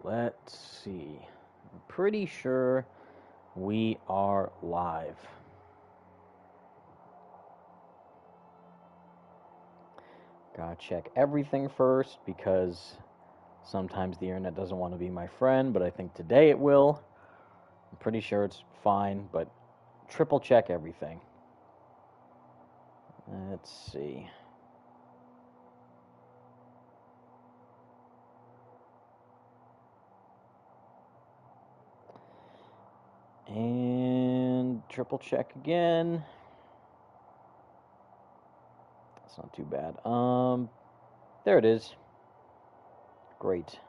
let's see. I'm pretty sure we are live. Gotta check everything first because sometimes the internet doesn't want to be my friend, but I think today it will. I'm pretty sure it's fine, but triple check everything. Let's see. And triple check again. That's not too bad. There it is. Great.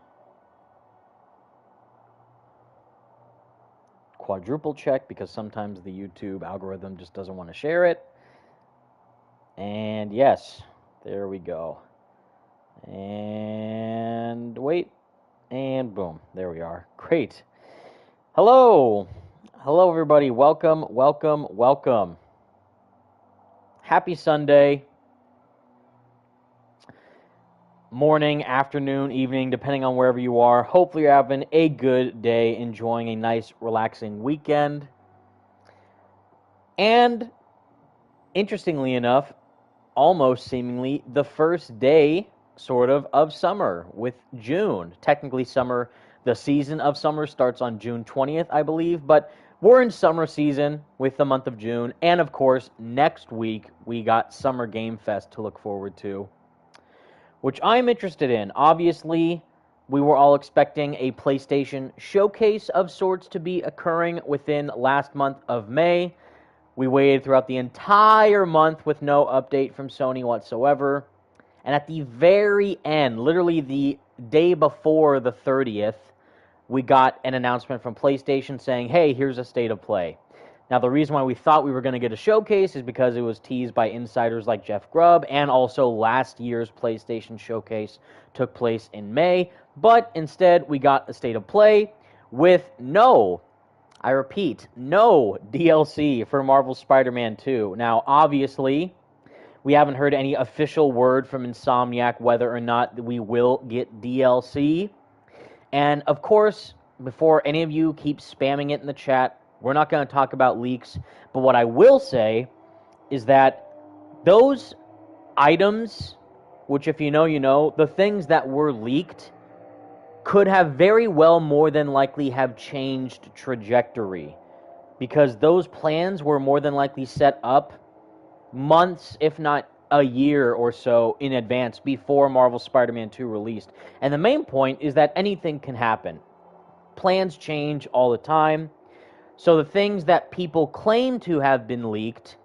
Quadruple check because sometimes the YouTube algorithm just doesn't want to share it. And yes, there we go. And wait, and boom, there we are. Great. Hello. Hello, everybody. Welcome, welcome, welcome. Happy Sunday. Morning, afternoon, evening, depending on wherever you are. Hopefully you're having a good day, enjoying a nice, relaxing weekend. And, interestingly enough, almost seemingly the first day, sort of summer with June. Technically summer, the season of summer starts on June 20th, I believe, but we're in summer season with the month of June. And, of course, next week we got Summer Game Fest to look forward to, which I'm interested in. Obviously, we were all expecting a PlayStation showcase of sorts to be occurring within last month of May. We waited throughout the entire month with no update from Sony whatsoever. And at the very end, literally the day before the 30th, we got an announcement from PlayStation saying, hey, here's a state of play. Now, the reason why we thought we were going to get a showcase is because it was teased by insiders like Jeff Grubb, and also last year's PlayStation showcase took place in May. But instead, we got a state of play with no, I repeat, no DLC for Marvel's Spider-Man 2. Now, obviously, we haven't heard any official word from Insomniac whether or not we will get DLC. And, of course, before any of you keep spamming it in the chat, we're not going to talk about leaks, but what I will say is that those items, which if you know, you know, the things that were leaked could have very well more than likely have changed trajectory, because those plans were more than likely set up months, if not a year or so in advance before Marvel Spider-Man 2 released. And the main point is that anything can happen. Plans change all the time. So the things that people claim to have been leaked,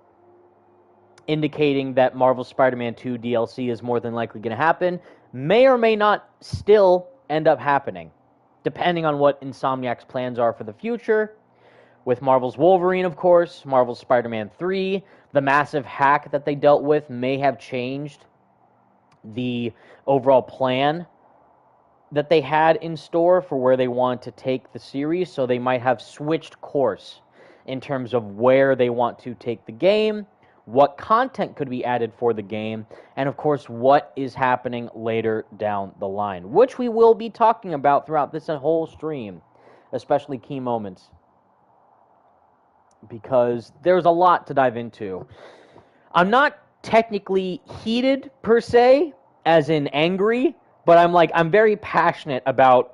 indicating that Marvel Spider-Man 2 DLC is more than likely going to happen, may or may not still end up happening, depending on what Insomniac's plans are for the future. With Marvel's Wolverine, of course, Marvel's Spider-Man 3, the massive hack that they dealt with may have changed the overall plan that they had in store for where they want to take the series, so they might have switched course in terms of where they want to take the game, what content could be added for the game, and of course what is happening later down the line, which we will be talking about throughout this whole stream, especially key moments, because there's a lot to dive into. I'm not technically heated per se, as in angry, but I'm very passionate about,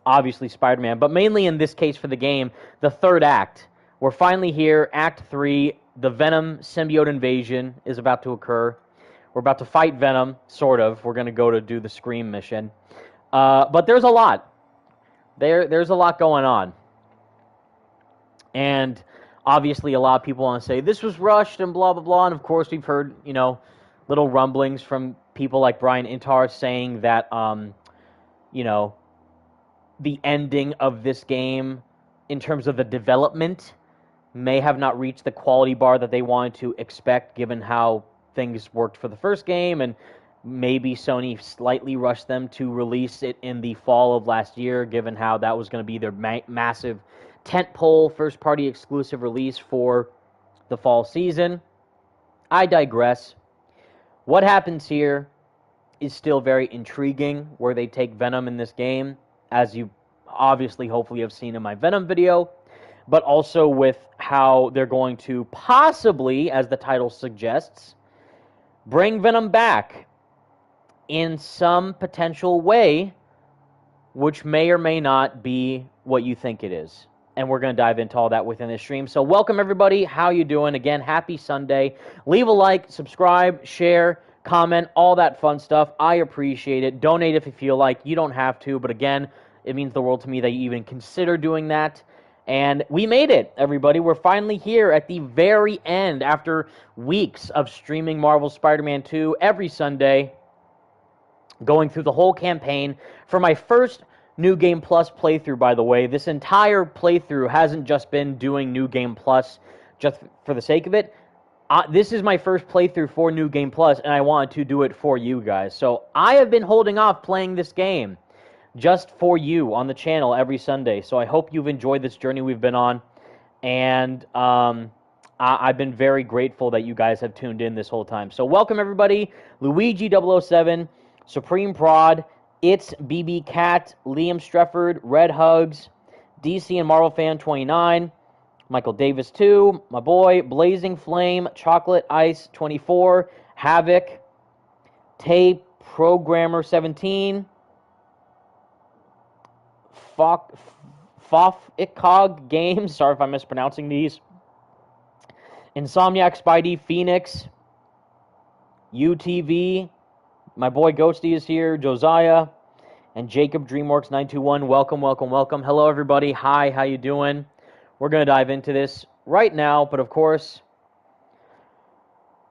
obviously, Spider-Man, but mainly in this case for the game, the third act. We're finally here, Act 3, the Venom Symbiote invasion is about to occur. We're about to fight Venom, sort of. We're going to go to do the Scream mission. But there's a lot. There's a lot going on. And obviously a lot of people want to say, this was rushed and blah, blah, blah, and of course we've heard, little rumblings from people like Brian Intar saying that, the ending of this game, in terms of the development, may have not reached the quality bar that they wanted to expect, given how things worked for the first game, and maybe Sony slightly rushed them to release it in the fall of last year, given how that was going to be their massive tentpole first-party exclusive release for the fall season. I digress. What happens here is still very intriguing, where they take Venom in this game. As you obviously hopefully have seen in my Venom video, but also with how they're going to possibly, as the title suggests, bring Venom back in some potential way, which may or may not be what you think it is. And we're going to dive into all that within this stream. So welcome, everybody. How you doing? Again, happy Sunday. Leave a like, subscribe, share, comment, all that fun stuff. I appreciate it. Donate if you feel like. You don't have to, but again, it means the world to me that you even consider doing that. And we made it, everybody. We're finally here at the very end after weeks of streaming Marvel Spider-Man 2 every Sunday, going through the whole campaign. For my first New Game Plus playthrough, by the way, this entire playthrough hasn't just been doing New Game Plus just for the sake of it. This is my first playthrough for New Game Plus, and I wanted to do it for you guys. So I have been holding off playing this game just for you on the channel every Sunday. So I hope you've enjoyed this journey we've been on. And I've been very grateful that you guys have tuned in this whole time. So welcome, everybody. Luigi007, Supreme Prod, It's BB Cat, Liam Strefford, Red Hugs, DC and Marvel Fan 29, Michael Davis 2, my boy, Blazing Flame, Chocolate Ice 24, Havoc, Tay Programmer 17, Fofficog Games, sorry if I'm mispronouncing these, Insomniac Spidey Phoenix, UTV, my boy Ghosty is here, Josiah, and Jacob DreamWorks 921. Welcome, welcome, welcome. Hello, everybody. Hi, how you doing? We're going to dive into this right now, but of course,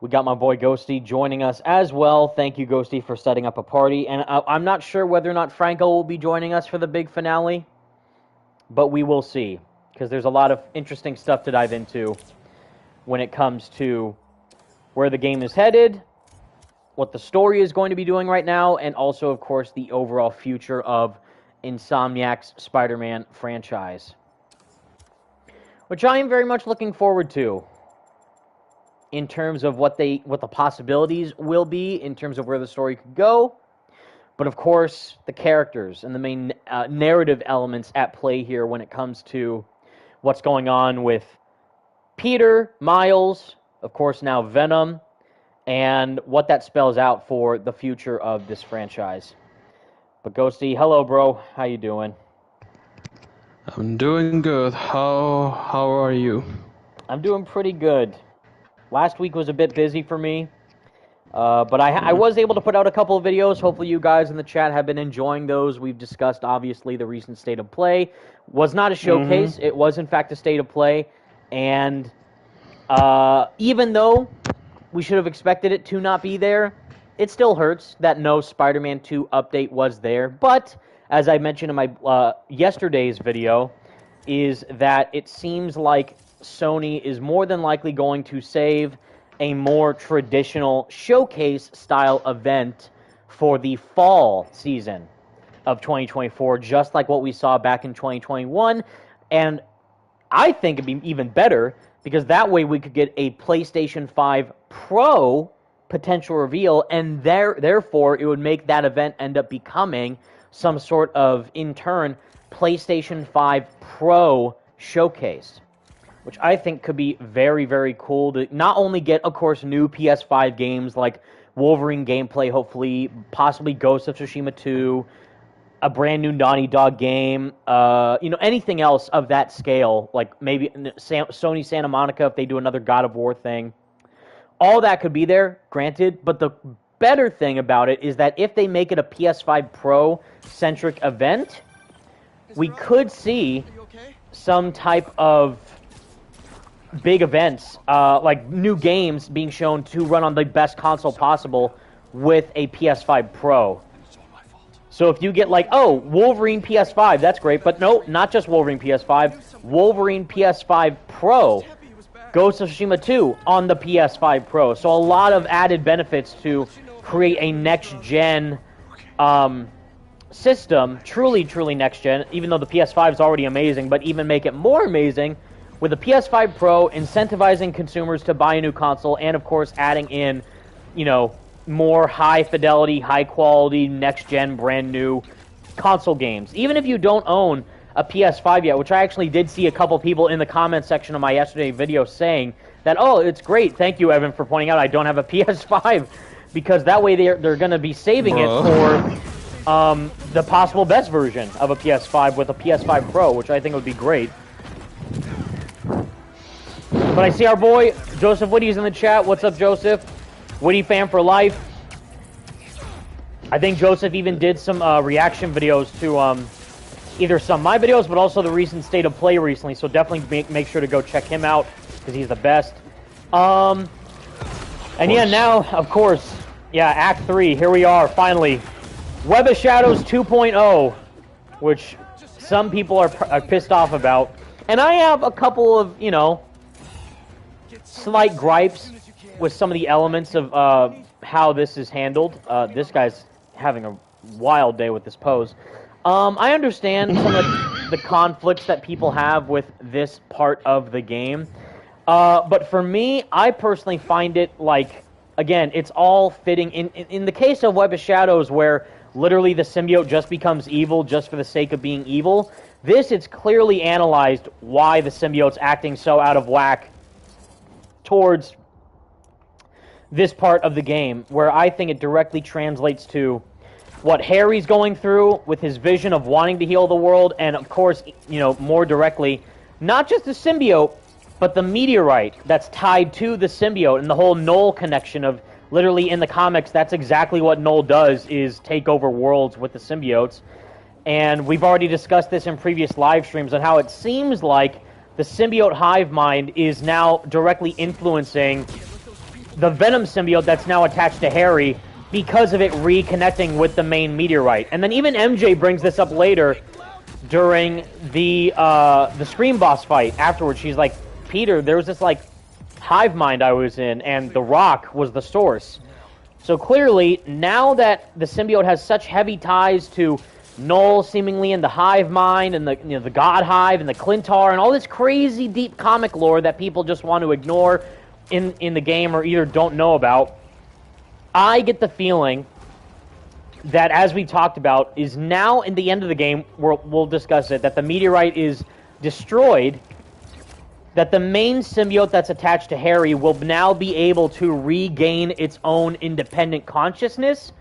we got my boy Ghosty joining us as well. Thank you, Ghosty, for setting up a party. And I'm not sure whether or not Franco will be joining us for the big finale, but we will see, because there's a lot of interesting stuff to dive into when it comes to where the game is headed, what the story is going to be doing right now, and also, of course, the overall future of Insomniac's Spider-Man franchise, which I am very much looking forward to in terms of what the possibilities will be, in terms of where the story could go, but of course, the characters and the main narrative elements at play here when it comes to what's going on with Peter, Miles, of course now Venom, and what that spells out for the future of this franchise. But Ghosty, hello, bro. How you doing? I'm doing good. How are you? I'm doing pretty good. Last week was a bit busy for me, but I was able to put out a couple of videos. Hopefully you guys in the chat have been enjoying those. We've discussed, obviously, the recent State of Play. Was not a showcase. It was, in fact, a State of Play. And even though we should have expected it to not be there, it still hurts that no Spider-Man 2 update was there. But, as I mentioned in my yesterday's video, is that it seems like Sony is more than likely going to save a more traditional showcase-style event for the fall season of 2024, just like what we saw back in 2021. And I think it'd be even better, because that way we could get a PlayStation 5 Pro potential reveal, and therefore it would make that event end up becoming some sort of, in turn, PlayStation 5 Pro showcase, which I think could be very, very cool to not only get, of course, new PS5 games like Wolverine gameplay, hopefully, possibly Ghost of Tsushima 2, a brand new Naughty Dog game, anything else of that scale, like maybe Sony Santa Monica if they do another God of War thing. All that could be there, granted, but the better thing about it is that if they make it a PS5 Pro-centric event, we could see some type of big events, like new games being shown to run on the best console possible with a PS5 Pro. So if you get like, oh, Wolverine PS5, that's great, but no, not just Wolverine PS5, Wolverine PS5 Pro, Ghost of Tsushima 2 on the PS5 Pro. So a lot of added benefits to create a next-gen system, truly next-gen, even though the PS5 is already amazing, but even make it more amazing with the PS5 Pro, incentivizing consumers to buy a new console, and of course adding in, more high-fidelity, high-quality, next-gen, brand-new console games. Even if you don't own a PS5 yet, which I actually did see a couple people in the comment section of my yesterday video saying that, oh, it's great. Thank you, Evan, for pointing out I don't have a PS5, because that way they're going to be saving it for the possible best version of a PS5 with a PS5 Pro, which I think would be great. But I see our boy Joseph Witty's in the chat. What's up, Joseph? Witty fan for life. I think Joseph even did some reaction videos to either some of my videos, but also the recent State of Play recently. So definitely make sure to go check him out, because he's the best. And yeah, now, of course, yeah, Act 3. Here we are, finally. Web of Shadows 2.0, which some people are pissed off about. And I have a couple of, you know, slight gripes with some of the elements of how this is handled. This guy's having a wild day with this pose. I understand some of the conflicts that people have with this part of the game. But for me, I personally find it like, again, it's all fitting. In the case of Web of Shadows, where literally the symbiote just becomes evil just for the sake of being evil, this, it's clearly analyzed why the symbiote's acting so out of whack towards this part of the game, where I think it directly translates to what Harry's going through with his vision of wanting to heal the world, and of course, you know, more directly, not just the symbiote, but the meteorite that's tied to the symbiote, and the whole Null connection of, literally in the comics, that's exactly what Null does, is take over worlds with the symbiotes. And we've already discussed this in previous live streams on how it seems like the symbiote hive mind is now directly influencing the Venom symbiote that's now attached to Harry because of it reconnecting with the main meteorite. And then even MJ brings this up later during the Scream boss fight. Afterwards, she's like, Peter, there was this like hive mind I was in, and the rock was the source. So clearly, now that the symbiote has such heavy ties to Null, seemingly, in the hive mind, and the God Hive, and the Clintar, and all this crazy deep comic lore that people just want to ignore in the game or either don't know about, I get the feeling that, as we talked about, is now in the end of the game, we'll discuss it, that the meteorite is destroyed, that the main symbiote that's attached to Harry will now be able to regain its own independent consciousness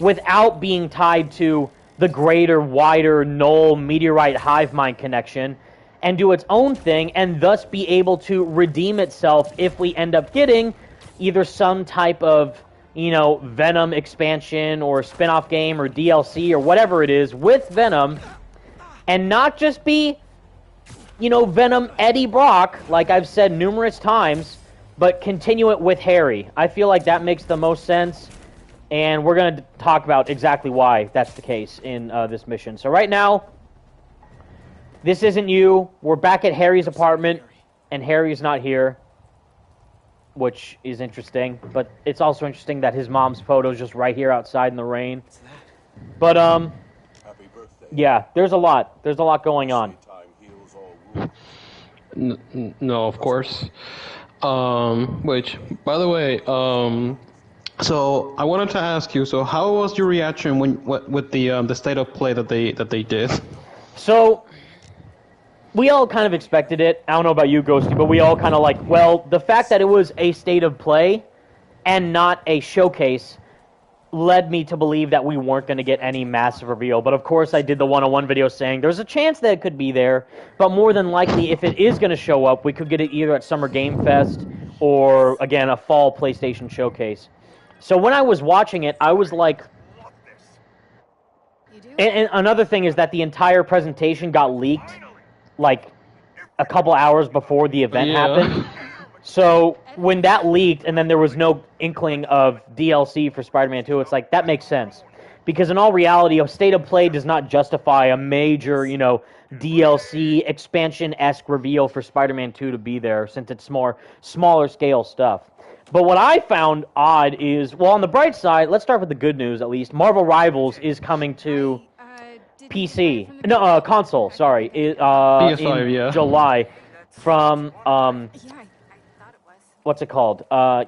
without being tied to the greater, wider Null meteorite hive mind connection, and do its own thing, and thus be able to redeem itself if we end up getting either some type of, you know, Venom expansion or spin-off game or DLC or whatever it is with Venom, and not just be, you know, Venom Eddie Brock, like I've said numerous times, but continue it with Harry. I feel like that makes the most sense, and we're going to talk about exactly why that's the case in this mission. So right now, this isn't you. We're back at Harry's apartment, and Harry's not here, which is interesting. But it's also interesting that his mom's photo is just right here outside in the rain. But, yeah, there's a lot. There's a lot going on. No, of course. Which, by the way, so I wanted to ask you. So, how was your reaction with the state of play that they did? So, we all kind of expected it. I don't know about you, Ghosty, but we all kind of like, well, the fact that it was a state of play and not a showcase led me to believe that we weren't going to get any massive reveal. But of course, I did the one-on-one video saying there's a chance that it could be there, but more than likely, if it is going to show up, we could get it either at Summer Game Fest or, again, a fall PlayStation showcase. So when I was watching it, I was like... And another thing is that the entire presentation got leaked like a couple hours before the event happened. So when that leaked and then there was no inkling of DLC for Spider-Man 2, it's like, that makes sense. Because in all reality, a state of play does not justify a major, you know, DLC expansion-esque reveal for Spider-Man 2 to be there, since it's more smaller scale stuff. But what I found odd is, well, on the bright side, let's start with the good news at least. Marvel Rivals is coming to PC. No, console, sorry. PS5, in yeah. July from, what's it called?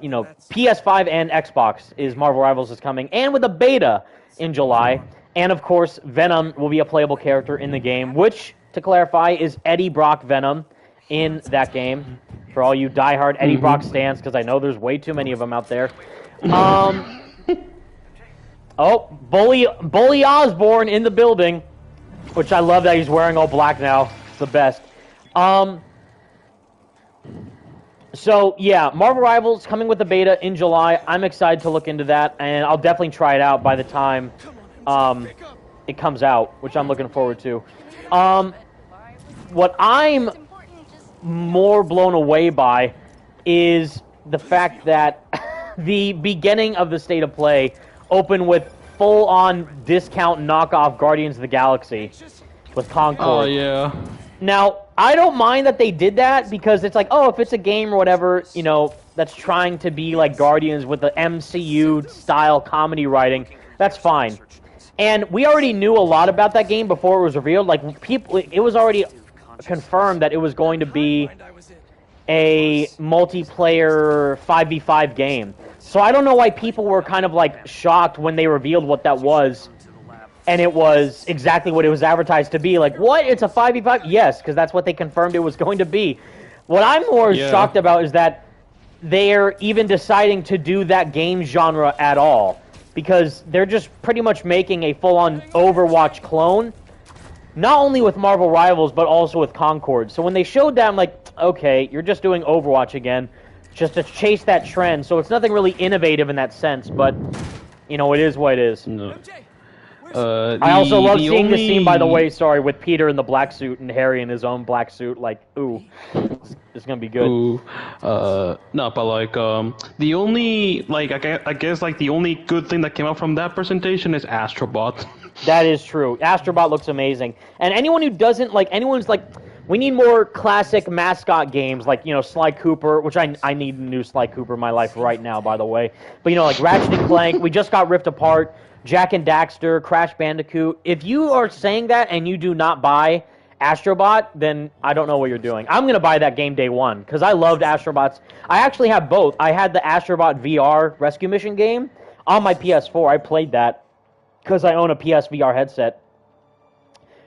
You know, PS5 and Xbox is Marvel Rivals is coming, and with a beta in July. And, of course, Venom will be a playable character in the game, which to clarify, is Eddie Brock Venom in that game. For all you diehard Eddie Brock stans, because I know there's way too many of them out there. Oh, Bully Osborne in the building, which I love that he's wearing all black now. It's the best. So, yeah, Marvel Rivals coming with the beta in July. I'm excited to look into that, and I'll definitely try it out by the time it comes out, which I'm looking forward to. What I'm more blown away by is the fact that the beginning of the State of Play opened with full-on discount knockoff Guardians of the Galaxy with Concord. Oh, yeah. Now, I don't mind that they did that because it's like, oh, if it's a game or whatever, you know, that's trying to be like Guardians with the MCU-style comedy writing, that's fine. And we already knew a lot about that game before it was revealed. Like, it was already confirmed that it was going to be a multiplayer 5v5 game. So I don't know why people were kind of like shocked when they revealed what that was. And it was exactly what it was advertised to be. Like, what? It's a 5v5? Yes, because that's what they confirmed it was going to be. What I'm more shocked about is that they're even deciding to do that game genre at all. Because they're just pretty much making a full-on Overwatch clone. Not only with Marvel Rivals, but also with Concord. So when they showed that, I'm like, okay, you're just doing Overwatch again. Just to chase that trend. So it's nothing really innovative in that sense. But, you know, it is what it is. No. I also love seeing the scene, by the way, with Peter in the black suit and Harry in his own black suit. Like, ooh, it's gonna be good. Ooh, no, but like, the only, like, I guess, like, the only good thing that came out from that presentation is Astrobot. That is true. Astrobot looks amazing. And anyone who doesn't, like, anyone's like, we need more classic mascot games, like, you know, Sly Cooper, which I need a new Sly Cooper in my life right now, by the way. But, you know, like, Ratchet and Clank, we just got Rift Apart. Jack and Daxter, Crash Bandicoot. If you are saying that and you do not buy Astrobot, then I don't know what you're doing. I'm going to buy that game day one, because I loved Astrobots. I actually have both. I had the Astrobot VR Rescue Mission game on my PS4. I played that because I own a PSVR headset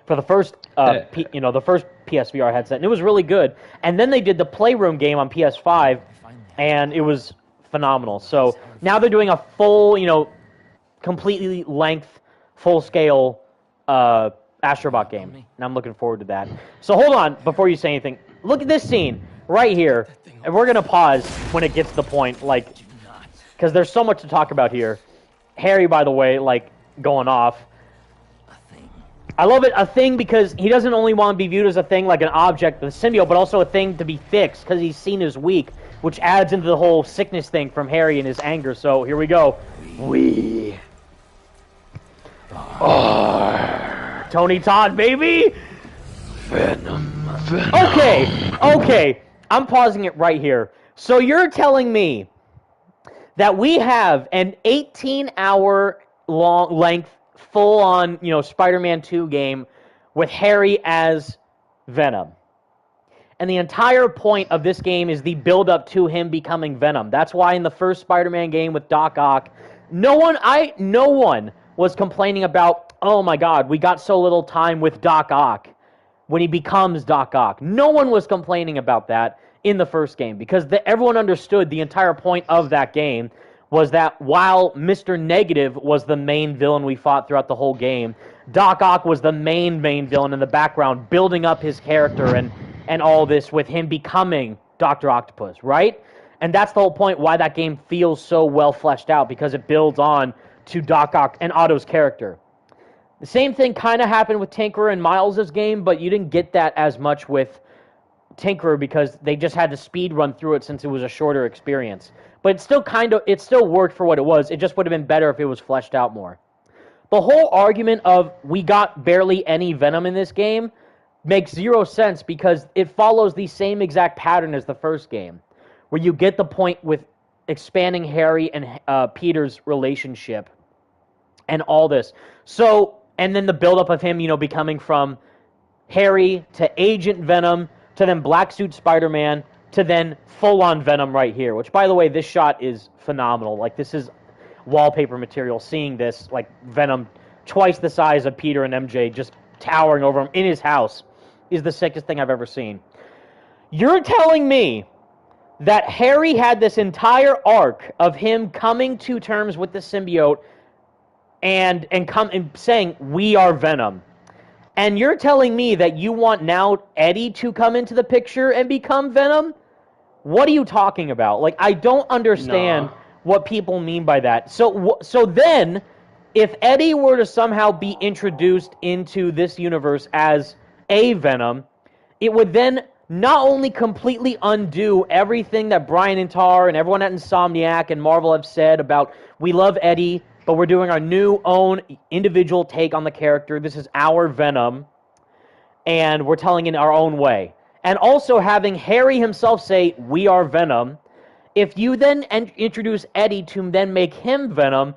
for the first, the first PSVR headset, and it was really good. And then they did the Playroom game on PS5, and it was phenomenal. So now they're doing a full, completely length, full-scale Astrobot game, and I'm looking forward to that. So hold on, before you say anything, look at this scene right here, and we're going to pause when it gets to the point, like, because there's so much to talk about here. Harry, by the way, like, going off. I love it, a thing, because he doesn't only want to be viewed as a thing, like an object, the symbiote, but also a thing to be fixed, because he's seen as weak, which adds into the whole sickness thing from Harry and his anger. So here we go. We are Tony Todd, baby! Venom. Okay, I'm pausing it right here. So you're telling me that we have an 18-hour long length, full-on, Spider-Man 2 game with Harry as Venom. And the entire point of this game is the build-up to him becoming Venom. That's why in the first Spider-Man game with Doc Ock, no one was complaining about, oh my god, we got so little time with Doc Ock when he becomes Doc Ock. No one was complaining about that in the first game, because everyone understood the entire point of that game was that while Mr. Negative was the main villain we fought throughout the whole game, Doc Ock was the main villain in the background, building up his character and all this with him becoming Dr. Octopus, right? And that's the whole point why that game feels so well fleshed out, because it builds on to Doc Ock and Otto's character. The same thing kind of happened with Tinkerer and Miles' game, but you didn't get that as much with Tinkerer because they just had to speed run through it since it was a shorter experience. But it still worked for what it was. It just would have been better if it was fleshed out more. The whole argument of we got barely any Venom in this game makes zero sense because it follows the same exact pattern as the first game, where you get the point with expanding Harry and Peter's relationship and all this. So, and then the buildup of him, becoming from Harry to Agent Venom to then Black Suit Spider-Man to then full-on Venom right here, which, by the way, this shot is phenomenal. Like, this is wallpaper material, seeing this, like, Venom twice the size of Peter and MJ just towering over him in his house. is the sickest thing I've ever seen. You're telling me that Harry had this entire arc of him coming to terms with the symbiote and saying, we are Venom. And you're telling me that you want now Eddie to come into the picture and become Venom? What are you talking about? Like, I don't understand what people mean by that. So then, if Eddie were to somehow be introduced into this universe as a Venom, it would then not only completely undo everything that Brian and Tar and everyone at Insomniac and Marvel have said about, we love Eddie, but we're doing our new own individual take on the character. This is our Venom, and we're telling it our own way. And also having Harry himself say, we are Venom. If you then introduce Eddie to then make him Venom,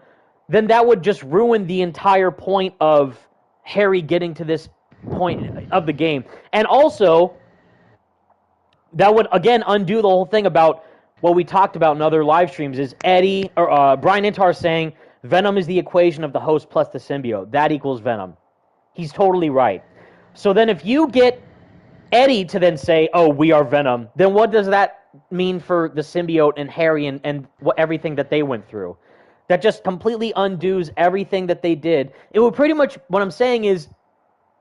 then that would just ruin the entire point of Harry getting to this point of the game. And also, that would, again, undo the whole thing about what we talked about in other live streams, is Eddie, or Brian Intar saying, Venom is the equation of the host plus the symbiote. That equals Venom. He's totally right. So then if you get Eddie to then say, oh, we are Venom, then what does that mean for the symbiote and Harry and everything that they went through? That just completely undoes everything that they did. It would pretty much, what I'm saying is,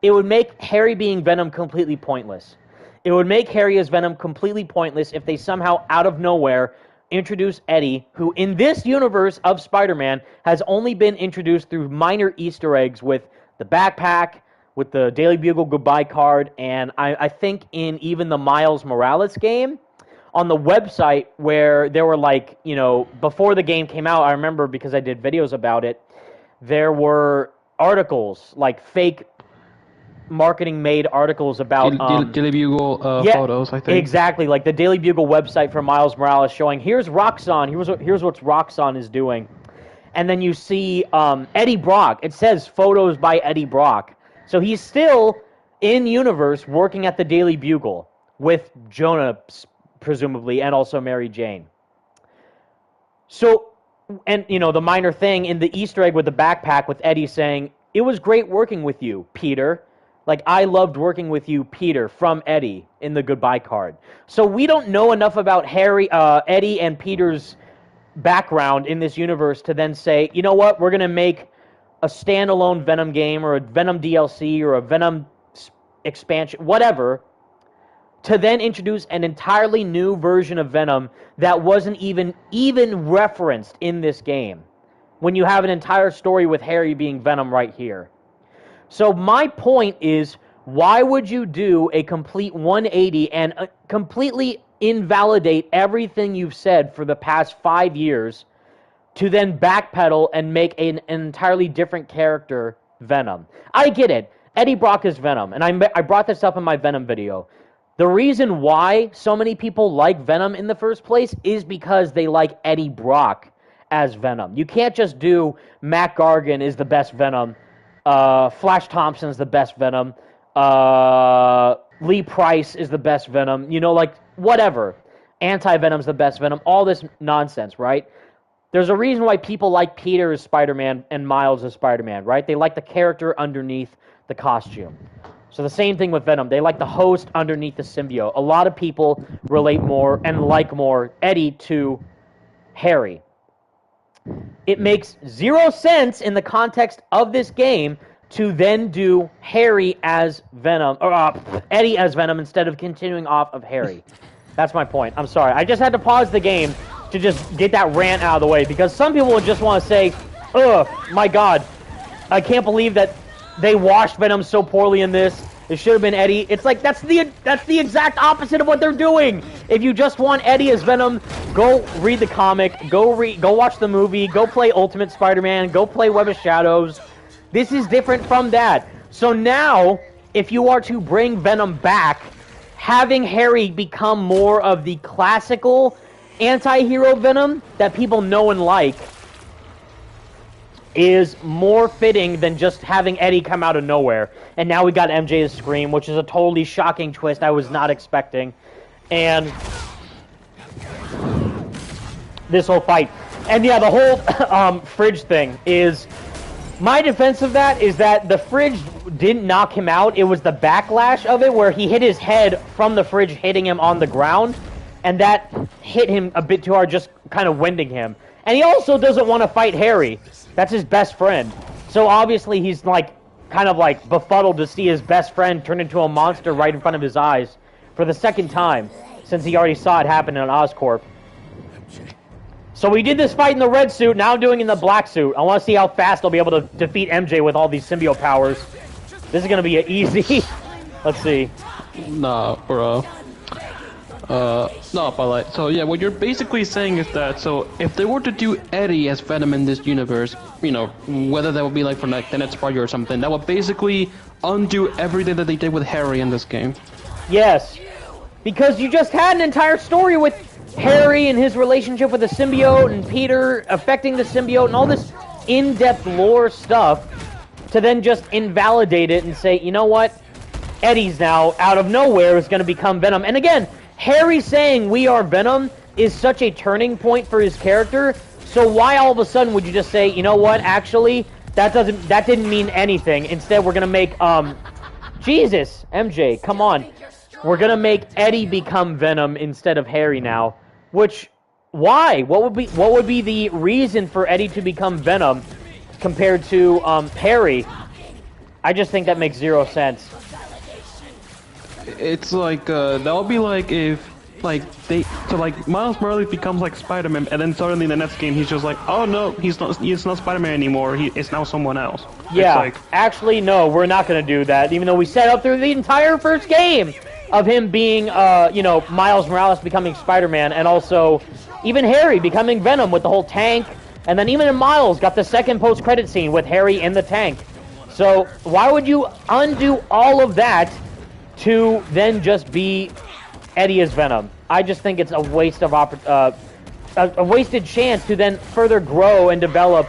it would make Harry being Venom completely pointless. It would make Harry as Venom completely pointless if they somehow, out of nowhere, introduce Eddie, who in this universe of Spider-Man has only been introduced through minor Easter eggs with the backpack, with the Daily Bugle goodbye card, and I think in even the Miles Morales game, on the website where there were like, before the game came out, I remember because I did videos about it, there were articles, like fake marketing-made articles about Daily Bugle photos, I think. Exactly, like the Daily Bugle website for Miles Morales showing, here's Roxxon, here's what Roxxon is doing. And then you see Eddie Brock. It says photos by Eddie Brock. So he's still in-universe working at the Daily Bugle with Jonah, presumably, and also Mary Jane. So, and, the minor thing in the Easter egg with the backpack with Eddie saying, it was great working with you, Peter. Like, I loved working with you, Peter, from Eddie in the goodbye card. So we don't know enough about Eddie and Peter's background in this universe to then say, you know what, we're going to make a standalone Venom game or a Venom DLC or a Venom expansion, whatever, to then introduce an entirely new version of Venom that wasn't even referenced in this game, when you have an entire story with Harry being Venom right here. So my point is, why would you do a complete 180 and completely invalidate everything you've said for the past 5 years to then backpedal and make an entirely different character Venom? I get it. Eddie Brock is Venom, and I brought this up in my Venom video. The reason why so many people like Venom in the first place is because they like Eddie Brock as Venom. You can't just do Matt Gargan is the best Venom, Flash Thompson's the best Venom, Lee Price is the best Venom, whatever. Anti-Venom's the best Venom, all this nonsense, right? There's a reason why people like Peter as Spider-Man and Miles as Spider-Man, right? They like the character underneath the costume. So the same thing with Venom. They like the host underneath the symbiote. A lot of people relate more and like more Eddie to Harry. It makes zero sense in the context of this game to then do Harry as Venom, or Eddie as Venom instead of continuing off of Harry. That's my point. I'm sorry. I just had to pause the game to just get that rant out of the way, because some people would just want to say, ugh, my God, I can't believe that they washed Venom so poorly in this. It should have been Eddie. It's like, that's the exact opposite of what they're doing. If you just want Eddie as Venom, go read the comic, go watch the movie, go play Ultimate Spider-Man, go play Web of Shadows. This is different from that. So now, if you are to bring Venom back, having Harry become more of the classical anti-hero Venom that people know and like is more fitting than just having Eddie come out of nowhere. And now we got MJ's Scream, which is a totally shocking twist I was not expecting. And this whole fight. And yeah, the whole fridge thing is... My defense of that is that the fridge didn't knock him out. It was the backlash of it where he hit his head from the fridge, hitting him on the ground, and that hit him a bit too hard, just kind of winding him. And he also doesn't want to fight Harry. That's his best friend. So obviously he's like kind of like befuddled to see his best friend turn into a monster right in front of his eyes for the second time since he already saw it happen in Oscorp. So we did this fight in the red suit, now I'm doing it in the black suit. I want to see how fast I'll be able to defeat MJ with all these symbiote powers. This is going to be easy. Let's see. Nah, bro. No, but like, so yeah, what you're basically saying is that, so if they were to do Eddie as Venom in this universe, you know, whether that would be like for like the next party or something, that would basically undo everything that they did with Harry in this game. Yes. Because you just had an entire story with Harry and his relationship with the symbiote and Peter affecting the symbiote and all this in-depth lore stuff to then just invalidate it and say, you know what? Eddie's now, out of nowhere, is going to become Venom. And again, Harry saying we are Venom is such a turning point for his character, so why all of a sudden would you just say, you know what, actually, that didn't mean anything. Instead, we're going to make, Jesus, MJ, come on. We're going to make Eddie become Venom instead of Harry now. Which, why? What would be the reason for Eddie to become Venom compared to Harry? I just think that makes zero sense. It's like that would be like if like Miles Morales becomes like Spider-Man, and then suddenly in the next game he's just like, oh no, he's not Spider-Man anymore. It's now someone else. Yeah, it's like, actually no, we're not gonna do that. Even though we set up through the entire first game of him being, you know, Miles Morales becoming Spider-Man, and also even Harry becoming Venom with the whole tank, and then even in Miles got the second post-credit scene with Harry in the tank. So why would you undo all of that to then just be Eddie as Venom? I just think it's a waste of a wasted chance to then further grow and develop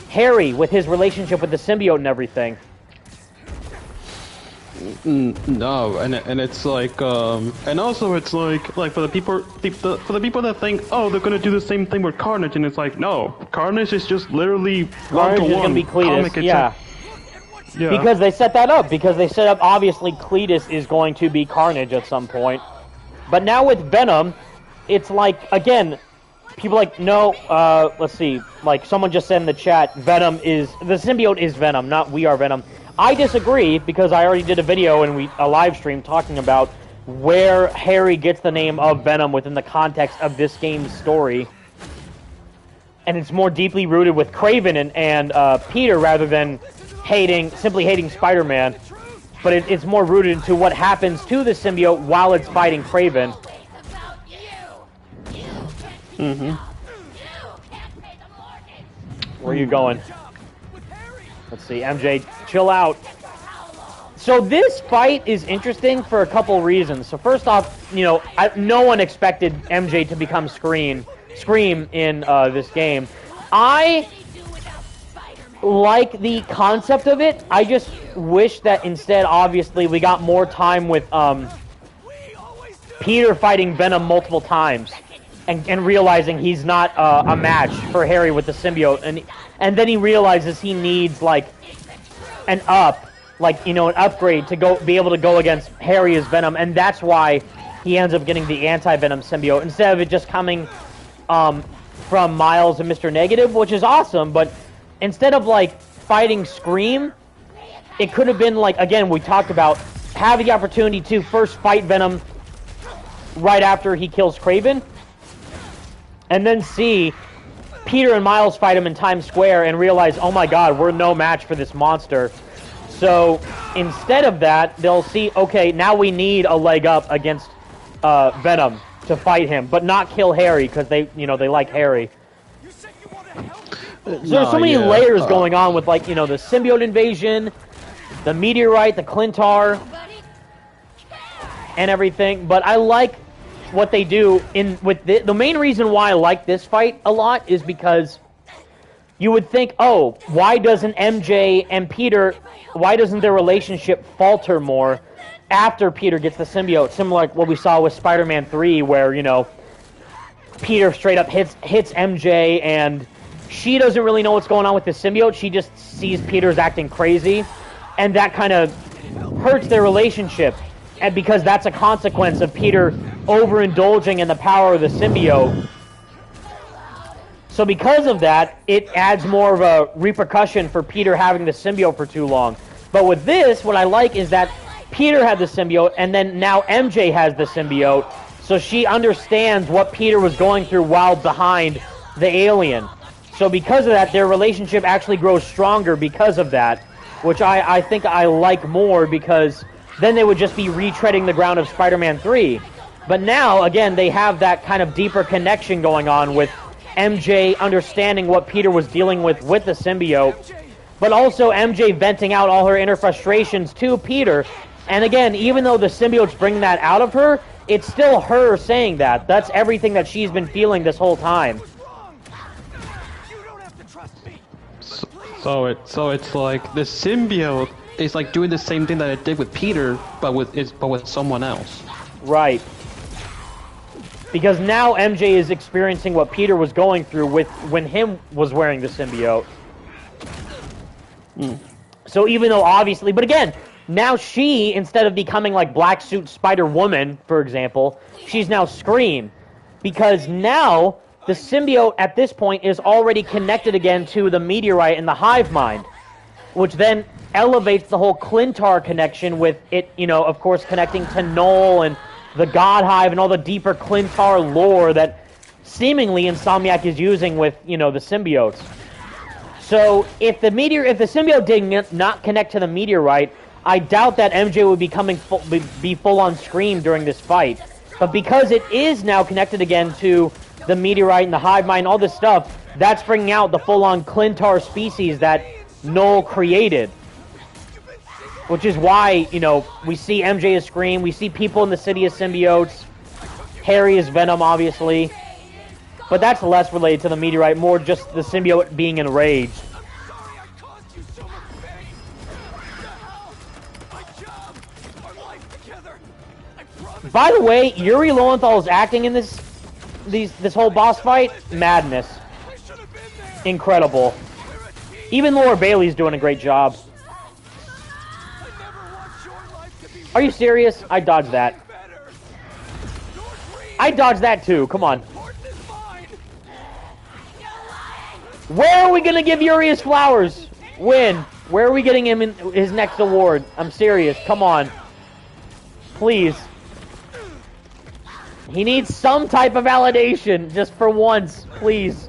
Harry with his relationship with the symbiote and everything. No, and it's like and also it's like for the people that think, oh, they're gonna do the same thing with Carnage, and it's like, no, Carnage is just literally Carnage is gonna be Cletus, yeah. Yeah. Because they set that up. Because they set up, obviously, Cletus is going to be Carnage at some point. But now with Venom, it's like, again, people like, no, let's see, like someone just said in the chat, the symbiote is Venom, not we are Venom. I disagree, because I already did a video and a live stream talking about where Harry gets the name of Venom within the context of this game's story. And it's more deeply rooted with Kraven and Peter rather than simply hating Spider-Man. But it's more rooted into what happens to the symbiote while it's fighting Kraven. Mm-hmm. Where are you going? Let's see, MJ, chill out. So this fight is interesting for a couple reasons. So first off, you know, no one expected MJ to become Scream in this game. I like the concept of it. I just wish that instead, obviously, we got more time with Peter fighting Venom multiple times and realizing he's not a match for Harry with the symbiote, and then he realizes he needs like an upgrade to be able to go against Harry as Venom, and that's why he ends up getting the anti-Venom symbiote instead of it just coming from Miles and Mr. Negative, which is awesome. But instead of like fighting Scream, it could have been like, again, we talked about having the opportunity to first fight Venom right after he kills Kraven, and then see Peter and Miles fight him in Times Square and realize, oh my god, we're no match for this monster. So instead of that, they'll see, okay, now we need a leg up against Venom to fight him, but not kill Harry because they like Harry. So there's so many layers going on with, like, you know, the symbiote invasion, the meteorite, the Clintar, and everything. But I like what they do with the main reason why I like this fight a lot is because you would think, oh, why doesn't MJ and Peter, why doesn't their relationship falter more after Peter gets the symbiote? Similar like what we saw with Spider-Man 3, where, you know, Peter straight up hits MJ, and she doesn't really know what's going on with the symbiote. She just sees Peter's acting crazy. and that kind of hurts their relationship, and because that's a consequence of Peter overindulging in the power of the symbiote. So because of that, it adds more of a repercussion for Peter having the symbiote for too long. But with this, what I like is that Peter had the symbiote, and then now MJ has the symbiote, so she understands what Peter was going through while behind the alien. So because of that, their relationship actually grows stronger because of that, which I think I like more, because then they would just be retreading the ground of Spider-Man 3. But now, again, they have that kind of deeper connection going on with MJ understanding what Peter was dealing with the symbiote, but also MJ venting out all her inner frustrations to Peter. And again, even though the symbiote's bringing that out of her, it's still her saying that. That's everything that she's been feeling this whole time. So it's like the symbiote is like doing the same thing that it did with Peter, but with someone else. Right. Because now MJ is experiencing what Peter was going through with when him was wearing the symbiote. So even though obviously, but again, now she, instead of becoming like Black Suit Spider-Woman, for example, she's now Scream. Because now the symbiote at this point is already connected again to the meteorite and the hive mind, which then elevates the whole Clintar connection with it, you know, of course, connecting to Null and the God Hive and all the deeper Clintar lore that seemingly Insomniac is using with, you know, the symbiotes. So if the symbiote did not connect to the meteorite, I doubt that MJ would be full on Scream during this fight. But because it is now connected again to the meteorite and the hive mind, all this stuff, that's bringing out the full-on Clintar species that Null created. Which is why, you know, we see MJ as Scream, we see people in the city as symbiotes, Harry is Venom, obviously. But that's less related to the meteorite, more just the symbiote being enraged. By the way, Yuri Lowenthal's acting in this whole boss fight, madness. Incredible. Even Laura Bailey's doing a great job. Are you serious? I dodged that. I dodged that too, come on. Where are we gonna give Yuri his flowers? When? Where are we getting him in his next award? I'm serious, come on. Please. He needs some type of validation, just for once, please.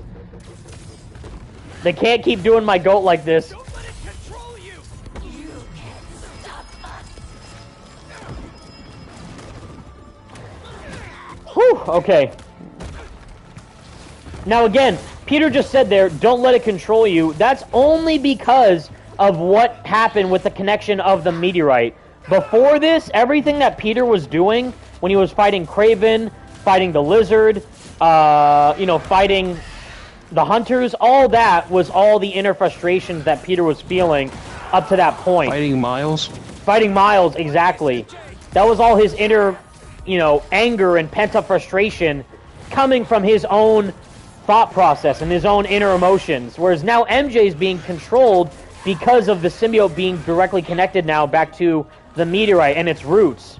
They can't keep doing my goat like this. Whew, okay. Now again, Peter just said there, don't let it control you. That's only because of what happened with the connection of the meteorite. Before this, everything that Peter was doing when he was fighting Kraven, fighting the Lizard, you know, fighting the Hunters, all that was all the inner frustrations that Peter was feeling up to that point. Fighting Miles? Fighting Miles, exactly. That was all his inner, you know, anger and pent-up frustration coming from his own thought process and his own inner emotions. Whereas now MJ's being controlled because of the symbiote being directly connected now back to the meteorite and its roots.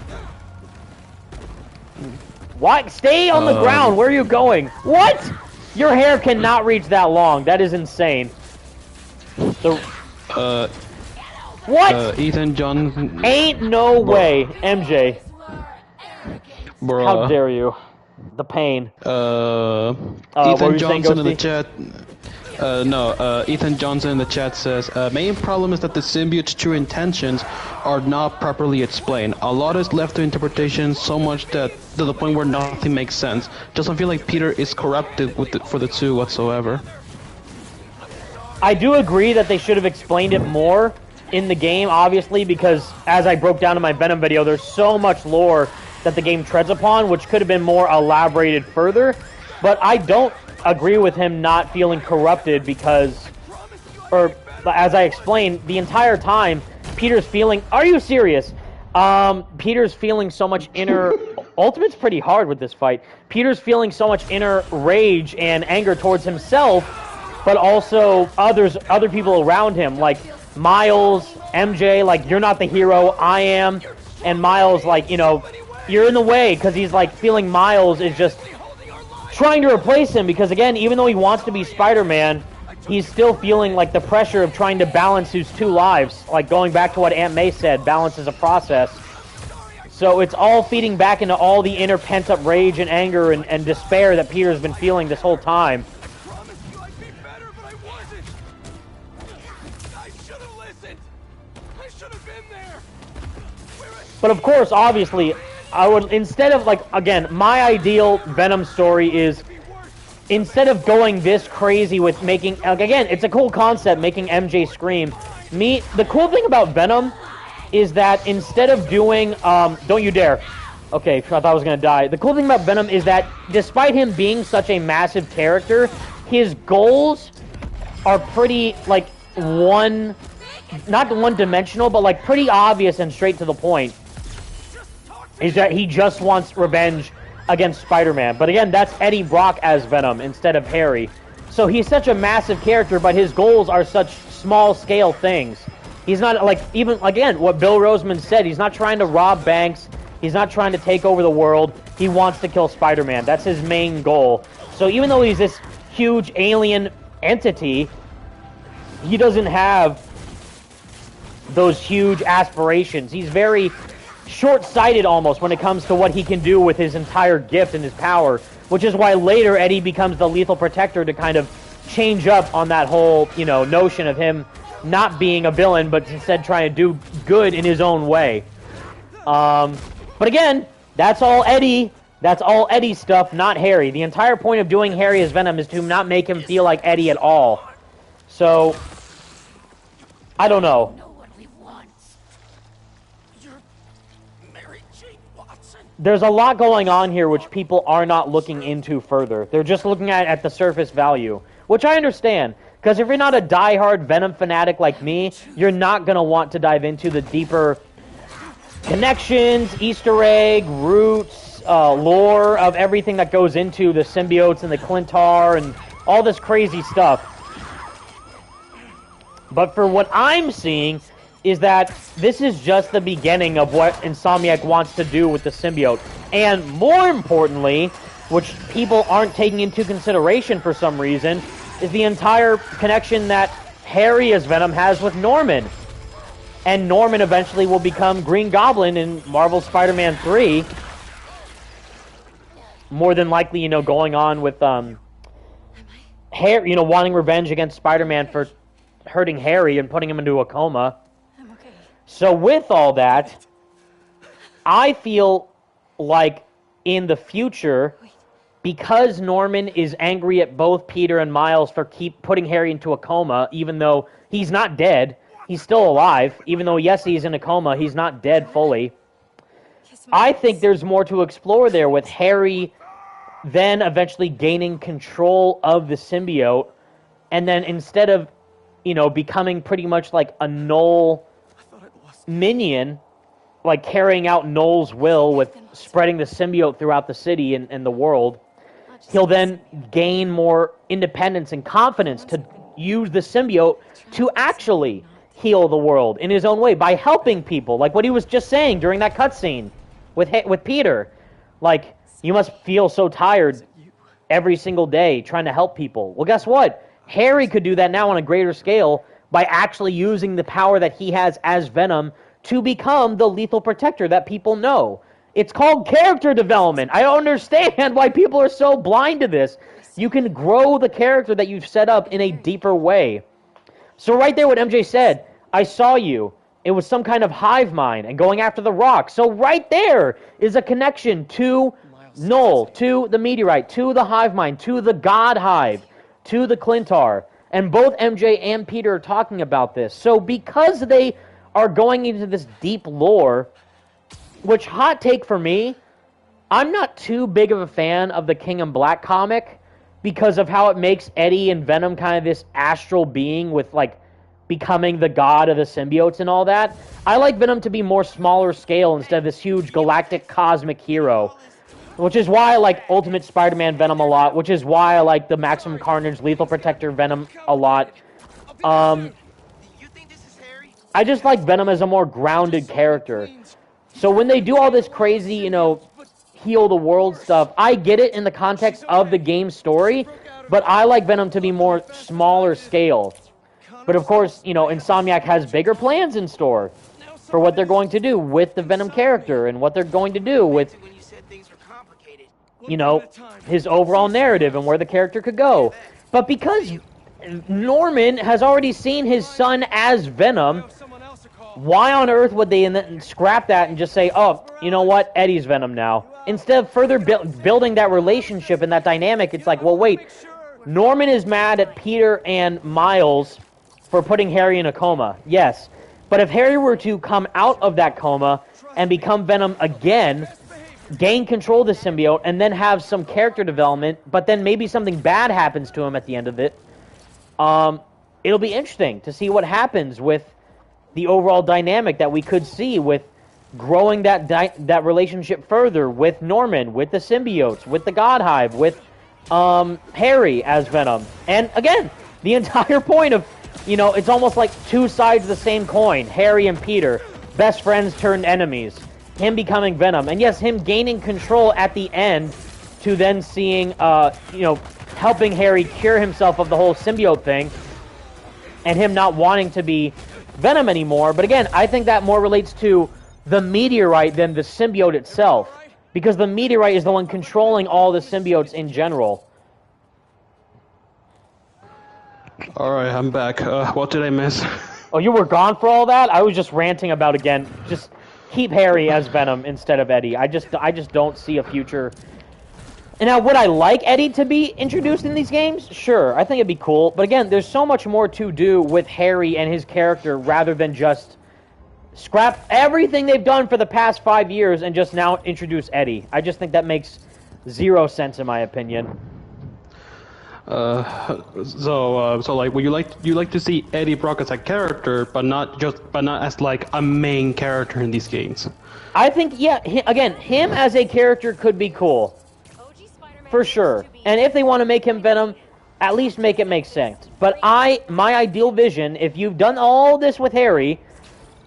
What? Stay on the ground. Where are you going? What? Your hair cannot reach that long. That is insane. So, what? Ethan Johnson. Ain't no way, MJ. Bruh. How dare you? The pain. Ethan Johnson in the chat. Ethan Johnson in the chat says, main problem is that the symbiote's true intentions are not properly explained. A lot is left to interpretation, so much that to the point where nothing makes sense. Doesn't feel like Peter is corrupted for the two whatsoever. I do agree that they should have explained it more in the game, obviously, because as I broke down in my Venom video, there's so much lore that the game treads upon, which could have been more elaborated further. But I don't agree with him not feeling corrupted because, or as I explained, the entire time, Peter's feeling, are you serious? Peter's feeling so much inner, Ultimate's pretty hard with this fight. Peter's feeling so much inner rage and anger towards himself, but also other people around him. Like, Miles, MJ, like, you're not the hero, I am. And Miles, like, you know, you're in the way because he's, like, feeling Miles is just trying to replace him because, again, even though he wants to be Spider-Man, he's still feeling, like, the pressure of trying to balance his two lives. Like, going back to what Aunt May said, balance is a process. So it's all feeding back into all the inner pent-up rage and anger and despair that Peter's been feeling this whole time. But of course, obviously, I would, instead of, like, again, my ideal Venom story is, instead of going this crazy with making, like, again, it's a cool concept, making MJ scream. The cool thing about Venom is that instead of doing, don't you dare. Okay, I thought I was gonna die. The cool thing about Venom is that despite him being such a massive character, his goals are pretty, like, not one-dimensional, but, like, pretty obvious and straight to the point. Is that he just wants revenge against Spider-Man. But again, that's Eddie Brock as Venom instead of Harry. So he's such a massive character, but his goals are such small-scale things. He's not, like, even, again, what Bill Roseman said, he's not trying to rob banks, he's not trying to take over the world, he wants to kill Spider-Man. That's his main goal. So even though he's this huge alien entity, he doesn't have those huge aspirations. He's very short-sighted almost when it comes to what he can do with his entire gift and his power, which is why later Eddie becomes the Lethal Protector to kind of change up on that whole, you know, notion of him not being a villain, but instead trying to do good in his own way. But again, that's all Eddie. That's all Eddie stuff, not Harry. The entire point of doing Harry as Venom is to not make him feel like Eddie at all. So, I don't know. There's a lot going on here which people are not looking into further. They're just looking at the surface value, which I understand. Because if you're not a diehard Venom fanatic like me, you're not going to want to dive into the deeper connections, Easter egg, roots, lore of everything that goes into the symbiotes and the Clintar and all this crazy stuff. But for what I'm seeing is that this is just the beginning of what Insomniac wants to do with the symbiote. And more importantly, which people aren't taking into consideration for some reason, is the entire connection that Harry as Venom has with Norman. And Norman eventually will become Green Goblin in Marvel's Spider-Man 3. More than likely, you know, going on with Harry, you know, wanting revenge against Spider-Man for hurting Harry and putting him into a coma. Okay. So with all that, I feel like in the future, because Norman is angry at both Peter and Miles for putting Harry into a coma, even though he's not dead, he's still alive, even though, yes, he's in a coma, he's not dead fully. I think there's more to explore there with Harry then eventually gaining control of the symbiote, and then instead of, you know, becoming pretty much like a Null minion, like carrying out Null's will with spreading the symbiote throughout the city and the world, he'll then gain more independence and confidence to use the symbiote to actually heal the world in his own way by helping people, like what he was just saying during that cutscene with Peter. Like, you must feel so tired every single day trying to help people. Well, guess what? Harry could do that now on a greater scale by actually using the power that he has as Venom to become the Lethal Protector that people know. It's called character development. I don't understand why people are so blind to this. You can grow the character that you've set up in a deeper way. So right there what MJ said, I saw you. It was some kind of hive mind and going after the rock. So right there is a connection to Null, to the meteorite, to the hive mind, to the God Hive, to the Clintar. And both MJ and Peter are talking about this. So because they are going into this deep lore, which, hot take for me, I'm not too big of a fan of the King in Black comic because of how it makes Eddie and Venom kind of this astral being with, like, becoming the god of the symbiotes and all that. I like Venom to be more smaller scale instead of this huge galactic cosmic hero. Which is why I like Ultimate Spider-Man Venom a lot, which is why I like the Maximum Carnage Lethal Protector Venom a lot. I just like Venom as a more grounded character. So when they do all this crazy, heal the world stuff, I get it in the context of the game story, but I like Venom to be more smaller scale. But of course, Insomniac has bigger plans in store for what they're going to do with the Venom character and what they're going to do with, his overall narrative and where the character could go. But because Norman has already seen his son as Venom, why on earth would they scrap that and just say, oh, you know what, Eddie's Venom now? Instead of further building that relationship and that dynamic, it's like, well, wait, Norman is mad at Peter and Miles for putting Harry in a coma. Yes. But if Harry were to come out of that coma and become Venom again, gain control of the symbiote, and then have some character development, but then maybe something bad happens to him at the end of it, it'll be interesting to see what happens with the overall dynamic that we could see with growing that relationship further with Norman, with the symbiotes, with the God Hive, with Harry as Venom. And again, the entire point of, it's almost like two sides of the same coin. Harry and Peter, best friends turned enemies. Him becoming Venom. And yes, him gaining control at the end to then seeing, helping Harry cure himself of the whole symbiote thing and him not wanting to be Venom anymore. But again, I think that more relates to the meteorite than the symbiote itself, because the meteorite is the one controlling all the symbiotes in general. Alright, I'm back. What did I miss? Oh, you were gone for all that? I was just ranting about, again, just keep Harry as Venom instead of Eddie. I just don't see a future. And now, would I like Eddie to be introduced in these games? Sure, I think it'd be cool. But again, there's so much more to do with Harry and his character rather than just scrap everything they've done for the past 5 years and just now introduce Eddie. I just think that makes zero sense in my opinion. So like, would you like to see Eddie Brock as a character, but not as like a main character in these games? I think, yeah. Again, him as a character could be cool, for sure. And if they want to make him Venom, at least make it make sense. But my ideal vision, if you've done all this with Harry,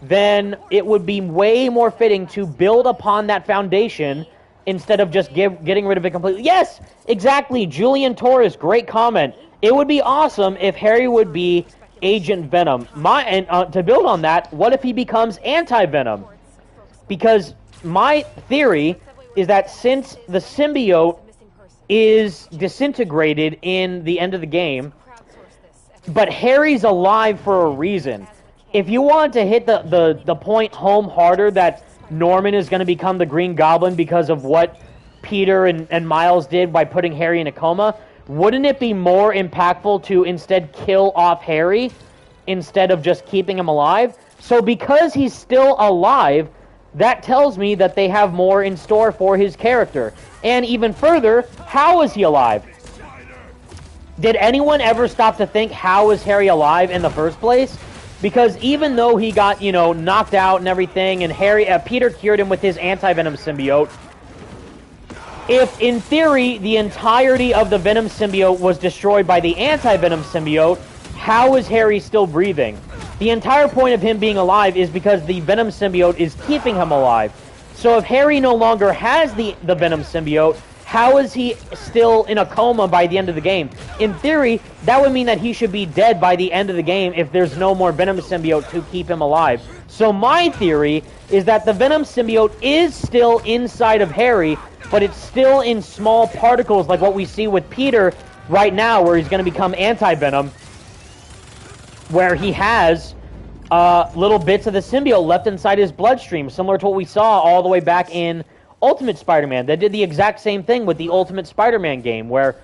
then it would be way more fitting to build upon that foundation instead of just getting rid of it completely. Yes, exactly. Julian Torres, great comment. It would be awesome if Harry would be Agent Venom. To build on that, what if he becomes Anti-Venom? Because my theory is that since the symbiote is disintegrated in the end of the game, but Harry's alive for a reason. If you want to hit the point home harder that Norman is going to become the Green Goblin because of what Peter and Miles did by putting Harry in a coma, wouldn't it be more impactful to instead kill off Harry instead of just keeping him alive? So because he's still alive, that tells me that they have more in store for his character. And even further, how is he alive? Did anyone ever stop to think, how is Harry alive in the first place? Because even though he got, knocked out and everything, and Peter cured him with his anti-Venom symbiote, if, in theory, the entirety of the Venom symbiote was destroyed by the anti-Venom symbiote, how is Harry still breathing? The entire point of him being alive is because the Venom symbiote is keeping him alive. So if Harry no longer has the Venom symbiote, how is he still in a coma by the end of the game? In theory, that would mean that he should be dead by the end of the game if there's no more Venom symbiote to keep him alive. So my theory is that the Venom symbiote is still inside of Harry, but it's still in small particles like what we see with Peter right now, where he's going to become anti-Venom, where he has little bits of the symbiote left inside his bloodstream, similar to what we saw all the way back in Ultimate Spider-Man. They did the exact same thing with the Ultimate Spider-Man game, where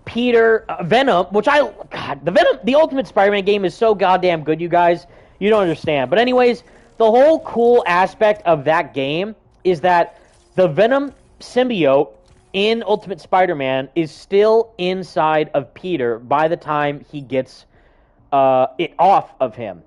Venom, the Ultimate Spider-Man game is so goddamn good, you guys, you don't understand. But anyways, the whole cool aspect of that game is that the Venom symbiote in Ultimate Spider-Man is still inside of Peter by the time he gets it off of him.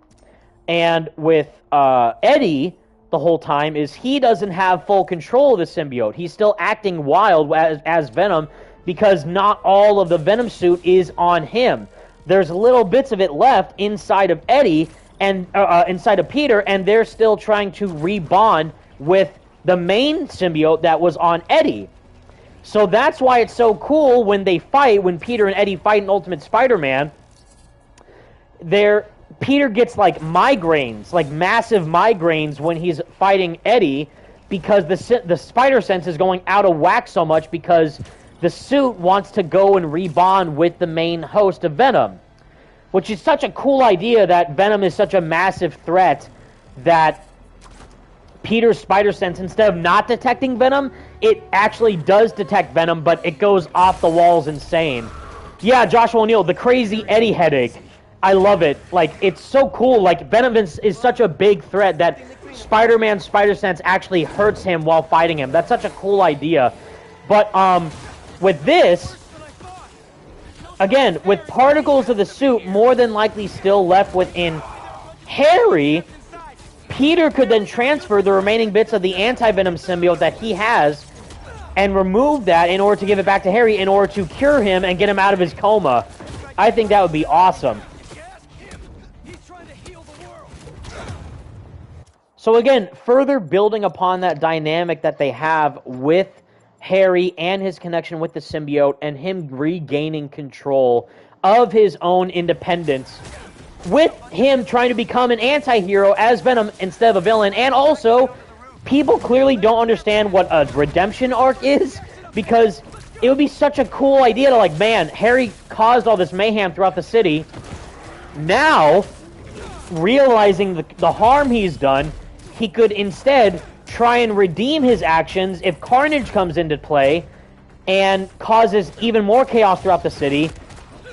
And with Eddie, the whole time, is he doesn't have full control of the symbiote. He's still acting wild as Venom because not all of the Venom suit is on him. There's little bits of it left inside of Eddie, and inside of Peter, and they're still trying to rebond with the main symbiote that was on Eddie. So that's why it's so cool when they fight, when Peter and Eddie fight in Ultimate Spider-Man. Peter gets like migraines, like massive migraines when he's fighting Eddie, because the spider sense is going out of whack so much because the suit wants to go and rebond with the main host of Venom. Which is such a cool idea, that Venom is such a massive threat that Peter's spider sense, instead of not detecting Venom, it actually does detect Venom, but it goes off the walls insane. Yeah, Joshua O'Neill, the crazy Eddie headache. I love it. Like, it's so cool. Like, Venom is such a big threat that Spider-Man's spider sense actually hurts him while fighting him. That's such a cool idea. But, with this, again, with particles of the suit more than likely still left within Harry, Peter could then transfer the remaining bits of the anti-Venom symbiote that he has and remove that in order to give it back to Harry in order to cure him and get him out of his coma. I think that would be awesome. So again, further building upon that dynamic that they have with Harry and his connection with the symbiote and him regaining control of his own independence, with him trying to become an anti-hero as Venom instead of a villain. And also, people clearly don't understand what a redemption arc is, because it would be such a cool idea to, like, man, Harry caused all this mayhem throughout the city. Now, realizing the harm he's done, he could instead try and redeem his actions if Carnage comes into play and causes even more chaos throughout the city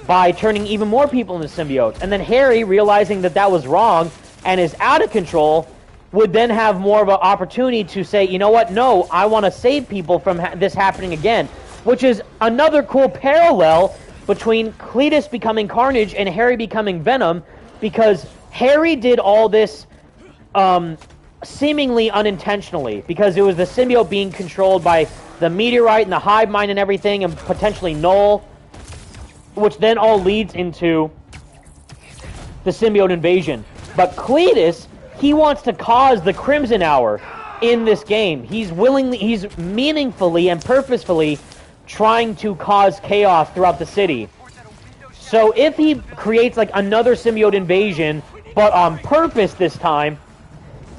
by turning even more people into symbiotes. And then Harry, realizing that that was wrong and is out of control, would then have more of an opportunity to say, you know what, no, I want to save people from this happening again. Which is another cool parallel between Cletus becoming Carnage and Harry becoming Venom, because Harry did all this seemingly unintentionally, because it was the symbiote being controlled by the meteorite and the hive mind and everything, and potentially Null, which then all leads into the symbiote invasion. But Cletus, he wants to cause the Crimson Hour in this game. He's meaningfully and purposefully trying to cause chaos throughout the city. So if he creates like another symbiote invasion, but on purpose this time,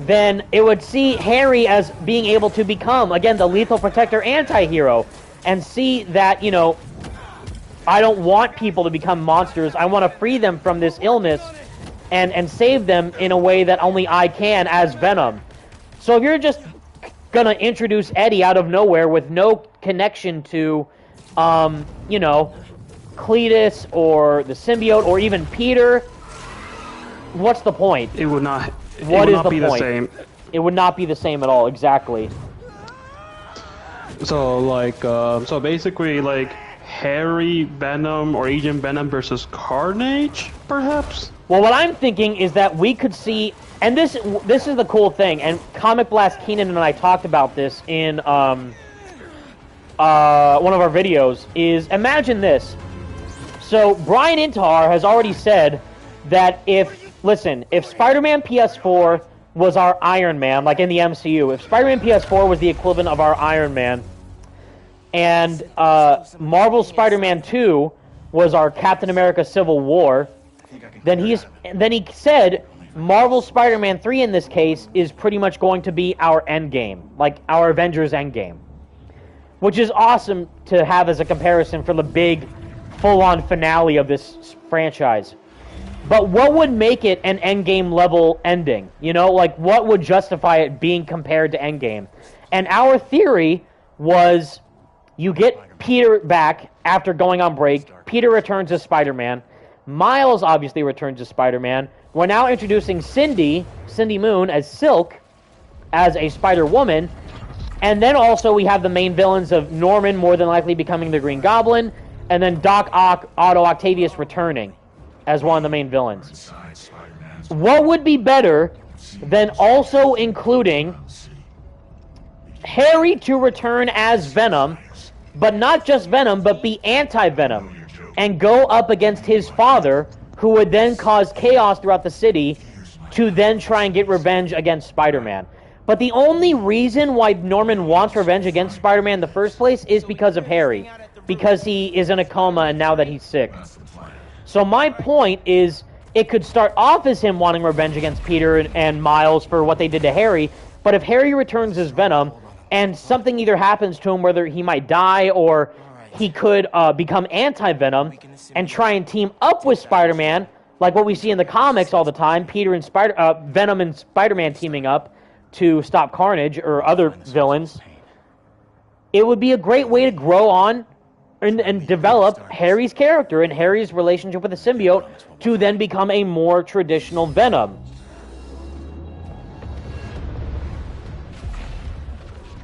then it would see Harry as being able to become, again, the Lethal Protector anti-hero, and see that, you know, I don't want people to become monsters. I want to free them from this illness and save them in a way that only I can as Venom. So if you're just gonna introduce Eddie out of nowhere with no connection to, you know, Cletus or the symbiote or even Peter, what's the point? It would not. What is the be point? The same. It would not be the same at all. Exactly. So like, so basically, like Harry Venom or Agent Venom versus Carnage, perhaps. Well, what I'm thinking is that we could see, and this is the cool thing, and Comic Blast Keenan and I talked about this in one of our videos, is imagine this. So Brian Intihar has already said that if Spider-Man PS4 was our Iron Man, like in the MCU, if Spider-Man PS4 was the equivalent of our Iron Man, and Marvel Spider-Man 2 was our Captain America Civil War, then he said Marvel Spider-Man 3 in this case is pretty much going to be our Endgame, like our Avengers Endgame, which is awesome to have as a comparison for the big full-on finale of this franchise. But what would make it an Endgame level ending? You know, like what would justify it being compared to Endgame? And our theory was you get Peter back after going on break. Peter returns as Spider-Man. Miles obviously returns as Spider-Man. We're now introducing Cindy Moon as Silk, as a Spider-Woman. And then also we have the main villains of Norman more than likely becoming the Green Goblin, and then Doc Ock, Otto Octavius returning as one of the main villains. What would be better than also including Harry to return as Venom, but not just Venom, but be anti-Venom, and go up against his father, who would then cause chaos throughout the city, to then try and get revenge against Spider-Man. But the only reason why Norman wants revenge against Spider-Man in the first place is because of Harry. Because he is in a coma and now that he's sick. So my point is, it could start off as him wanting revenge against Peter and Miles for what they did to Harry, but if Harry returns as Venom, and something either happens to him, whether he might die or he could become anti-Venom and try and team up with Spider-Man, like what we see in the comics all the time, Peter and Venom and Spider-Man teaming up to stop Carnage or other villains, it would be a great way to grow on and develop Harry's character and Harry's relationship with the symbiote to then become a more traditional Venom.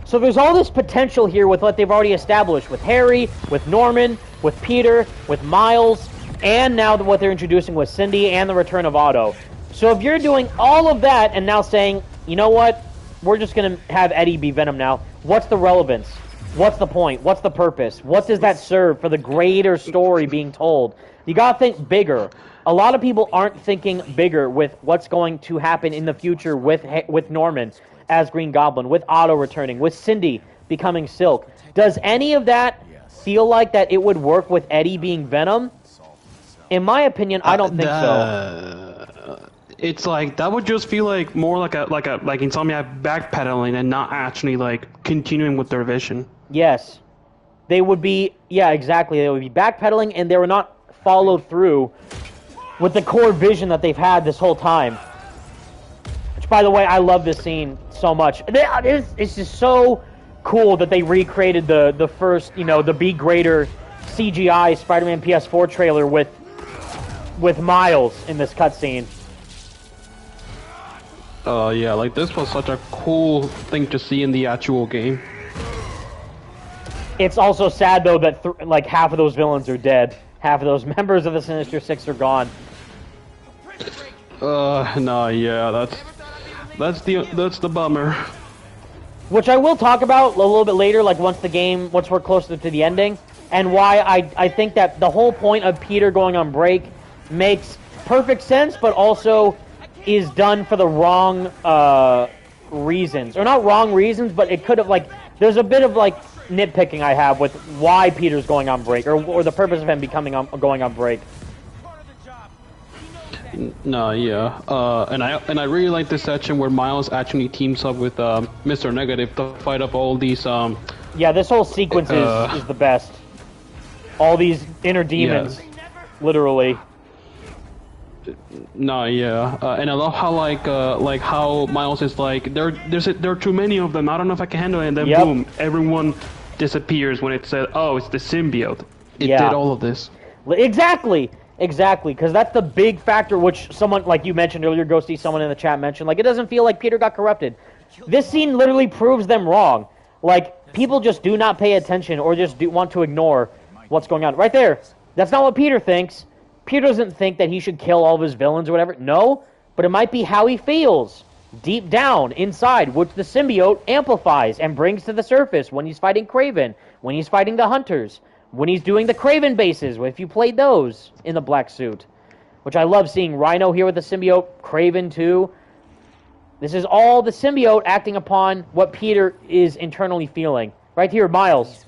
So there's all this potential here with what they've already established with Harry, with Norman, with Peter, with Miles, and now what they're introducing with Cindy and the return of Otto. So if you're doing all of that and now saying, you know what, we're just going to have Eddie be Venom now, what's the relevance? What's the point? What's the purpose? What does that serve for the greater story being told? You gotta think bigger. A lot of people aren't thinking bigger with what's going to happen in the future with Norman as Green Goblin, with Otto returning, with Cindy becoming Silk. Does any of that feel like that it would work with Eddie being Venom? In my opinion, I don't think so. It's like that would just feel like more like Insomniac backpedaling and not actually like continuing with their vision. Yes. They would be, yeah, exactly. They would be backpedaling and they were not followed through with the core vision that they've had this whole time. Which, by the way, I love this scene so much. It's just so cool that they recreated the first, you know, the Be Greater CGI Spider-Man PS4 trailer with Miles in this cutscene. Yeah, like this was such a cool thing to see in the actual game. It's also sad though that like half of those villains are dead. Half of those members of the Sinister Six are gone. No, yeah, that's the bummer. Which I will talk about a little bit later, like once we're closer to the ending, and why I think that the whole point of Peter going on break makes perfect sense, but also is done for the wrong reasons. Or not wrong reasons, but it could have, like, there's a bit of, like, nitpicking I have with why Peter's going on break, or the purpose of him going on break. No, yeah. And I really like this section where Miles actually teams up with Mr. Negative to fight up all these Yeah, this whole sequence is the best. All these inner demons, literally. No, yeah, and I love how like how Miles is like there are too many of them. I don't know if I can handle it, and then boom, everyone disappears when it said, "Oh, it's the symbiote." It did all of this. Exactly, because that's the big factor. Which someone like you mentioned earlier, Ghosty, someone in the chat mentioned. Like, it doesn't feel like Peter got corrupted. This scene literally proves them wrong. Like, people just do not pay attention or just want to ignore what's going on. Right there. That's not what Peter thinks. Peter doesn't think that he should kill all of his villains or whatever. No, but it might be how he feels deep down inside, which the symbiote amplifies and brings to the surface when he's fighting Kraven, when he's fighting the Hunters, when he's doing the Kraven bases, if you played those in the black suit. Which I love seeing Rhino here with the symbiote, Kraven too. This is all the symbiote acting upon what Peter is internally feeling. Right here, Miles.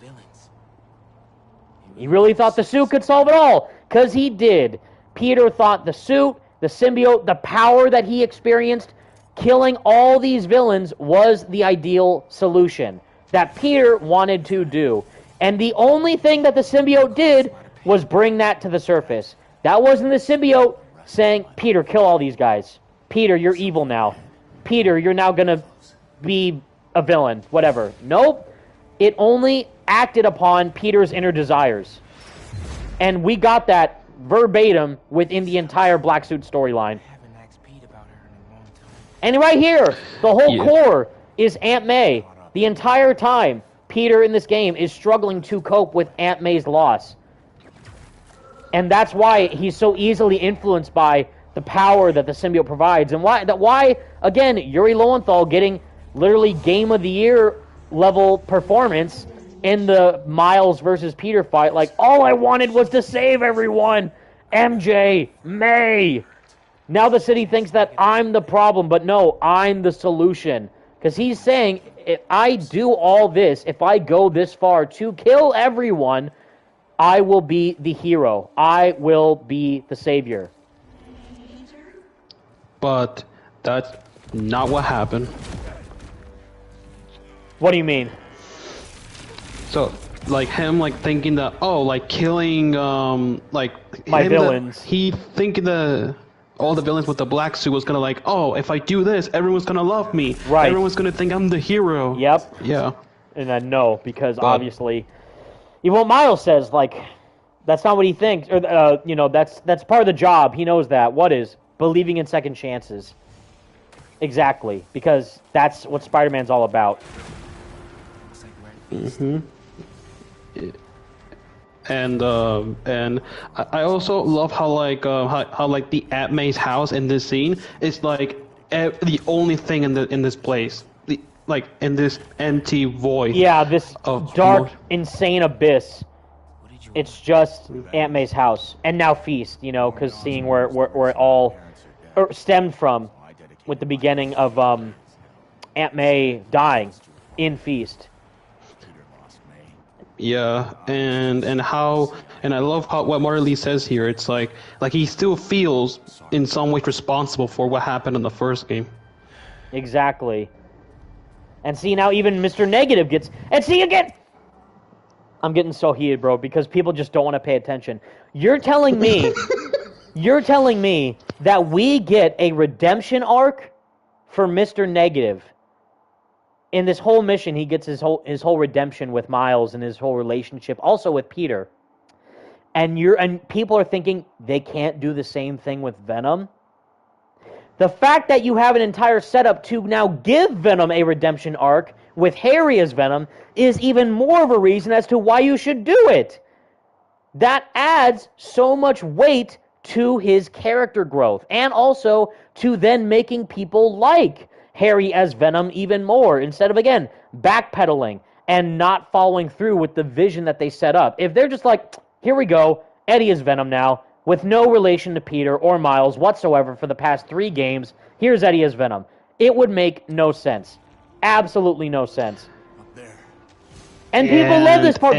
He really thought the suit could solve it all. Because he did. Peter thought the suit, the symbiote, the power that he experienced, killing all these villains was the ideal solution that Peter wanted to do. And the only thing that the symbiote did was bring that to the surface. That wasn't the symbiote saying, Peter, kill all these guys. Peter, you're evil now. Peter, you're now going to be a villain. Whatever. Nope. It only acted upon Peter's inner desires. And we got that verbatim within the entire Black Suit storyline. And right here, the whole core is Aunt May. The entire time, Peter in this game is struggling to cope with Aunt May's loss. And that's why he's so easily influenced by the power that the symbiote provides. And why again, Yuri Lowenthal getting literally Game of the Year level performance in the Miles versus Peter fight. Like, all I wanted was to save everyone. MJ, May. Now the city thinks that I'm the problem, but no, I'm the solution. Because he's saying, if I do all this, if I go this far to kill everyone, I will be the hero. I will be the savior. But that's not what happened. What do you mean? So, like him, like thinking that, oh, like killing, like my villains. He thinking that all the villains with the black suit was gonna like, oh, if I do this, everyone's gonna love me. Right. Everyone's gonna think I'm the hero. Yep. Yeah. And then no, because obviously, even what Miles says, like, that's not what he thinks, or that's part of the job. He knows that. What is believing in second chances? Exactly, because that's what Spider-Man's all about. Mm-hmm. And I also love how like how like the Aunt May's house in this scene is like the only thing in this place, like in this empty void. Yeah, this dark, insane abyss. It's just Aunt May's house, and now Feast. Because seeing where it all stemmed from, with the beginning of Aunt May dying in Feast. Yeah, and I love what Marley says here. It's like he still feels in some ways responsible for what happened in the first game. Exactly. And see, now even Mr. Negative gets... And see, again... I'm getting so heated, bro, because people just don't want to pay attention. You're telling me... You're telling me that we get a redemption arc for Mr. Negative. In this whole mission, he gets his whole redemption with Miles and his whole relationship, also with Peter. And people are thinking they can't do the same thing with Venom. The fact that you have an entire setup to now give Venom a redemption arc with Harry as Venom is even more of a reason as to why you should do it. That adds so much weight to his character growth, and also to then making people like Harry as Venom even more, instead of, again, backpedaling and not following through with the vision that they set up. If they're just like, here we go, Eddie is Venom now, with no relation to Peter or Miles whatsoever for the past 3 games, here's Eddie as Venom. It would make no sense. Absolutely no sense. And people love this part.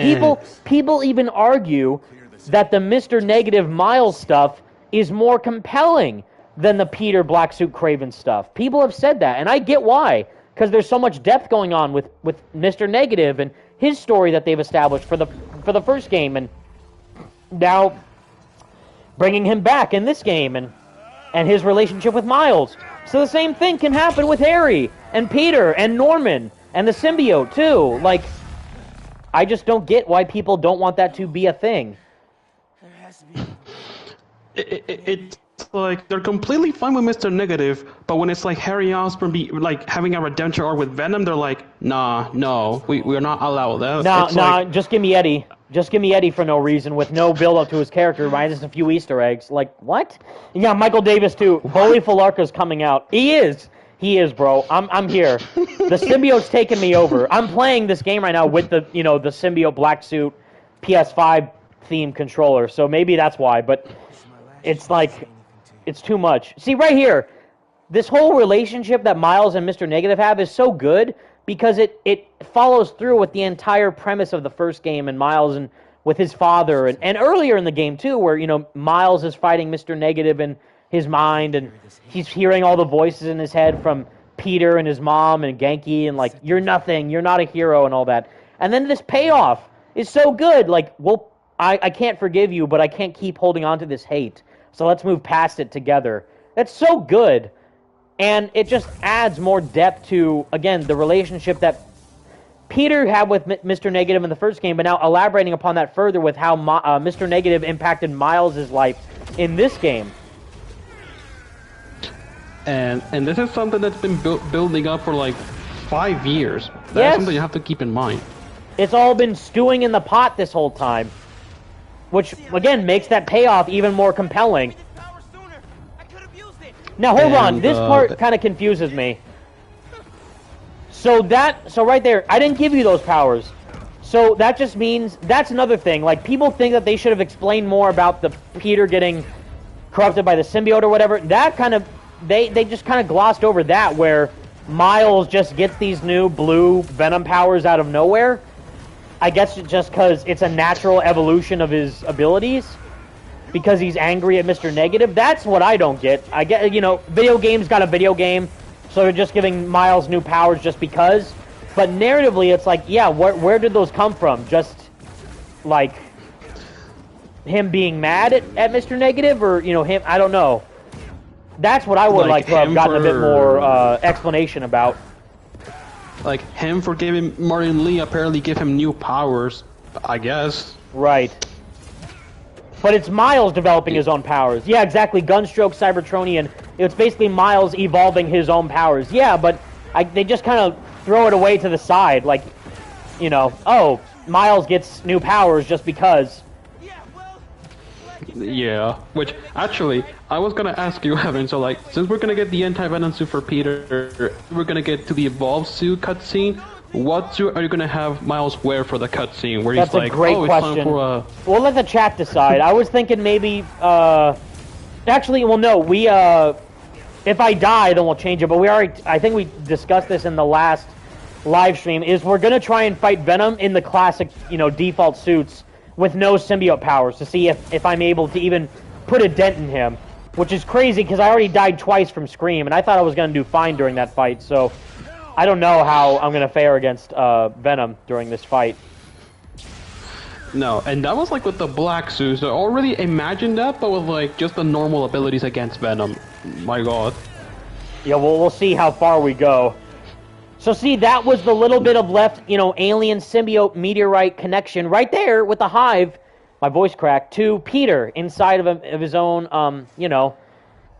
People even argue that the Mr. Negative Miles stuff is more compelling than the Peter Black Suit Craven stuff. People have said that, and I get why. Because there's so much depth going on with Mr. Negative and his story that they've established for the first game, and now bringing him back in this game, and his relationship with Miles. So the same thing can happen with Harry and Peter and Norman and the symbiote too. Like, I just don't get why people don't want that to be a thing. There has to be. It's like they're completely fine with Mr. Negative, but when it's like Harry Osborn like having a redemption arc with Venom, they're like, nah, no, we're not allowed that. Nah, just give me Eddie. Just give me Eddie for no reason, with no build-up to his character, minus a few Easter eggs. Like, what? Yeah, Michael Davis, too. Bully Falarka's coming out. He is, bro. I'm here. The symbiote's taking me over. I'm playing this game right now with the symbiote black suit PS5 theme controller, so maybe that's why, but it's like, it's too much. See, right here, this whole relationship that Miles and Mr. Negative have is so good, because it follows through with the entire premise of the first game, and Miles and with his father, and earlier in the game too, where Miles is fighting Mr. Negative in his mind, and he's hearing all the voices in his head from Peter and his mom and Genki, and like, you're nothing, you're not a hero, and all that. And then this payoff is so good, like, well, I can't forgive you, but I can't keep holding on to this hate, so let's move past it together. That's so good. And it just adds more depth to, again, the relationship that Peter had with Mr. Negative in the first game, but now elaborating upon that further with how Mr. Negative impacted Miles' life in this game. And this is something that's been building up for like 5 years. That's something you have to keep in mind. It's all been stewing in the pot this whole time, which, again, makes that payoff even more compelling. Now, hold on. This part kind of confuses me. So right there, I didn't give you those powers. So that just means, that's another thing. Like, people think that they should have explained more about the Peter getting corrupted by the symbiote or whatever. That kind of they just kind of glossed over that, where Miles just gets these new blue Venom powers out of nowhere. I guess just because it's a natural evolution of his abilities, because he's angry at Mr. Negative. That's what I don't get. I get, video games got a video game, so they're just giving Miles new powers just because. But narratively, it's like, yeah, where did those come from? Just like him being mad at Mr. Negative, or him? I don't know. That's what I would like to have gotten a bit more explanation about. Like him for giving Martin Lee apparently give him new powers, I guess. Right. But it's Miles developing his own powers. Yeah, exactly. Gunstroke Cybertronian. It's basically Miles evolving his own powers. Yeah, but they just kind of throw it away to the side. Like, oh, Miles gets new powers just because. Yeah, which, actually, I was gonna ask you, Evan, so like, since we're gonna get the anti-venom suit for Peter, we're gonna get to the evolved suit cutscene, what suit are you gonna have Miles wear for the cutscene, where That's he's like, a great question. It's time for We'll let the chat decide. I was thinking maybe, actually, well, no, if I die, then we'll change it, but I think we discussed this in the last live stream, is we're gonna try and fight Venom in the classic, default suits, with no symbiote powers, to see if I'm able to even put a dent in him. Which is crazy, because I already died twice from Scream, and I thought I was going to do fine during that fight, so I don't know how I'm going to fare against Venom during this fight. No, and that was like with the black suits. I already imagined that, but with like just the normal abilities against Venom. My god. Yeah, we'll see how far we go. So see, that was the little bit of left, alien symbiote meteorite connection right there with the Hive, my voice cracked, to Peter inside of his own,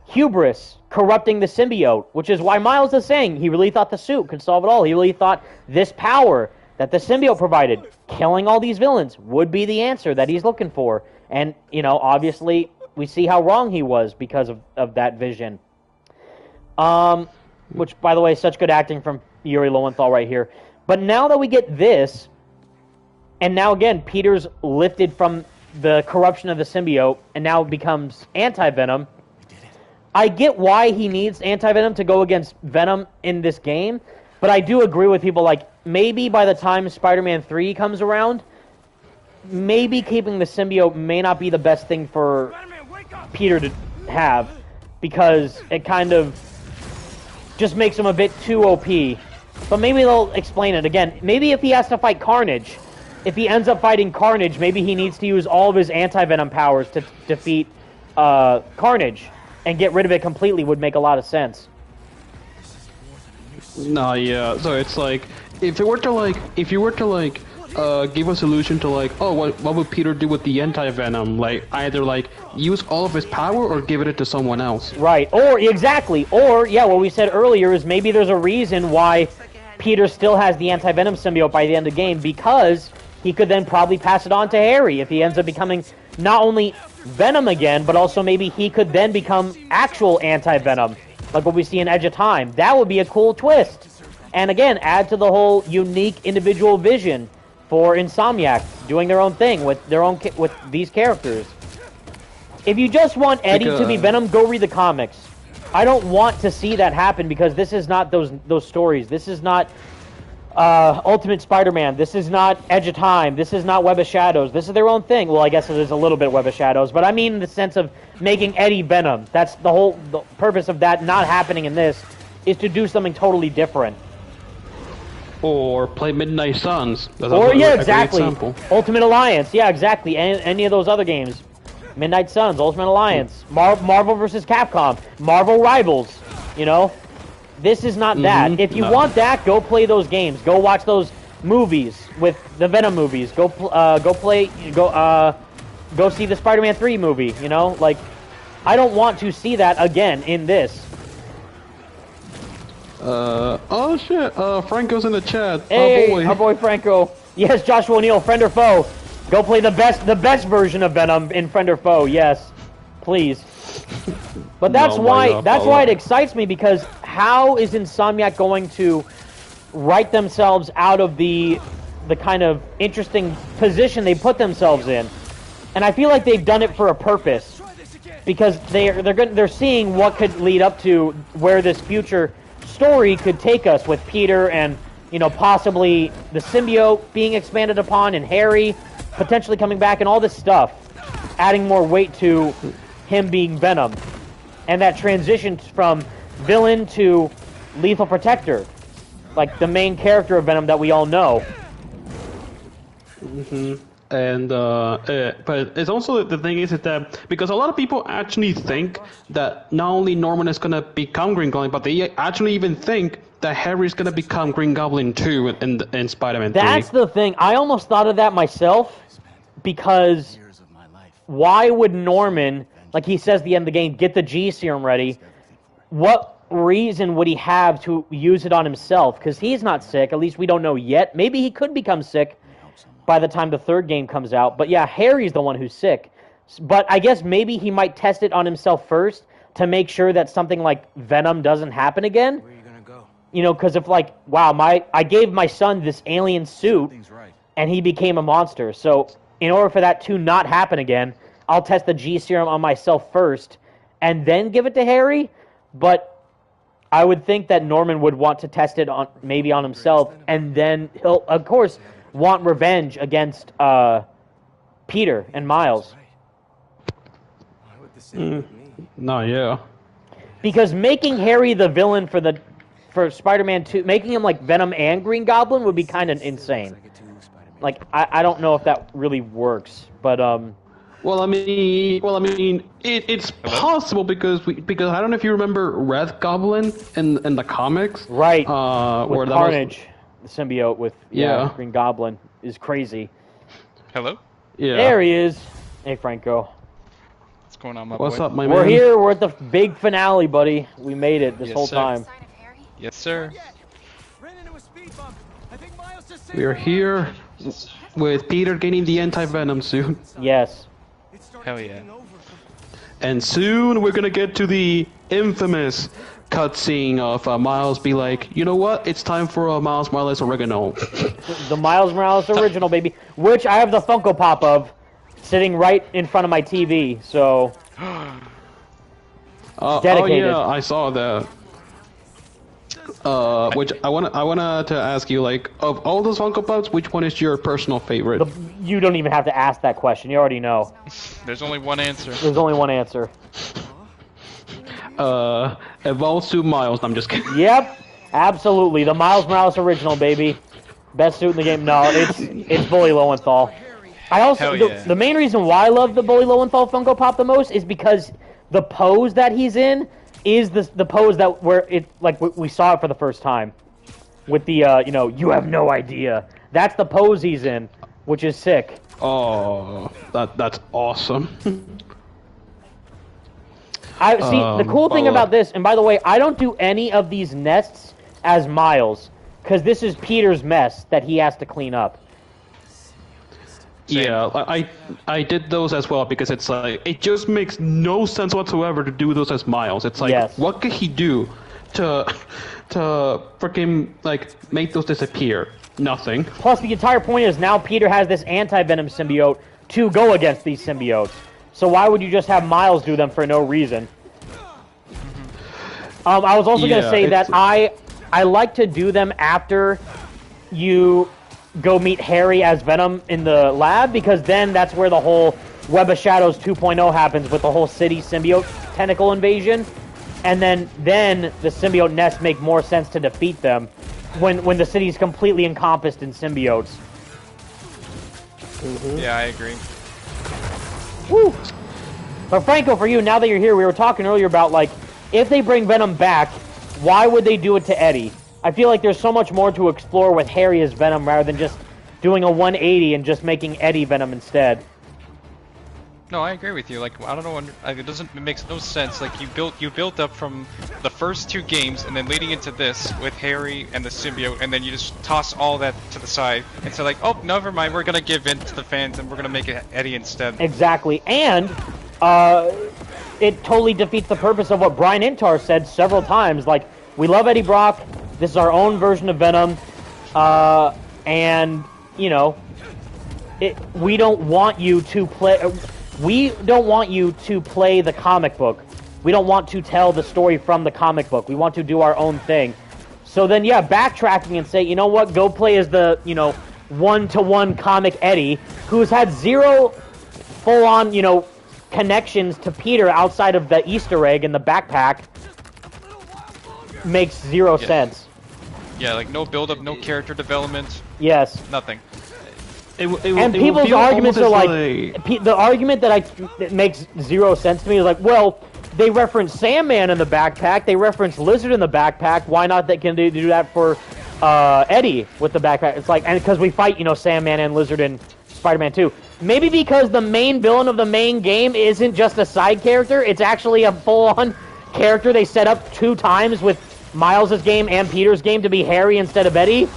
hubris, corrupting the symbiote, which is why Miles is saying he really thought the suit could solve it all. He really thought this power that the symbiote provided, killing all these villains, would be the answer that he's looking for. And, obviously, we see how wrong he was because of that vision. Which, by the way, is such good acting from Yuri Lowenthal right here. But now that we get this, and now again, Peter's lifted from the corruption of the symbiote, and now becomes anti-Venom, I get why he needs anti-Venom to go against Venom in this game, but I do agree with people, like, maybe by the time Spider-Man 3 comes around, maybe keeping the symbiote may not be the best thing for Peter to have, because it kind of just makes him a bit too OP. But maybe they'll explain it again. Maybe if he has to fight Carnage, if he ends up fighting Carnage, maybe he needs to use all of his anti-Venom powers to defeat Carnage and get rid of it completely. Would make a lot of sense. No, yeah. So it's like, if you were to give a solution to like, oh, what would Peter do with the anti-Venom? Like, either like use all of his power or give it to someone else. Right. Or exactly. Or yeah, what we said earlier is maybe there's a reason why Peter still has the anti-Venom symbiote by the end of the game, because he could then probably pass it on to Harry if he ends up becoming not only Venom again, but also maybe he could then become actual anti-Venom, like what we see in Edge of Time. That would be a cool twist. And again, add to the whole unique individual vision for Insomniac doing their own thing with these characters. If you just want Eddie to be Venom, go read the comics. I don't want to see that happen, because this is not those stories. This is not Ultimate Spider-Man. This is not Edge of Time. This is not Web of Shadows. This is their own thing. Well, I guess it is a little bit Web of Shadows, but I mean in the sense of making Eddie Venom. That's the purpose of that not happening in this, is to do something totally different. Or play Midnight Suns. Or, yeah, exactly. Ultimate Alliance. Yeah, exactly. Any of those other games. Midnight Suns, Ultimate Alliance, Marvel vs. Capcom, Marvel Rivals, This is not that. If you want that, go play those games. Go watch those movies with the Venom movies. Go see the Spider-Man 3 movie, Like, I don't want to see that again in this. Oh shit, Franco's in the chat. Hey, oh boy. Our boy Franco. Yes, Joshua O'Neill, friend or foe. Go play the best version of Venom in Friend or Foe, yes. Please. But that's why it excites me, because how is Insomniac going to write themselves out of the kind of interesting position they put themselves in? And I feel like they've done it for a purpose. because they're seeing what could lead up to where this future story could take us with Peter and possibly the symbiote being expanded upon and Harry potentially coming back and all this stuff, adding more weight to him being Venom, and that transition from villain to lethal protector, like the main character of Venom that we all know. And but it's also the thing is that because a lot of people actually think that not only Norman is gonna become Green Goblin, but they actually even think that Harry's gonna become Green Goblin too in Spider-Man 3. That's the thing. I almost thought of that myself, because why would Norman, like he says at the end of the game, get the G serum ready? What reason would he have to use it on himself? Because he's not sick. At least we don't know yet. Maybe he could become sick by the time the third game comes out. But yeah, Harry's the one who's sick. But I guess maybe he might test it on himself first to make sure that something like Venom doesn't happen again. Where are you gonna go? Because if wow, I gave my son this alien suit and he became a monster. So in order for that to not happen again, I'll test the G serum on myself first and then give it to Harry. But I would think that Norman would want to test it on himself, and then he'll, of course, want revenge against Peter and Miles. No, yeah. Because making Harry the villain for Spider-Man 2, making him like Venom and Green Goblin would be kind of insane. Like I don't know if that really works, but Well, I mean, it's possible because I don't know if you remember Red Goblin in the comics, right? Where with Carnage, the symbiote with Green Goblin is crazy. Hello? Yeah. There he is. Hey, Franco. What's going on, my What's boy? up, my We're man? here. We're at the big finale, buddy. We made it this Yes, whole sir. time. Yes, sir. We are here with Peter getting the anti-venom suit, Yes. Hell yeah. and soon we're gonna get to the infamous cutscene of Miles be like, you know what? It's time for Miles Morales oregano. The Miles Morales original, baby, which I have the Funko Pop of, sitting right in front of my TV. So Oh dedicated. yeah, I saw that. Which I wanna to ask you, like, of all those Funko Pops, which one is your personal favorite? You don't even have to ask that question. You already know. There's only one answer. There's only one answer. Evolves to Miles. I'm just kidding. Yep, absolutely. The Miles Morales original, baby. Best suit in the game. No, it's Bully Lowenthal. I also Hell yeah. the main reason why I love the Bully Lowenthal Funko Pop the most is because the pose that he's in is the pose that where it we saw it for the first time with the you have no idea. That's the pose he's in, which is sick. Oh, that's awesome. I see the cool thing about this, and by the way, I don't do any of these nests as Miles, because this is Peter's mess that he has to clean up. Yeah, I did those as well because it's like it just makes no sense whatsoever to do those as Miles. It's like Yes. what could he do to freaking like make those disappear? Nothing. Plus, the entire point is now Peter has this anti-venom symbiote to go against these symbiotes. So why would you just have Miles do them for no reason? I was also going to say that I like to do them after you go meet Harry as Venom in the lab, because then that's where the whole Web of Shadows 2.0 happens with the whole city symbiote tentacle invasion. And then the symbiote nests make more sense to defeat them when the city's completely encompassed in symbiotes. Yeah, I agree. Woo! But Franco, for you, now that you're here, we were talking earlier about, like, if they bring Venom back, why would they do it to Eddie? I feel like there's so much more to explore with Harry as Venom rather than just doing a 180 and just making Eddie Venom instead. No, I agree with you. Like, I don't know, it makes no sense. Like, you built up from the first two games, and then leading into this with Harry and the symbiote, and then you just toss all that to the side and say like, oh, never mind, we're gonna give in to the fans and we're gonna make it Eddie instead. Exactly, and it totally defeats the purpose of what Brian Intar said several times. Like, we love Eddie Brock. This is our own version of Venom, and you know, we don't want you to play. we don't want you to play the comic book. We don't want to tell the story from the comic book. We want to do our own thing. So then, yeah, backtracking and say, you know what, go play as the, you know, one-to-one comic Eddie, who's had zero full-on, you know, connections to Peter outside of the Easter egg in the backpack, makes zero sense. Yeah, like no build-up, no character development. Yes. Nothing. And people's arguments are like, the argument that makes zero sense to me is like, well, they reference Sandman in the backpack, they reference Lizard in the backpack, why not they can do that for Eddie with the backpack? It's like, and because we fight, you know, Sandman and Lizard in Spider-Man 2. Maybe because the main villain of the main game isn't just a side character, it's actually a full-on character they set up 2 times with Miles' game and Peter's game to be Harry instead of Eddie.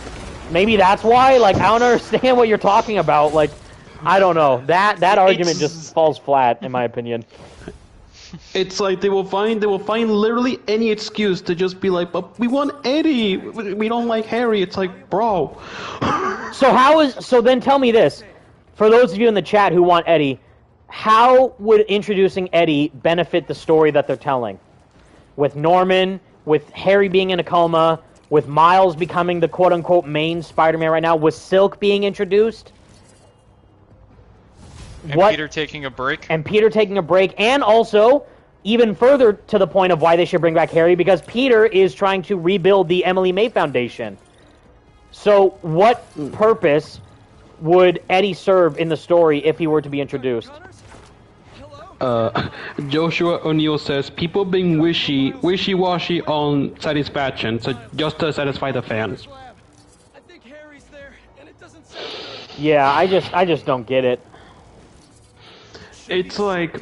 Maybe that's why. Like, I don't understand what you're talking about. Like, I don't know. That argument just falls flat, in my opinion. It's like they will find literally any excuse to just be like, but we want Eddie. We don't like Harry. It's like, bro. So then tell me this. For those of you in the chat who want Eddie, how would introducing Eddie benefit the story that they're telling? With Norman, with Harry being in a coma, with Miles becoming the quote-unquote main Spider-Man right now, with Silk being introduced? And Peter taking a break. And also, even further to the point of why they should bring back Harry, because Peter is trying to rebuild the Emily May Foundation. So what purpose would Eddie serve in the story if he were to be introduced? Joshua O'Neill says people being wishy-washy on satisfaction, so just to satisfy the fans. Yeah, I just don't get it. It's like,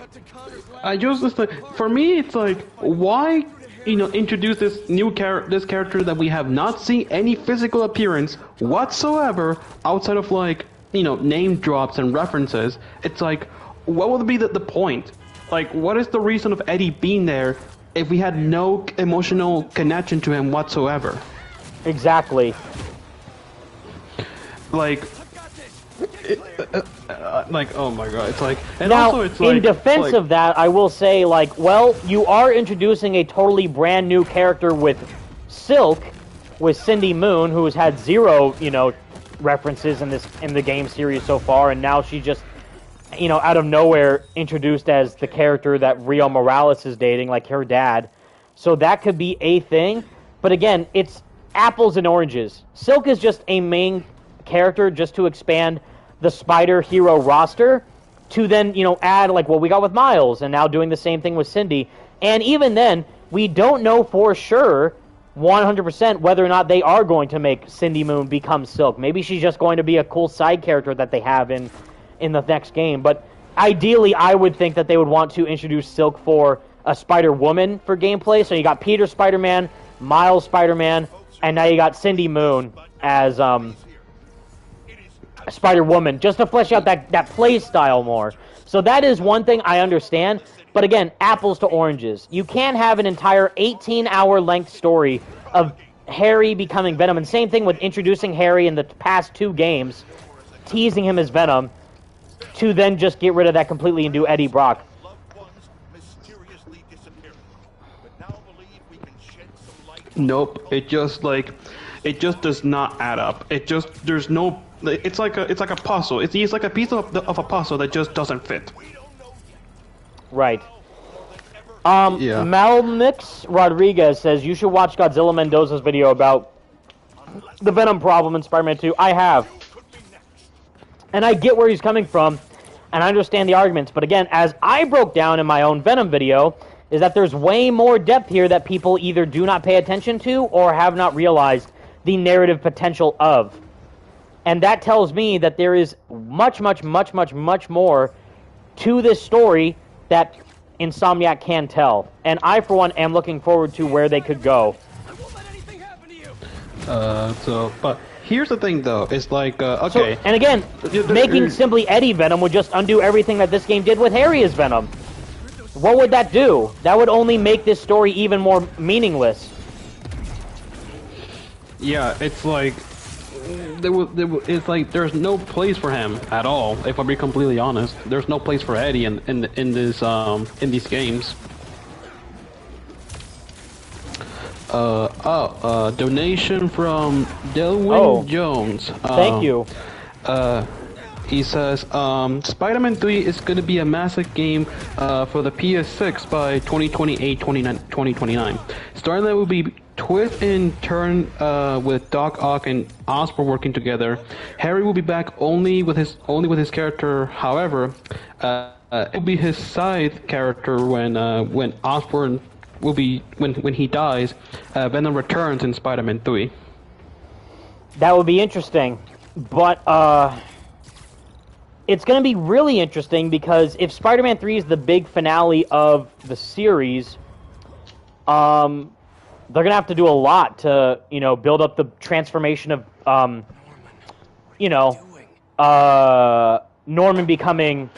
for me, it's like, why, you know, introduce this this character that we have not seen any physical appearance whatsoever outside of, like, you know, name drops and references. It's like, what would be the point? Like, what is the reason of Eddie being there if we had no emotional connection to him whatsoever? Exactly. Like, like, oh my god, it's like... And now, also it's like, in defense of that, I will say, like, well, you are introducing a totally brand new character with Silk, with Cindy Moon, who has had zero, you know, references in the game series so far, and now she just, you know, out of nowhere introduced as the character that Rio Morales is dating, like her dad. So that could be a thing. But again, it's apples and oranges. Silk is just a main character just to expand the Spider Hero roster, to then, you know, add like what we got with Miles, and now doing the same thing with Cindy. And even then, we don't know for sure 100% whether or not they are going to make Cindy Moon become Silk. Maybe she's just going to be a cool side character that they have in the next game. But ideally, I would think that they would want to introduce Silk for a Spider-Woman for gameplay. So you got Peter Spider-Man, Miles Spider-Man, and now you got Cindy Moon as Spider-Woman, just to flesh out that play style more. So that is one thing I understand. But again, apples to oranges. You can't have an entire 18-hour length story of Harry becoming Venom. And same thing with introducing Harry in the past 2 games, teasing him as Venom, to then just get rid of that completely and do Eddie Brock. Nope, it just does not add up. There's no, it's like a puzzle. It's like a piece of a puzzle that just doesn't fit. Right. Yeah. Malmix Rodriguez says, you should watch Godzilla Mendoza's video about the Venom problem in Spider-Man 2. I have. And I get where he's coming from, and I understand the arguments. But again, as I broke down in my own Venom video, is that there's way more depth here that people either do not pay attention to or have not realized the narrative potential of. And that tells me that there is much, much, much, much, much more to this story that Insomniac can tell. And I, for one, am looking forward to where they could go. But here's the thing, though. It's like, okay. So, and again, making simply Eddie Venom would just undo everything that this game did with Harry as Venom. What would that do? That would only make this story even more meaningless. Yeah, it's like, it's like there's no place for him at all. If I'm being completely honest, there's no place for Eddie in these games. Donation from Delwyn Jones. Thank you. He says, Spider-Man 3 is going to be a massive game for the PS6 by 2028-2029. Starting will be twist and turn with Doc Ock and Osborn working together. Harry will be back only with his character. However, it will be his side character when Osborn will be when he dies. Venom returns in Spider-Man 3. That would be interesting, but it's going to be really interesting because if Spider-Man 3 is the big finale of the series, they're going to have to do a lot to, build up the transformation of, Norman becoming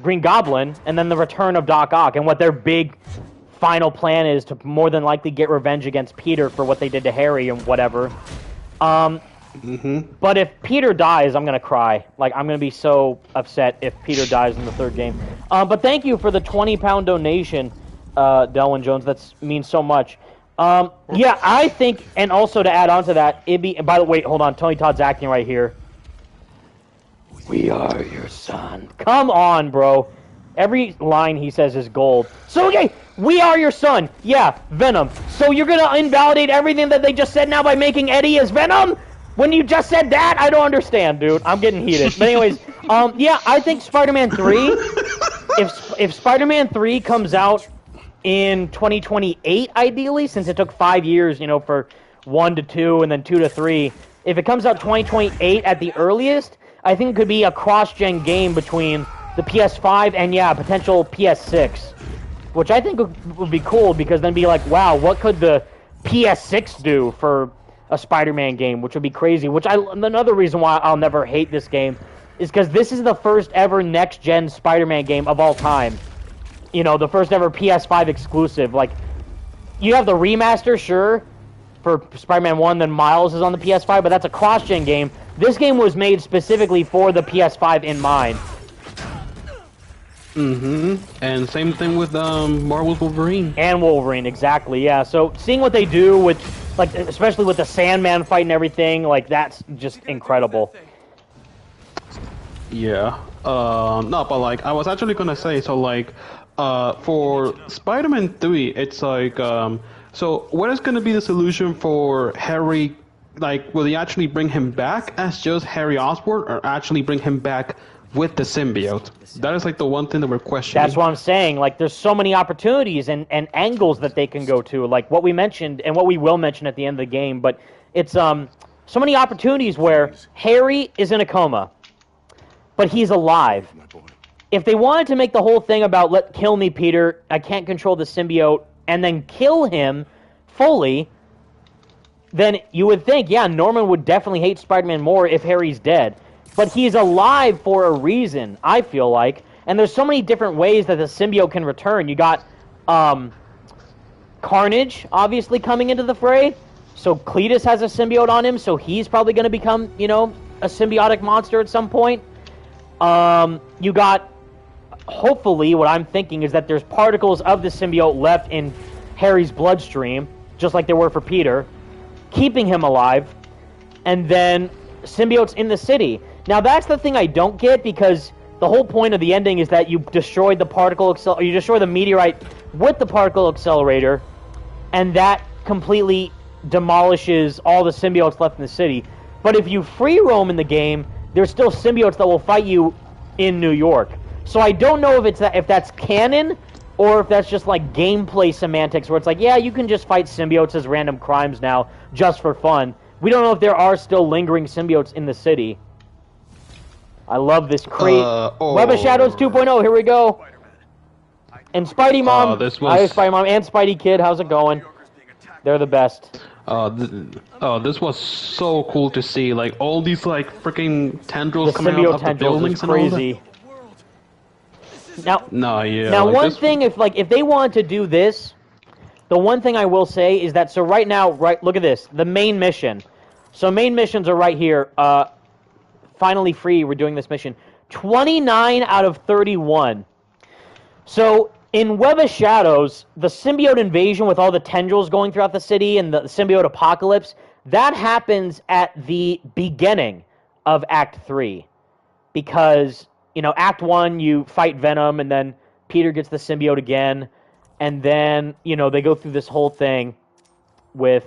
Green Goblin, and then the return of Doc Ock, and what their big final plan is to more than likely get revenge against Peter for what they did to Harry and whatever. But if Peter dies, I'm going to cry. Like, I'm going to be so upset if Peter dies in the third game. But thank you for the £20 donation, Delwyn Jones. That means so much. Yeah, I think, and also to add on to that, it'd be, by the way, hold on, Tony Todd's acting right here. We are your son. Come on, bro. Every line he says is gold. So, okay, we are your son. Yeah, Venom. So you're going to invalidate everything that they just said now by making Eddie as Venom? When you just said that, I don't understand, dude. I'm getting heated. But anyways, yeah, I think Spider-Man 3, if Spider-Man 3 comes out in 2028, ideally, since it took 5 years, for 1 to 2 and then 2 to 3, if it comes out 2028 at the earliest, I think it could be a cross-gen game between the PS5 and, yeah, potential PS6, which I think would be cool because then be like, wow, what could the PS6 do for a Spider-Man game, which would be crazy. Another reason why I'll never hate this game is because this is the first ever next-gen Spider-Man game of all time. The first ever PS5 exclusive. Like, you have the remaster, sure, for Spider-Man 1, then Miles is on the PS5, but that's a cross-gen game. This game was made specifically for the PS5 in mind. And same thing with Marvel's Wolverine. And Wolverine, exactly, yeah. So seeing what they do with, like, especially with the Sandman fight and everything, like, that's just incredible. Yeah. No, but like, I was actually gonna say, so like, for Spider-Man 3, it's like, so what is gonna be the solution for Harry? Like, will they actually bring him back as just Harry Osborn, or actually bring him back with the symbiote? That is like the one thing that we're questioning. That's what I'm saying. Like, there's so many opportunities and angles that they can go to, like what we mentioned and what we will mention at the end of the game. But it's so many opportunities where Harry is in a coma, but he's alive. If they wanted to make the whole thing about kill me, Peter, I can't control the symbiote, and then kill him fully, then you would think, yeah, Norman would definitely hate Spider-Man more if Harry's dead. But he's alive for a reason, I feel like. And there's so many different ways that the symbiote can return. You got Carnage, obviously, coming into the fray. So Cletus has a symbiote on him, so he's probably going to become, a symbiotic monster at some point. You got, hopefully, what I'm thinking is that there's particles of the symbiote left in Harry's bloodstream, just like there were for Peter, keeping him alive. And then symbiotes in the city. Now, that's the thing I don't get, because the whole point of the ending is that you destroyed the you destroy the meteorite with the particle accelerator, and that completely demolishes all the symbiotes left in the city. But if you free roam in the game, there's still symbiotes that will fight you in New York. So I don't know if that's canon, or if that's just like gameplay semantics, where it's like, yeah, you can just fight symbiotes as random crimes now, just for fun. We don't know if there are still lingering symbiotes in the city. I love this crate. Web of Shadows 2.0, here we go. And Spidey Mom. Hi, Spidey Mom and Spidey Kid, how's it going? They're the best. This was so cool to see. Like, all these, like, freaking tendrils coming out of the buildings and all that. Now, one thing, if they wanted to do this, the one thing I will say is that, so right now, look at this, the main mission. So main missions are right here. Finally free, we're doing this mission. 29 out of 31. So in Web of Shadows, the symbiote invasion with all the tendrils going throughout the city and the symbiote apocalypse, that happens at the beginning of Act 3. Because, Act 1, you fight Venom, and then Peter gets the symbiote again, and then, they go through this whole thing with,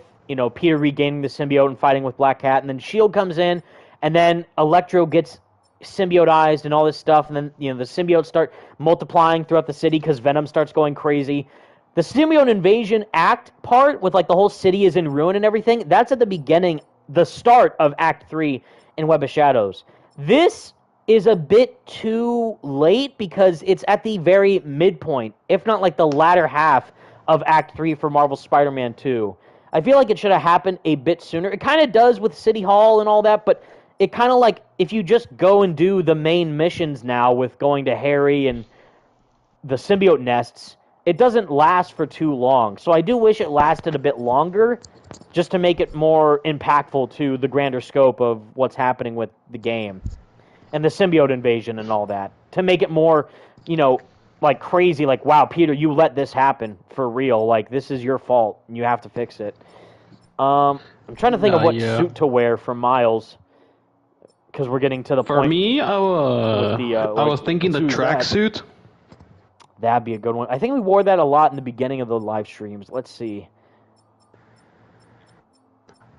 Peter regaining the symbiote and fighting with Black Cat, and then S.H.I.E.L.D. comes in, and then Electro gets symbioteized and all this stuff, and then, the symbiotes start multiplying throughout the city because Venom starts going crazy. The symbiote invasion act part, with, the whole city is in ruin and everything, that's at the beginning, the start of Act 3 in Web of Shadows. This is a bit too late because it's at the very midpoint, if not the latter half of Act 3 for Marvel's Spider-Man 2. I feel like it should have happened a bit sooner. It kind of does with City Hall and all that, but it kind of if you just go and do the main missions now with going to Harry and the symbiote nests, it doesn't last for too long. So I do wish it lasted a bit longer just to make it more impactful to the grander scope of what's happening with the game. And the symbiote invasion and all that. To make it more, crazy, wow, Peter, you let this happen for real. This is your fault, and you have to fix it. I'm trying to think of what suit to wear for Miles, because we're getting to the point. For me, I was thinking the tracksuit. That'd be a good one. I think we wore that a lot in the beginning of the live streams. Let's see.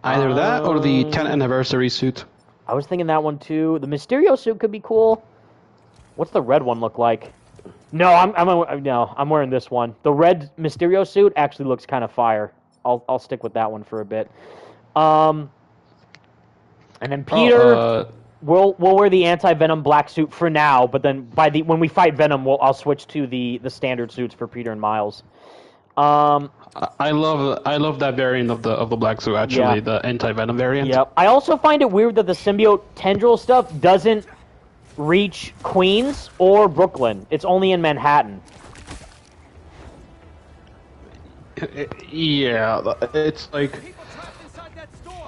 Either that or the 10th anniversary suit. I was thinking that one too. The Mysterio suit could be cool. What's the red one look like? No, I'm wearing this one. The red Mysterio suit actually looks kind of fire. I'll stick with that one for a bit. And then Peter, we'll wear the anti-Venom black suit for now. But then when we fight Venom, I'll switch to the standard suits for Peter and Miles. I love that variant of the black suit, actually, the anti-Venom variant. Yep. I also find it weird that the symbiote tendril stuff doesn't reach Queens or Brooklyn. It's only in Manhattan. Yeah, it's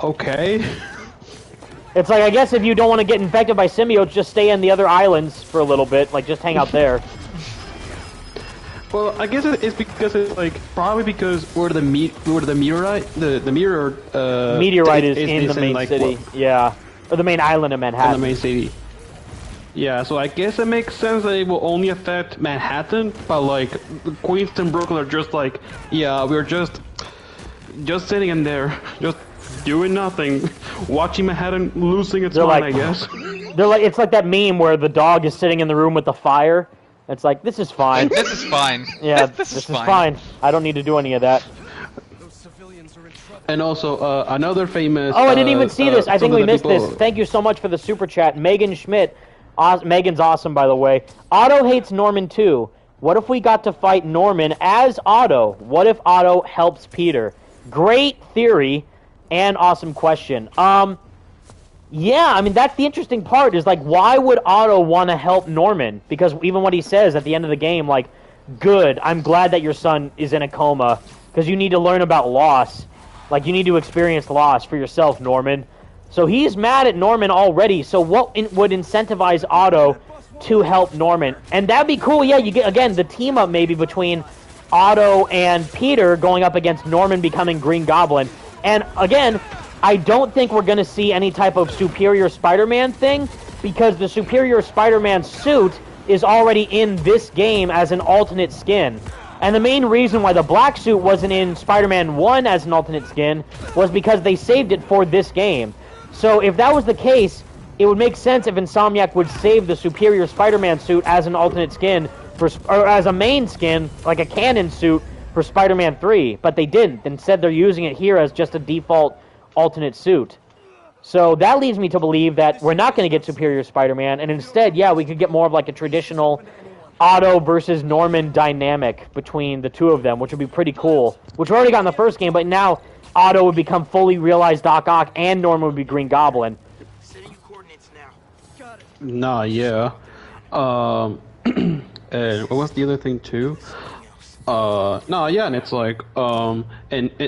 okay. It's I guess if you don't want to get infected by symbiotes, just stay in the other islands for a little bit. Just hang out there. Well, I guess it's because it's probably because where the meteorite meteorite is in the main city. Yeah, or the main island of Manhattan. In the main city. Yeah, so I guess it makes sense that it will only affect Manhattan, but Queens and Brooklyn are just we're just sitting in there, just doing nothing, watching Manhattan losing its mind, I guess. It's like that meme where the dog is sitting in the room with the fire. It's this is fine. This is fine. Yeah, this is fine. I don't need to do any of that. And also, another famous... Oh, I didn't even see this. I think we missed this. Thank you so much for the super chat. Megan Schmidt. Megan's awesome, by the way. Otto hates Norman, too. What if we got to fight Norman as Otto? What if Otto helps Peter? Great theory and awesome question. Yeah, I mean, that's the interesting part, is, why would Otto want to help Norman? Because even what he says at the end of the game, good, I'm glad that your son is in a coma, because you need to learn about loss. You need to experience loss for yourself, Norman. So he's mad at Norman already, so what would incentivize Otto to help Norman? And that'd be cool, yeah, you get, again, the team-up maybe between Otto and Peter going up against Norman becoming Green Goblin. And, again... I don't think we're going to see any type of Superior Spider-Man thing, because the Superior Spider-Man suit is already in this game as an alternate skin. And the main reason why the black suit wasn't in Spider-Man 1 as an alternate skin was because they saved it for this game. So if that was the case, it would make sense if Insomniac would save the Superior Spider-Man suit as an alternate skin, or as a main skin, like a canon suit, for Spider-Man 3. But they didn't. Instead, they're using it here as just a default alternate suit. So that leads me to believe that we're not going to get Superior Spider-Man, and instead, yeah, we could get more of a traditional Otto versus Norman dynamic between the two of them, which would be pretty cool. Which we already got in the first game, but now Otto would become fully realized Doc Ock, and Norman would be Green Goblin. Nah, yeah. And what was the other thing too? No, yeah, and it's like, but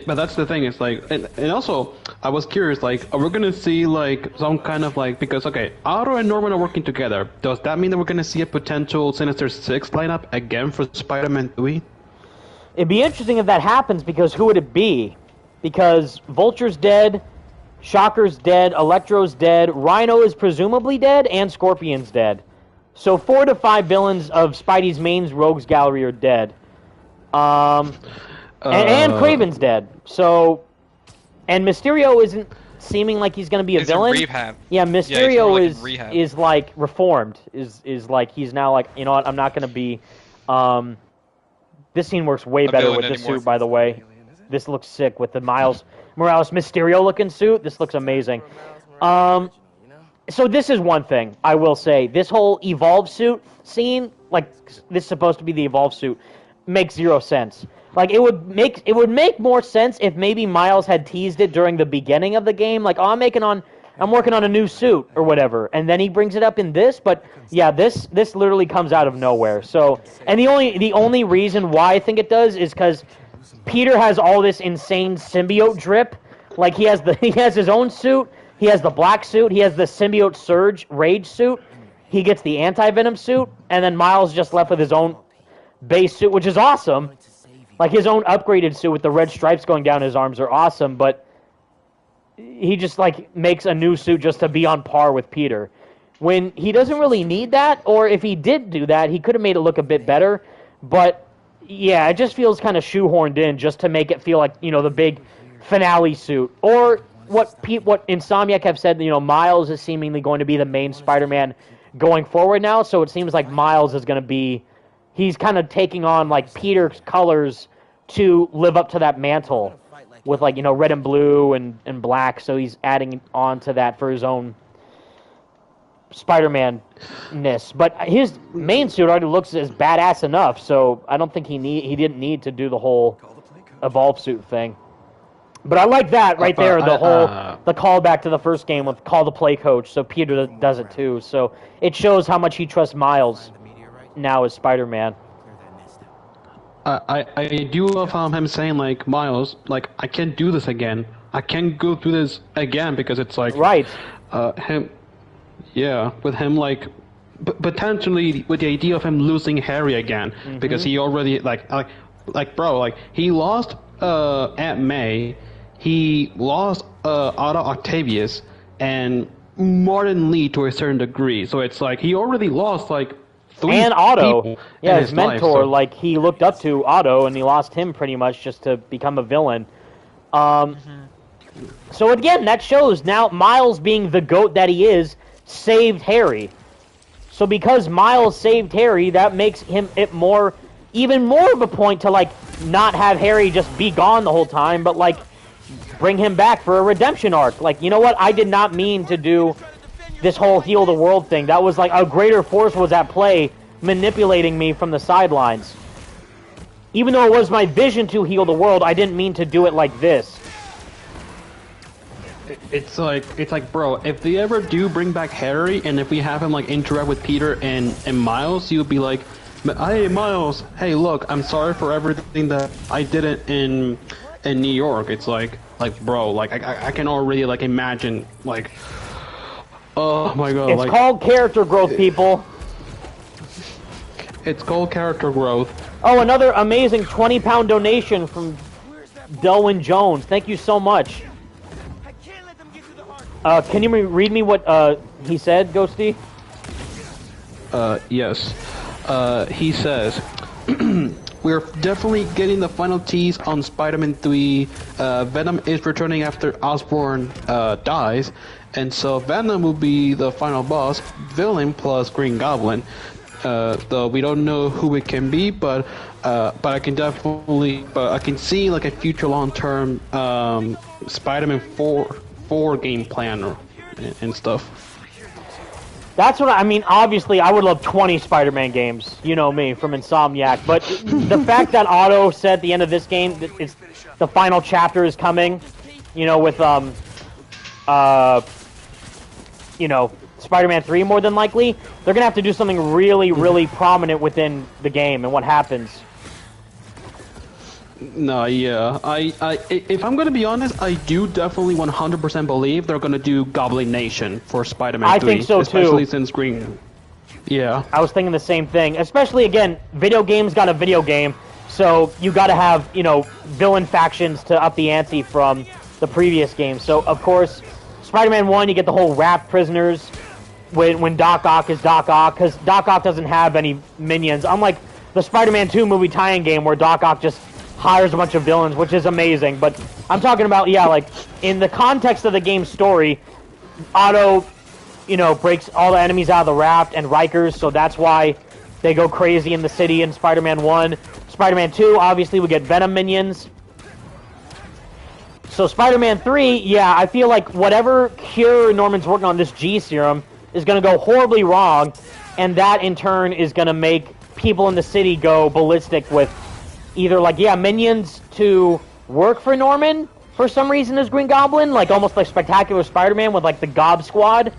that's the thing. It's like, and also, I was curious, like, are we gonna see like some kind of like because okay, Otto and Norman are working together. Does that mean that we're gonna see a potential Sinister Six lineup again for Spider-Man 3? It'd be interesting if that happens because who would it be? Because Vulture's dead, Shocker's dead, Electro's dead, Rhino is presumably dead, and Scorpion's dead. So 4 to 5 villains of Spidey's main rogues gallery are dead. And Kraven's dead. So, and Mysterio isn't seeming like he's going to be a villain. Rehab. Yeah, Mysterio is like reformed. Is like he's now like, you know what? I'm not going to be. This scene works way better with this suit, by the way. This looks sick with the Miles Morales Mysterio looking suit. This looks amazing. So this is one thing I will say. This whole evolved suit scene, like this is supposed to be the evolved suit, makes zero sense. Like it would make more sense if maybe Miles had teased it during the beginning of the game, like, oh, I'm working on a new suit or whatever, and then he brings it up in this. But yeah, this literally comes out of nowhere. So, and the only reason why I think it does is because Peter has all this insane symbiote drip. Like he has his own suit. He has the black suit. He has the symbiote surge rage suit. He gets the anti-venom suit, and then Miles just left with his own base suit, which is awesome. Like his own upgraded suit with the red stripes going down his arms are awesome, but he just like makes a new suit just to be on par with Peter. When he doesn't really need that, or if he did do that, he could have made it look a bit better. But yeah, it just feels kind of shoehorned in just to make it feel like, you know, the big finale suit. Or what Insomniac have said, you know, Miles is seemingly going to be the main Spider-Man going forward now, so it seems like Miles is going to be, he's kind of taking on like Peter's colors to live up to that mantle with like, you know, red and blue and black, so he's adding on to that for his own Spider-Man-ness. But his main suit already looks as badass enough, so I don't think he didn't need to do the whole evolve suit thing. But I like that right there, the callback to the first game with call the play coach, so Peter does it too. So it shows how much he trusts Miles now as Spider-Man. I do love him saying, like, Miles, like, I can't do this again. I can't go through this again, because it's like... Right. Him... Yeah, with him, like... potentially with the idea of him losing Harry again, because he already, like, bro, like, he lost Aunt May, he lost Otto Octavius, and Martin Lee to a certain degree, so it's like, he already lost, like, and Otto, yeah, his mentor, life, so. like, he looked up to Otto, and he lost him pretty much just to become a villain. So again, that shows now Miles, being the GOAT that he is, saved Harry. So because Miles saved Harry, that makes him even more of a point to, like, not have Harry just be gone the whole time, but, like, bring him back for a redemption arc. Like, you know what? I did not mean to do this whole heal the world thing. That was like a greater force was at play manipulating me from the sidelines. Even though it was my vision to heal the world, I didn't mean to do it like this. It's like, bro, if they ever do bring back Harry, and if we have him, like, interact with Peter and Miles, you would be like, hey, Miles, hey, look, I'm sorry for everything that I did in New York. It's like, bro, like, I can already, like, imagine, like, oh my god. It's called character growth, people. It's called character growth. Oh, another amazing 20-pound donation from Delwyn Jones. Thank you so much. Can you read me what he said, Ghosty? Yes. He says, we're definitely getting the final tease on Spider-Man 3. Venom is returning after Osborn dies, and so Venom will be the final boss, villain plus Green Goblin. Though we don't know who it can be, but I can see, like, a future long-term Spider-Man 4 game plan and stuff. That's what I mean. Obviously, I would love 20 Spider-Man games. You know me, from Insomniac. But the fact that Otto said at the end of this game that it's the final chapter is coming, you know, with you know, Spider-Man 3 more than likely, they're gonna have to do something really, really prominent within the game and what happens. No, yeah. If I'm gonna be honest, I do definitely 100% believe they're gonna do Goblin Nation for Spider-Man 3. I think so, too. Especially since Green. Yeah. I was thinking the same thing. Especially, again, video games got a video game, so you gotta have, you know, villain factions to up the ante from the previous game. So, of course, Spider-Man 1, you get the whole wrapped prisoners when Doc Ock is Doc Ock, because Doc Ock doesn't have any minions. Unlike the Spider-Man 2 movie tie-in game where Doc Ock just hires a bunch of villains, which is amazing. But I'm talking about, yeah, like, in the context of the game's story, Otto, you know, breaks all the enemies out of the raft and Rikers, so that's why they go crazy in the city in Spider-Man 1. Spider-Man 2, obviously, we get Venom minions. So Spider-Man 3, yeah, I feel like whatever cure Norman's working on, this G serum, is going to go horribly wrong, and that, in turn, is going to make people in the city go ballistic with either, like, yeah, minions to work for Norman for some reason as Green Goblin, like almost like Spectacular Spider-Man with, like, the Gob Squad,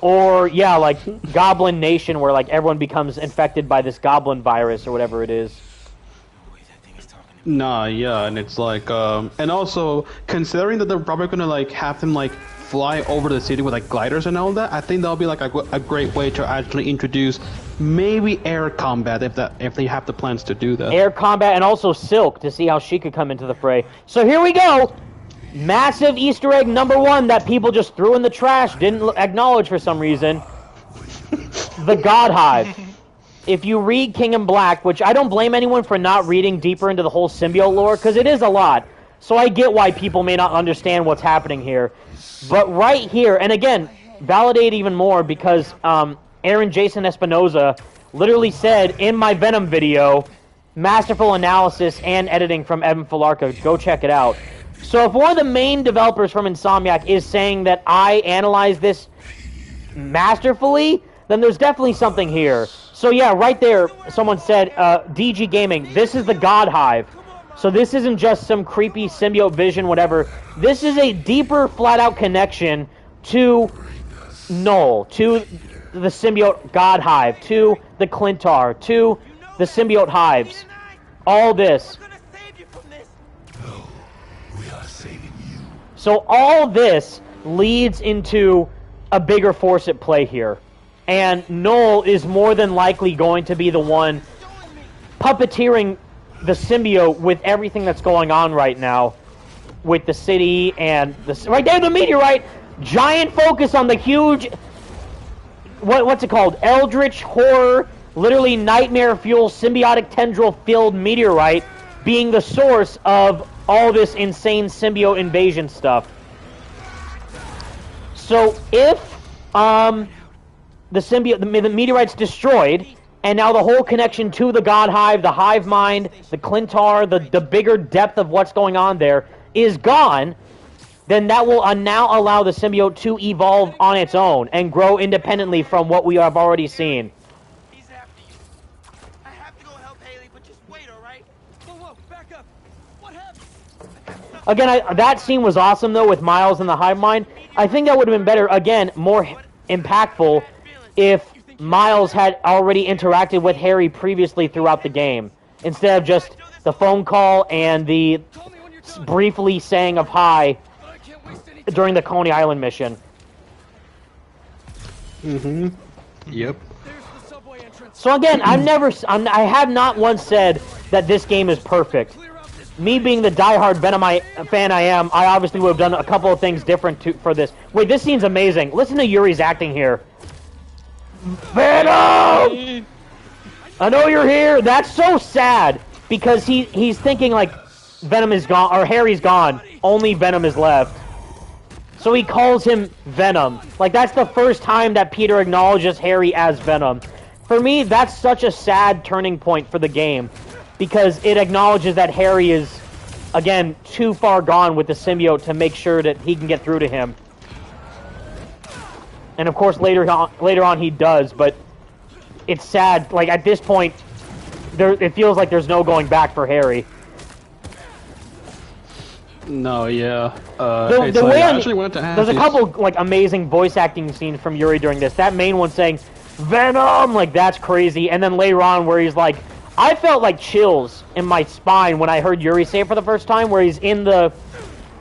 or, yeah, like, Goblin Nation, where, like, everyone becomes infected by this Goblin virus or whatever it is. Nah, yeah, and it's like, and also, considering that they're probably gonna, like, have them, like, fly over the city with, like, gliders and all that, I think that'll be, like, a great way to actually introduce maybe air combat, if they have the plans to do that. Air combat, and also Silk, to see how she could come into the fray. So here we go! Massive Easter egg number 1 that people just threw in the trash, didn't acknowledge for some reason. The God Hive. If you read King in Black, which I don't blame anyone for not reading deeper into the whole symbiote lore, because it is a lot. So I get why people may not understand what's happening here. But right here, and again, validate even more because Aaron Jason Espinoza literally said in my Venom video, masterful analysis and editing from Evan Filarka, go check it out. So if one of the main developers from Insomniac is saying that I analyzed this masterfully, then there's definitely something here. So yeah, right there, someone said, DG Gaming, this is the God Hive. So this isn't just some creepy symbiote vision, whatever. This is a deeper, flat-out connection to Null, to the symbiote God Hive, to the Clintar, to the symbiote hives. All this. So all this leads into a bigger force at play here. And Null is more than likely going to be the one puppeteering the symbiote with everything that's going on right now with the city and the right there, the meteorite. Giant focus on the huge, what's it called? Eldritch horror, literally nightmare fuel, symbiotic tendril filled meteorite being the source of all this insane symbiote invasion stuff. So if the symbiote, the meteorite's destroyed, and now the whole connection to the God Hive, the Hive Mind, the Clintar, the bigger depth of what's going on there is gone, then that will now allow the symbiote to evolve on its own and grow independently from what we have already seen. He's after you. I have to go help Haley, but just wait, all right? Whoa, back up. What happened? Again, that scene was awesome, though, with Miles and the Hive Mind. I think that would have been better, again, more impactful if Miles had already interacted with Harry previously throughout the game, instead of just the phone call and the briefly saying of hi during the Coney Island mission. Mm-hmm. Yep. So again, I have not once said that this game is perfect. Me being the diehard Venom fan I am, I obviously would have done a couple of things different for this. Wait, this scene's amazing. Listen to Yuri's acting here. Venom! I know you're here. That's so sad because he's thinking like Venom is gone or Harry's gone. Only Venom is left. So he calls him Venom. Like that's the first time that Peter acknowledges Harry as Venom. For me, that's such a sad turning point for the game because it acknowledges that Harry is again too far gone with the symbiote to make sure that he can get through to him. And of course, later on he does, but it's sad. Like at this point, it feels like there's no going back for Harry. No, yeah. The way I actually wanted to ask. There's a couple like amazing voice acting scenes from Yuri during this. That main one saying "Venom," like that's crazy, and then later on where he's like, I felt like chills in my spine when I heard Yuri say it for the first time, where he's in the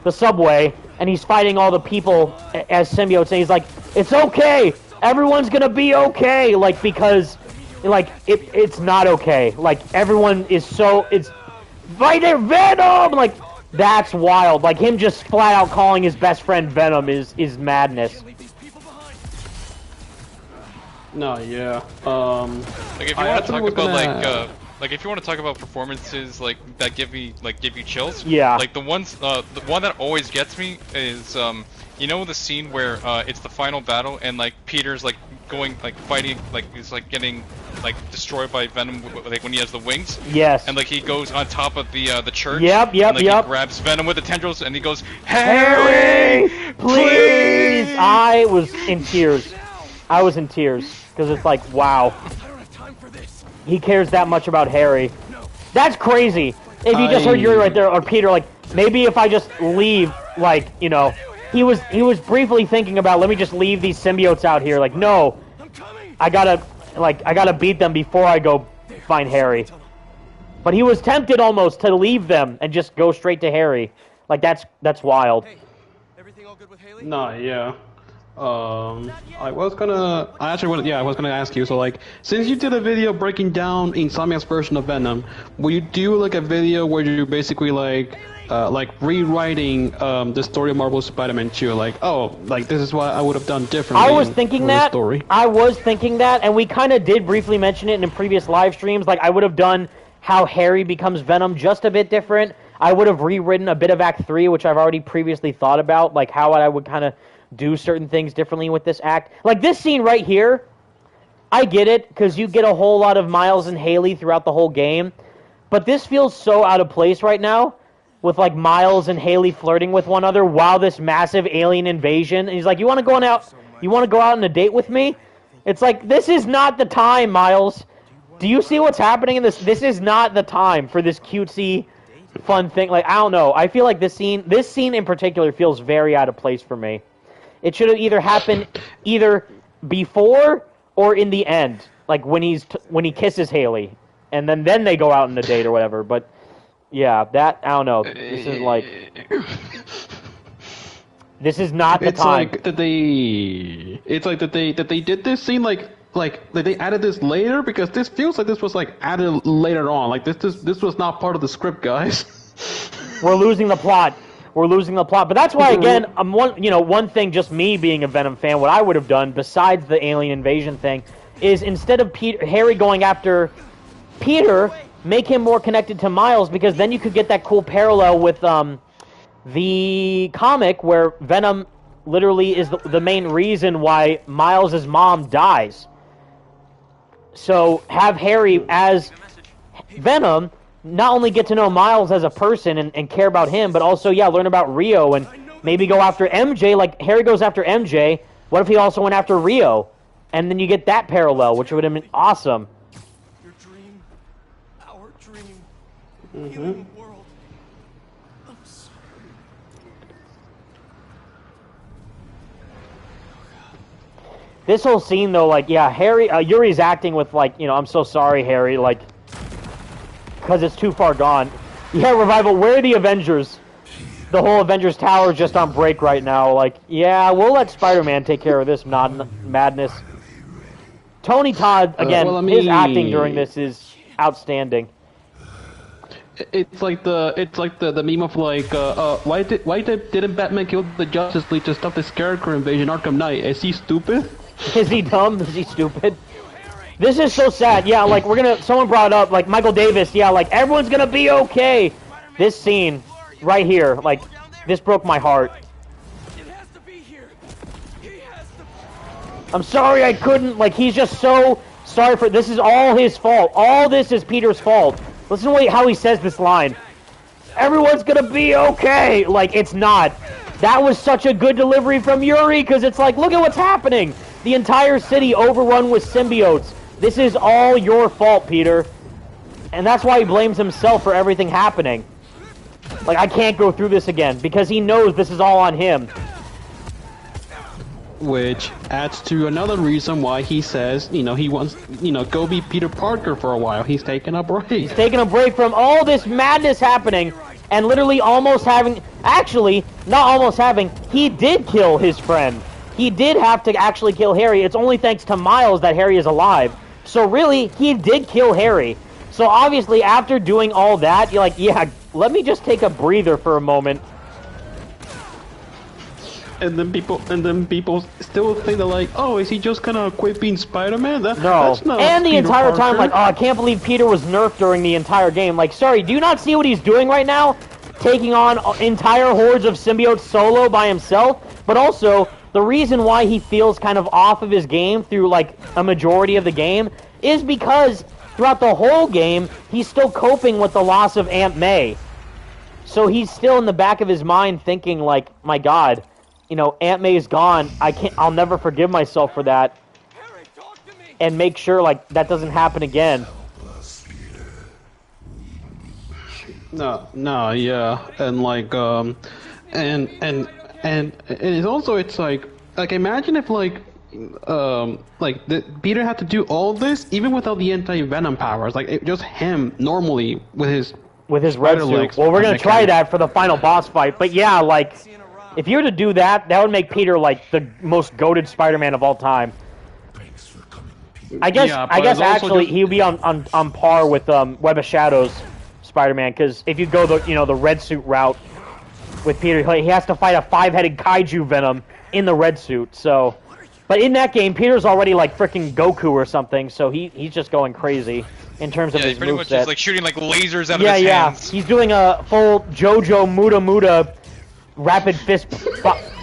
subway and he's fighting all the people as symbiotes, and he's like, "It's okay, everyone's gonna be okay," like, because, like, it's not okay. Like, everyone is so, it's right there, Venom. Like, that's wild. Like, him just flat out calling his best friend Venom is madness. No, yeah. Like if you want to talk about like if you want to talk about performances like that give you chills. Yeah. Like the one that always gets me is you know the scene where it's the final battle and like Peter's like going like fighting like he's like getting like destroyed by Venom like when he has the wings. Yes. And like he goes on top of the church. Yep. And, like, Yep. He grabs Venom with the tendrils and he goes, Harry, please! I was in tears. I was in tears because it's like, wow, he cares that much about Harry. That's crazy. If you just heard Yuri right there, or Peter, like, maybe if I just leave, like, you know, he was briefly thinking about, let me just leave these symbiotes out here. Like, no, I gotta beat them before I go find Harry. But he was tempted almost to leave them and just go straight to Harry. Like, that's wild. Hey, everything all good with Haley? No, yeah. I was gonna ask you, so like, since you did a video breaking down Insomniac's version of Venom, will you do like a video where you're basically like rewriting the story of Marvel's Spider-Man 2, like, oh, like this is what I would have done differently. I was thinking that. Story. I was thinking that, and we kind of did briefly mention it in previous live streams. Like, I would have done how Harry becomes Venom just a bit different. I would have rewritten a bit of Act 3, which I've already previously thought about, like how I would kind of do certain things differently with this act. Like this scene right here, I get it, because you get a whole lot of Miles and Haley throughout the whole game, but this feels so out of place right now, with like Miles and Haley flirting with one another while this massive alien invasion, and he's like, you want to go out on a date with me? It's like, this is not the time, Miles. Do you see what's happening in this? This is not the time for this cutesy, fun thing. Like, I don't know. I feel like this scene in particular feels very out of place for me. It should have either happened either before or in the end, like when he kisses Haley, and then they go out on a date or whatever. But yeah, that, I don't know. This is like, this is not the time. Like that they. It's like that they did this scene like they added this later, because this feels like this was like added later on. Like this was not part of the script, guys. We're losing the plot. But that's why, again, one thing, just me being a Venom fan, what I would have done, besides the alien invasion thing, is instead of Harry going after Peter, make him more connected to Miles, because then you could get that cool parallel with the comic where Venom literally is the main reason why Miles' mom dies. So have Harry as Venom not only get to know Miles as a person and care about him, but also, yeah, learn about Rio and maybe go after MJ. Like, Harry goes after MJ. What if he also went after Rio? And then you get that parallel, which would have been awesome. Your dream, our dream, healing the world. I'm sorry. This whole scene, though, like, yeah, Harry, Yuri's acting with, like, you know, I'm so sorry, Harry, like, because it's too far gone. Yeah, Revival, where are the Avengers? The whole Avengers Tower is just on break right now. Like, yeah, we'll let Spider-Man take care of this madness. Tony Todd, again, his acting during this is outstanding. It's like the meme of like, why didn't Batman kill the Justice League to stop the Scarecrow invasion Arkham Knight? Is he stupid? Is he dumb? Is he stupid? This is so sad. Yeah, like, someone brought up, like, Michael Davis, yeah, like, everyone's gonna be okay. This scene right here, like, this broke my heart. It has to be here. He has to. I'm sorry I couldn't, like, he's just so sorry for, this is all his fault. All this is Peter's fault. Listen to how he says this line. Everyone's gonna be okay. Like, it's not. That was such a good delivery from Yuri, because it's like, look at what's happening. The entire city overrun with symbiotes. This is all your fault, Peter. And that's why he blames himself for everything happening. Like, I can't go through this again, because he knows this is all on him. which adds to another reason why he says, he wants, go be Peter Parker for a while. He's taking a break. He's taking a break from all this madness happening, and literally almost having, actually, not almost having, he did kill his friend. He did have to actually kill Harry. It's only thanks to Miles that Harry is alive. So really, he did kill Harry. So obviously, after doing all that, you're like, yeah, let me just take a breather for a moment. And then people still think they're like, oh, is he just gonna quit being Spider-Man? No. That's not And the Peter entire Parker. time, like, oh, I can't believe Peter was nerfed during the entire game. Like, sorry, do you not see what he's doing right now? Taking on entire hordes of symbiotes solo by himself? But also, the reason why he feels kind of off of his game through, like, a majority of the game is because throughout the whole game, he's still coping with the loss of Aunt May. So he's still in the back of his mind thinking, like, my God, Aunt May is gone. I'll never forgive myself for that. Harry, talk to me. And make sure, like, that doesn't happen again. No, yeah, and like, and it's also, it's like imagine if Peter had to do all this even without the anti-venom powers, just him normally with his red suit. Well, we're gonna try that for the final boss fight, but yeah, like, if you were to do that, that would make Peter like the most goated Spider-Man of all time. I guess actually he would be on par with Web of Shadows Spider-Man, because if you go the red suit route with Peter, he has to fight a 5-headed kaiju Venom in the red suit. So, but in that game, Peter's already like freaking Goku or something, so he's just going crazy in terms of his moveset. Pretty much just like shooting like lasers out of his hands. He's doing a full JoJo Muda rapid fist.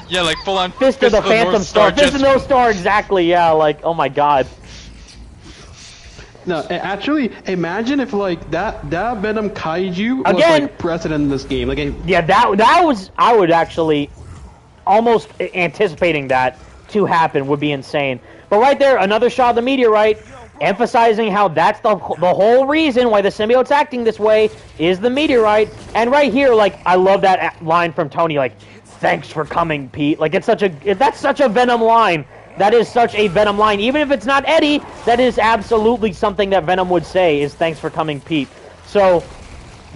Yeah, like full on fist of the Phantom Star. Fist of the North Star, exactly. Yeah, like, oh my God. No, actually, imagine if like that Venom kaiju was again, like president in this game. Yeah, that was, I would actually almost anticipating that to happen would be insane. But right there, another shot of the meteorite, emphasizing how that's the whole reason why the symbiote's acting this way is the meteorite. And right here, like, I love that line from Tony, like, thanks for coming, Pete. Like, that's such a Venom line. That is such a Venom line. Even if it's not Eddie, that is absolutely something that Venom would say, is thanks for coming, Pete. So,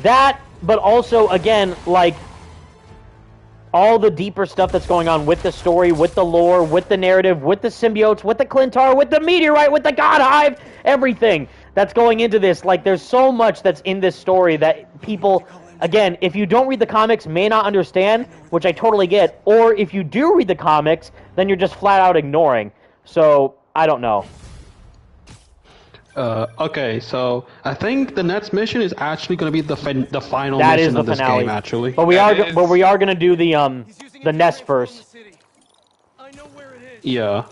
that, but also, again, like, all the deeper stuff that's going on with the story, with the lore, with the narrative, with the symbiotes, with the Clintar, with the meteorite, with the God Hive, everything that's going into this. Like, there's so much that's in this story that people, again, if you don't read the comics, may not understand, which I totally get, or if you do read the comics, then you're just flat out ignoring. So, I don't know. Okay, so I think the next mission is actually going to be the final that mission is the of this finale. game, actually. But we are going to do the nest first. I know where it is. Yeah,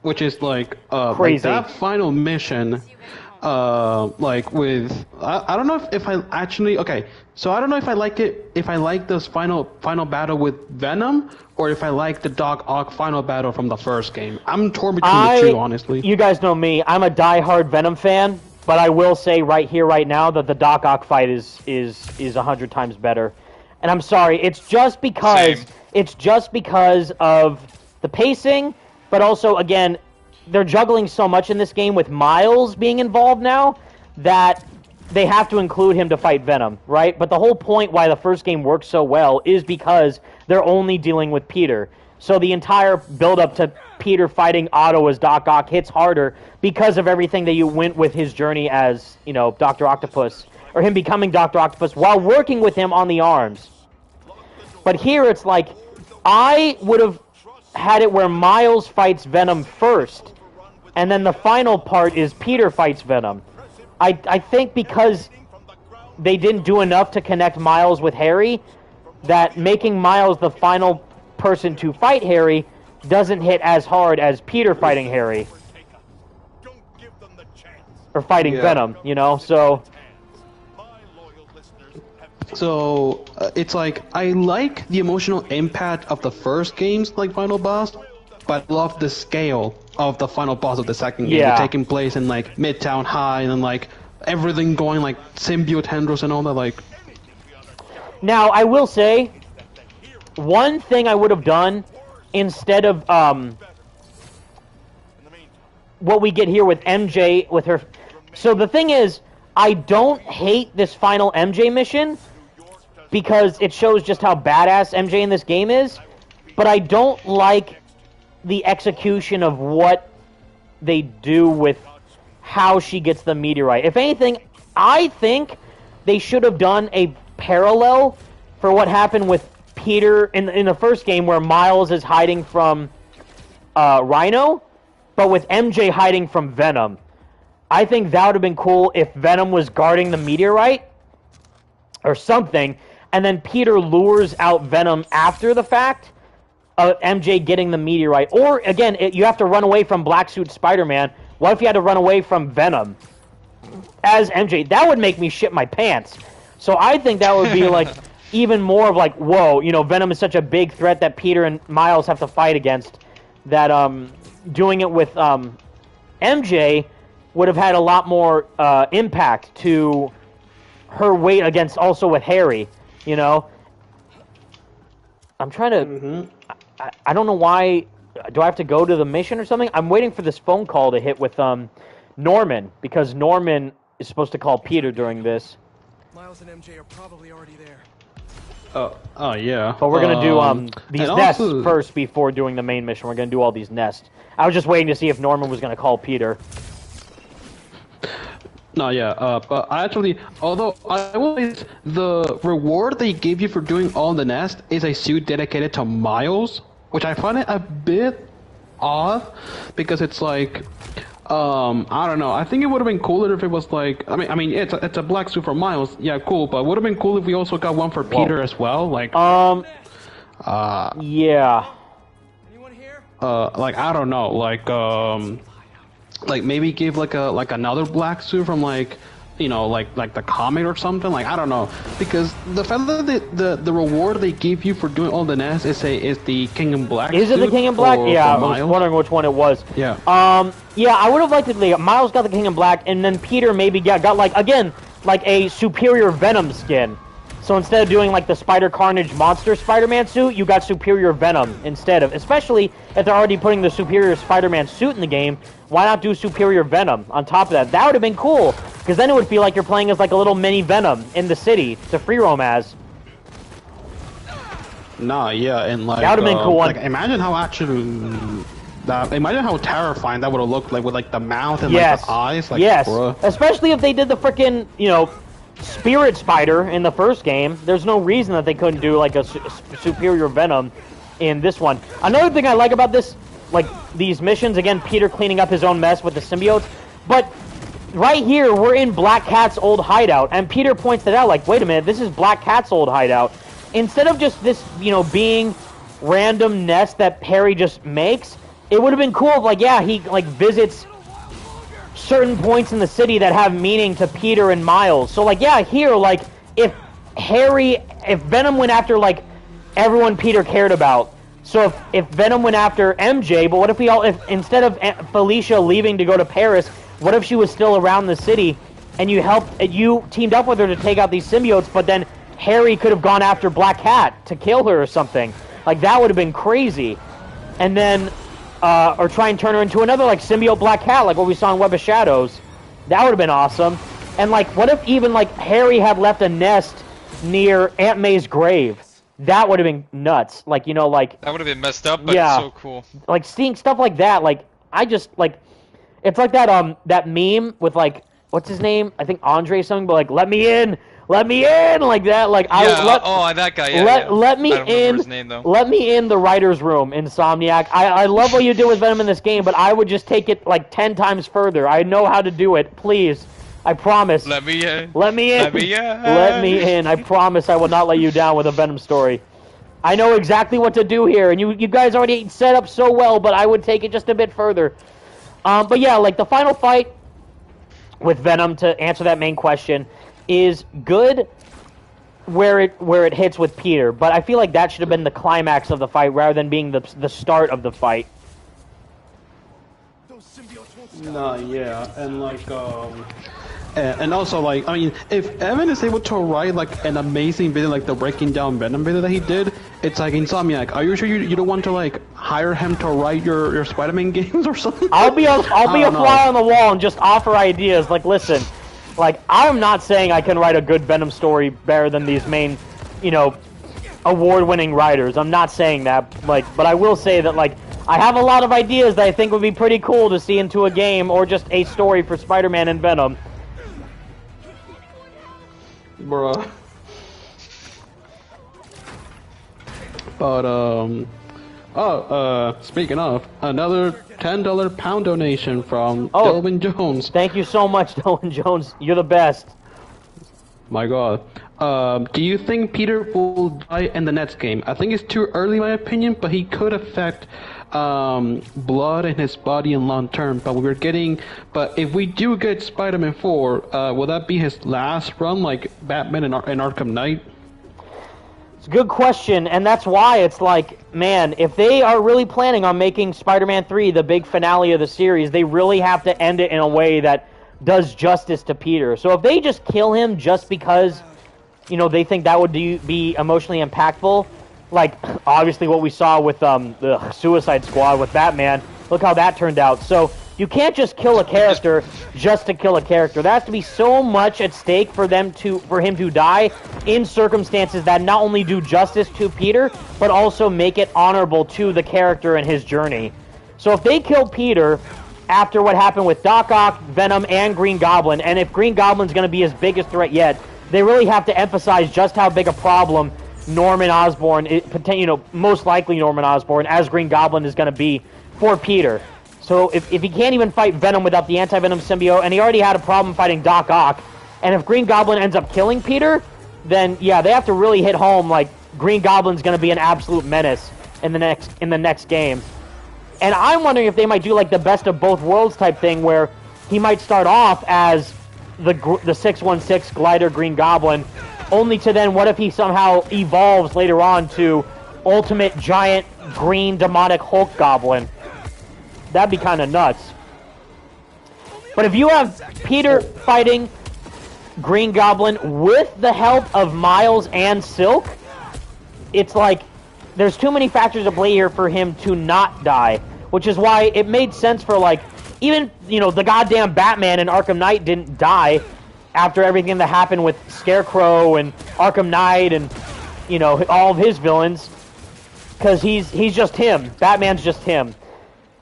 which is like crazy. Like that final mission. Like with I don't know if I actually so I don't know if I like this final battle with Venom or if I like the Doc Ock final battle from the first game. I'm torn between the two, honestly. You guys know me. I'm a diehard Venom fan, but I will say right here, right now, that the Doc Ock fight is 100 times better. And I'm sorry, it's just because of the pacing, but also again, they're juggling so much in this game with Miles being involved now that they have to include him to fight Venom, right? But the whole point why the first game works so well is because they're only dealing with Peter. So the entire build-up to Peter fighting Otto as Doc Ock hits harder because of everything that you went with his journey as, Dr. Octopus, or him becoming Dr. Octopus while working with him on the arms. But here it's like, I would have had it where Miles fights Venom first, and then the final part is Peter fights Venom. I think because they didn't do enough to connect Miles with Harry, that making Miles the final person to fight Harry doesn't hit as hard as Peter fighting Harry. Or fighting Venom, so... So, it's like, I like the emotional impact of the first game's, like, final boss, but I love the scale of the final boss of the second game. Yeah. Taking place in, like, Midtown High, and then, like, everything going, like, symbiote tendrils and all that, like... Now, I will say, one thing I would have done instead of what we get here with MJ with her. So the thing is, I don't hate this final MJ mission because it shows just how badass MJ in this game is, but I don't like the execution of what they do with how she gets the meteorite. If anything, I think they should have done a parallel for what happened with Peter in the first game where Miles is hiding from Rhino, but with MJ hiding from Venom. I think that would have been cool if Venom was guarding the meteorite or something, and then Peter lures out Venom after the fact of MJ getting the meteorite. Or, again, you have to run away from Black Suit Spider-Man. What if you had to run away from Venom as MJ? That would make me shit my pants. So I think that would be, like, even more of, like, whoa, you know, Venom is such a big threat that Peter and Miles have to fight against that doing it with MJ would have had a lot more impact to her weight against also with Harry, you know? I'm trying to... I don't know why... Do I have to go to the mission or something? I'm waiting for this phone call to hit with Norman, because Norman is supposed to call Peter during this. Miles and MJ are probably already there. Oh yeah. But we're going to do these nests also... first before doing the main mission. We're going to do all these nests. I was just waiting to see if Norman was going to call Peter. No, yeah, but actually, although I will say the reward they gave you for doing all the nest is a suit dedicated to Miles, which I find it a bit odd, because it's like, I don't know, I think it would have been cooler if it was like, I mean, it's a black suit for Miles, yeah, cool, but it would have been cool if we also got one for Peter as well, like, yeah. Anyone here? like, I don't know, like maybe give like another black suit from like, you know, like the comic or something, like I don't know, because the fact that the reward they give you for doing all the nests is the King in Black. Is it the King in Black? Yeah, I was wondering which one it was. Yeah. Yeah, I would have liked it. Like, Miles got the King in Black, and then Peter maybe got like again like a superior Venom skin. So instead of doing like the Spider Carnage monster Spider-Man suit, you got superior Venom instead of. Especially if they're already putting the superior Spider-Man suit in the game, why not do superior Venom on top of that? That would have been cool, because then it would feel like you're playing as like a little mini Venom in the city to free roam as. Nah, yeah, and like that would have been cool. Like, imagine how actually. Imagine how terrifying that would have looked like with like the mouth and like the eyes. Like, yes, bruh. Especially if they did the frickin', you know, Spirit Spider in the first game. There's no reason that they couldn't do like a superior Venom in this one. Another thing I like about this, like these missions, again, Peter cleaning up his own mess with the symbiotes, but right here we're in Black Cat's old hideout, and Peter points it out like, wait a minute, this is Black Cat's old hideout. Instead of just this, you know, being random nest that Harry just makes, it would have been cool if, like, yeah, he like visits certain points in the city that have meaning to Peter and Miles. So, like, yeah, here, like, if Venom went after, like, everyone Peter cared about, so if Venom went after MJ, but what if if instead of Felicia leaving to go to Paris, what if she was still around the city, and you teamed up with her to take out these symbiotes, but then Harry could have gone after Black Cat to kill her or something. Like, that would have been crazy. And then... or try and turn her into another, like, symbiote Black Cat, like what we saw in Web of Shadows. That would have been awesome. And, like, what if even, like, Harry had left a nest near Aunt May's grave? That would have been nuts. Like, you know, like... That would have been messed up, but yeah, it's so cool. Like, seeing stuff like that, like, I just, like... It's like that meme with, like, what's his name? I think Andre something, but, like, let me in! Let me in, like that. Like, yeah, that guy. Yeah, let me I don't in. His name, though. Let me in the writer's room, Insomniac. I love what you did with Venom in this game, but I would just take it like 10 times further. I know how to do it. Please, I promise. Let me in. Let me in. Let me in. Let me in. I promise I will not let you down with a Venom story. I know exactly what to do here, and you guys already set up so well, but I would take it just a bit further. But yeah, like the final fight with Venom, to answer that main question, is good where it hits with Peter, but I feel like that should have been the climax of the fight rather than being the start of the fight. Nah, yeah, and like and also, like, I mean, if Evan is able to write like an amazing video like the breaking down Venom video that he did, it's like, Insomniac, are you sure you don't want to like hire him to write your Spider-Man games or something? I'll be a fly on the wall and just offer ideas. Like, listen, like I'm not saying I can write a good Venom story better than these main, you know, award-winning writers. I'm not saying that. Like, but I will say that like I have a lot of ideas that I think would be pretty cool to see into a game or just a story for Spider-Man and Venom. Bruh. But speaking of, another $10 pound donation from Delvin Jones. Thank you so much, Delvin Jones. You're the best. My God. Do you think Peter will die in the next game? I think it's too early, in my opinion, but he could affect blood in his body in long term. But if we do get Spider-Man 4, will that be his last run, like Batman in Arkham Knight? It's a good question, and that's why it's like, man, if they are really planning on making Spider-Man 3 the big finale of the series, they really have to end it in a way that does justice to Peter. So if they just kill him just because, you know, they think that would be emotionally impactful, like, obviously what we saw with the Suicide Squad with Batman, look how that turned out. So you can't just kill a character just to kill a character. There has to be so much at stake for him to die in circumstances that not only do justice to Peter, but also make it honorable to the character and his journey. So if they kill Peter after what happened with Doc Ock, Venom, and Green Goblin, and if Green Goblin's going to be his biggest threat yet, they really have to emphasize just how big a problem Norman Osborn, most likely Norman Osborn, as Green Goblin is going to be for Peter. So if he can't even fight Venom without the anti-Venom symbiote, and he already had a problem fighting Doc Ock, and if Green Goblin ends up killing Peter, then yeah, they have to really hit home like Green Goblin's going to be an absolute menace in the next game. And I'm wondering if they might do like the best of both worlds type thing, where he might start off as the 616 glider Green Goblin, only to then what if he somehow evolves later on to ultimate giant green demonic Hulk Goblin? That'd be kind of nuts. But if you have Peter fighting Green Goblin with the help of Miles and Silk, it's like there's too many factors at play here for him to not die, which is why it made sense for like even, you know, the goddamn Batman in Arkham Knight didn't die after everything that happened with Scarecrow and Arkham Knight and, you know, all of his villains, because he's just him. Batman's just him.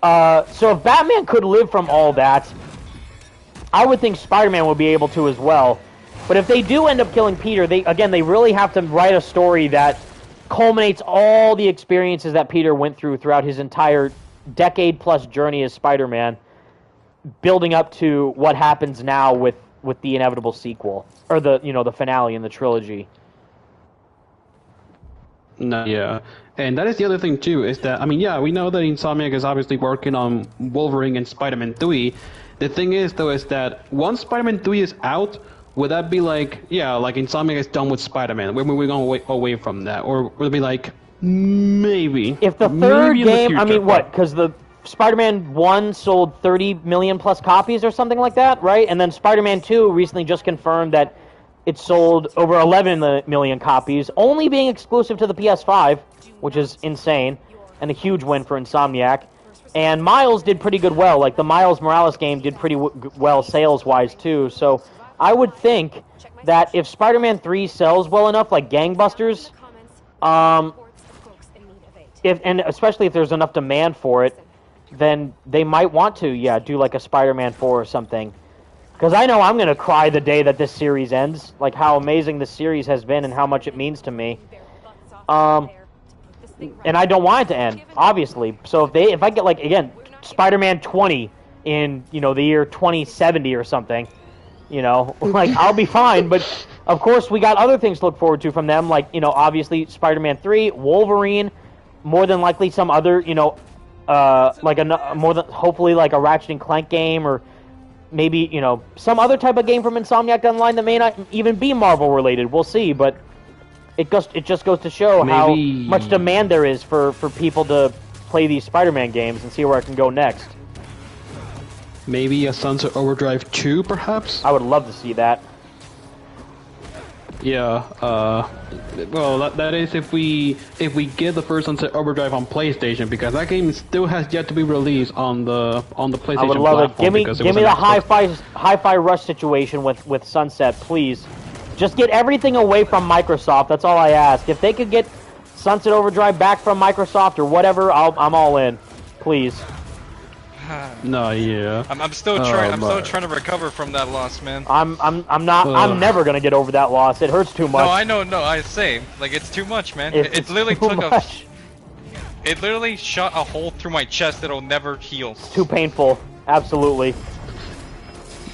So if Batman could live from all that, I would think Spider-Man would be able to as well. But if they do end up killing Peter, they really have to write a story that culminates all the experiences that Peter went through throughout his entire decade-plus journey as Spider-Man, building up to what happens now with the inevitable sequel, or the finale in the trilogy. No, yeah. And that is the other thing, too, is that, I mean, yeah, we know that Insomniac is obviously working on Wolverine and Spider-Man 3. The thing is, though, is that once Spider-Man 3 is out, would that be like, yeah, like Insomniac is done with Spider-Man, we're moving on away from that? Or would it be like, maybe? If the third game, I mean, what? Because the Spider-Man 1 sold 30 million plus copies or something like that, right? And then Spider-Man 2 recently just confirmed that it sold over 11 million copies, only being exclusive to the PS5, which is insane, and a huge win for Insomniac. And Miles did pretty good well. Like, the Miles Morales game did pretty well sales-wise, too. So I would think that if Spider-Man 3 sells well enough, like gangbusters, and especially if there's enough demand for it, then they might want to, yeah, do like a Spider-Man 4 or something. Because I know I'm going to cry the day that this series ends, like how amazing this series has been and how much it means to me. And I don't want it to end, obviously. So if I get, like, again, Spider-Man 20 in, you know, the year 2070 or something, you know, like, I'll be fine. But, of course, we got other things to look forward to from them, like, you know, obviously Spider-Man 3, Wolverine, more than likely some other, you know, hopefully like a Ratchet and Clank game, or maybe, you know, some other type of game from Insomniac down the line that may not even be Marvel related. We'll see, but it just goes to show how much demand there is for people to play these Spider-Man games and see where I can go next. Maybe a Sunset Overdrive 2, perhaps? I would love to see that. Yeah. Well, that is if we get the first Sunset Overdrive on PlayStation, because that game still has yet to be released on the PlayStation I would love it. platform. Give me the hi-fi rush situation with Sunset, please. Just get everything away from Microsoft. That's all I ask. If they could get Sunset Overdrive back from Microsoft or whatever, I'm all in. Please. No, yeah. I'm still trying. I'm still trying to recover from that loss, man. I'm not. I'm never gonna get over that loss. It hurts too much. No, I know. No, I say like it's too much, man. It literally too took much. It literally shot a hole through my chest that'll never heal. It's too painful. Absolutely.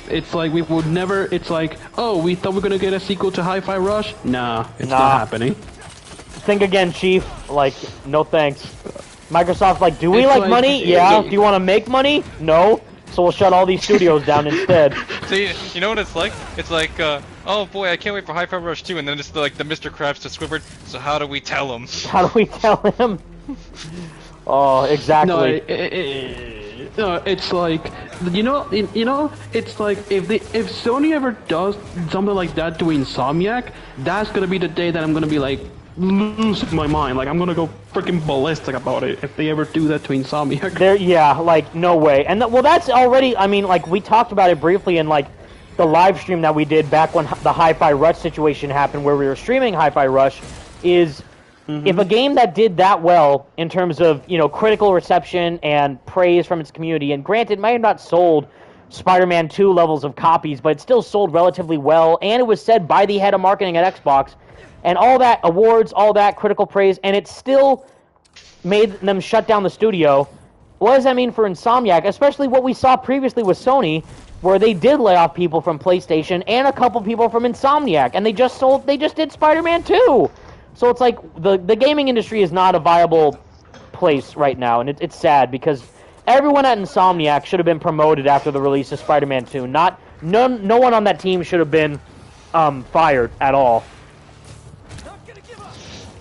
It's like we would never. It's like, oh, we thought we were gonna get a sequel to Hi-Fi Rush. Nah, it's not happening. Think again, Chief. Like, no thanks. Microsoft's like, do we like money? Yeah. Do you want to make money? No. So we'll shut all these studios down instead. See, you know what it's like? It's like, oh boy, I can't wait for Hi-Fi Rush 2, and then it's like the Mr. Krabs to Squidward. So how do we tell him? How do we tell him? Oh, exactly. No, it's like, you know, it's like if Sony ever does something like that to Insomniac, that's gonna be the day that I'm gonna be like losing my mind. Like I'm gonna go freaking ballistic about it if they ever do that to Insomniac. Yeah, like no way. And well, that's already. I mean, like we talked about it briefly in like the live stream that we did back when the Hi-Fi Rush situation happened, where we were streaming Hi-Fi Rush. Is if a game that did that well in terms of critical reception and praise from its community, and granted, may have not sold Spider-Man 2 levels of copies, but it still sold relatively well, and it was said by the head of marketing at Xbox. And all that awards, all that critical praise, and it still made them shut down the studio. What does that mean for Insomniac? Especially what we saw previously with Sony, where they did lay off people from PlayStation and a couple people from Insomniac, and they just did Spider-Man 2. So it's like the gaming industry is not a viable place right now, and it's sad because everyone at Insomniac should have been promoted after the release of Spider-Man 2. No one on that team should have been fired at all.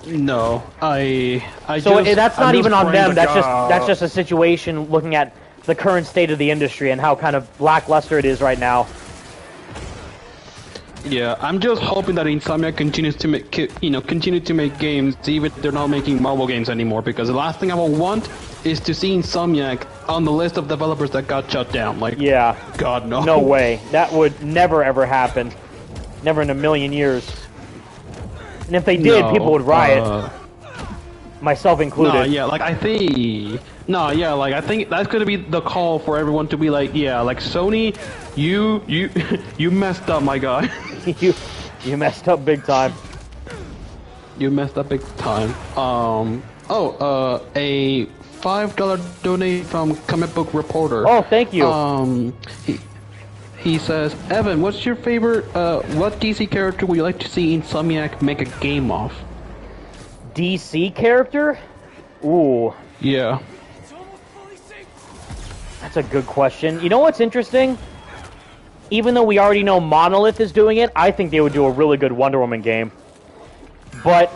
No, So that's not even on them. That's just a situation looking at the current state of the industry and how kind of lackluster it is right now. Yeah, I'm just hoping that Insomniac continues to make games, even if they're not making mobile games anymore. Because the last thing I will want is to see Insomniac on the list of developers that got shut down. Like, yeah, God no. No way. That would never ever happen. Never in a million years. And if they did, people would riot. Myself included. I think that's gonna be the call for everyone to be like, yeah, like Sony, you messed up, my guy. you messed up big time. You messed up big time. A $5 donate from Comic Book Reporter. Oh, thank you. He says, Evan, what's your favorite, what DC character would you like to see Insomniac make a game of? DC character? Ooh. Yeah. That's a good question. You know what's interesting? Even though we already know Monolith is doing it, I think they would do a really good Wonder Woman game. But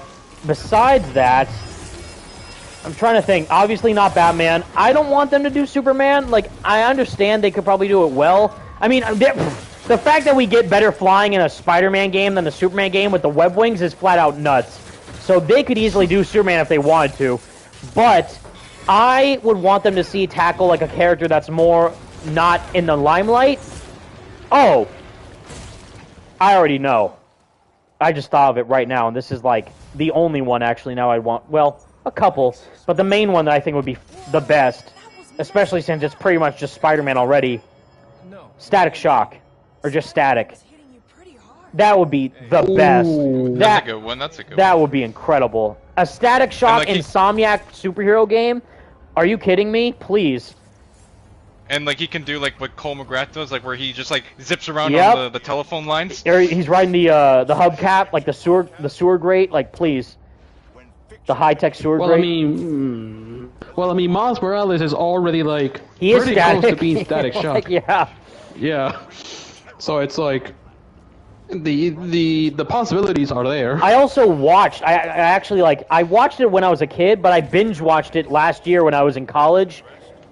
besides that, I'm trying to think. Obviously not Batman. I don't want them to do Superman. Like, I understand they could probably do it well. I mean, the fact that we get better flying in a Spider-Man game than the Superman game with the web wings is flat out nuts. So they could easily do Superman if they wanted to. But I would want them to tackle like a character that's more not in the limelight. Oh, I already know. I just thought of it right now, and this is like the only one actually now I want. Well, a couple, but the main one that I think would be the best, especially since it's pretty much just Spider-Man already. Static Shock, or just Static. That would be the best. That's a good one. That would be incredible. A Static Shock Insomniac superhero game? Are you kidding me? Please. And like he can do like what Cole McGrath does, like where he just like zips around on the telephone lines. He's riding the hubcap, like the sewer grate. Like please, the high-tech sewer grate. I mean, Miles Morales is already like pretty close to being Static Shock. Like, yeah. Yeah. So it's like the possibilities are there. I also watched. I actually I watched it when I was a kid, but I binge watched it last year when I was in college.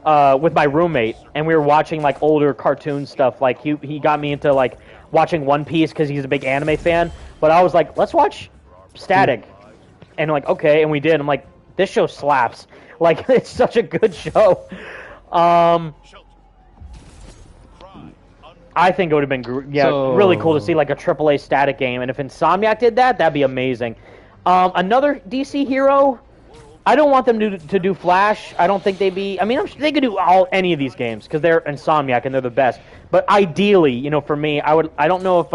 with my roommate, and we were watching like older cartoon stuff. Like he got me into like watching One Piece because he's a big anime fan. But I was like, let's watch Static, and like okay, and we did. I'm like, this show slaps. Like it's such a good show. I think it would have been really cool to see like a AAA Static game, and if Insomniac did that, that'd be amazing. Another DC hero. I don't want them to do Flash. I don't think they'd be. I mean, they could do any of these games because they're Insomniac and they're the best. But ideally, you know, for me, I don't know if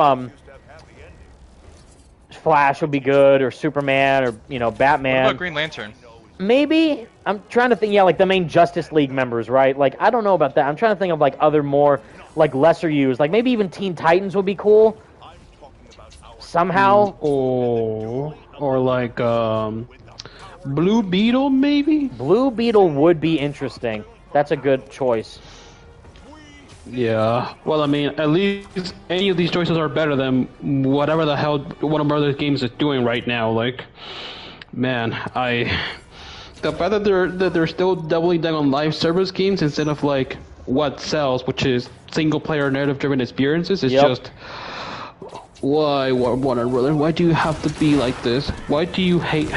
Flash would be good or Superman or you know Batman. What about Green Lantern? Maybe. I'm trying to think. Yeah, like the main Justice League members, right? Like I don't know about that. I'm trying to think of like other more like lesser used. Like maybe even Teen Titans would be cool. Somehow. Or like Blue Beetle, maybe? Blue Beetle would be interesting. That's a good choice. Yeah. Well, I mean, at least any of these choices are better than whatever the hell Warner Brothers Games is doing right now. Like, man, the fact that they're still doubling down on live service games instead of like what sells, which is single player narrative driven experiences, is just why Warner Brothers? Why do you have to be like this? Why do you hate?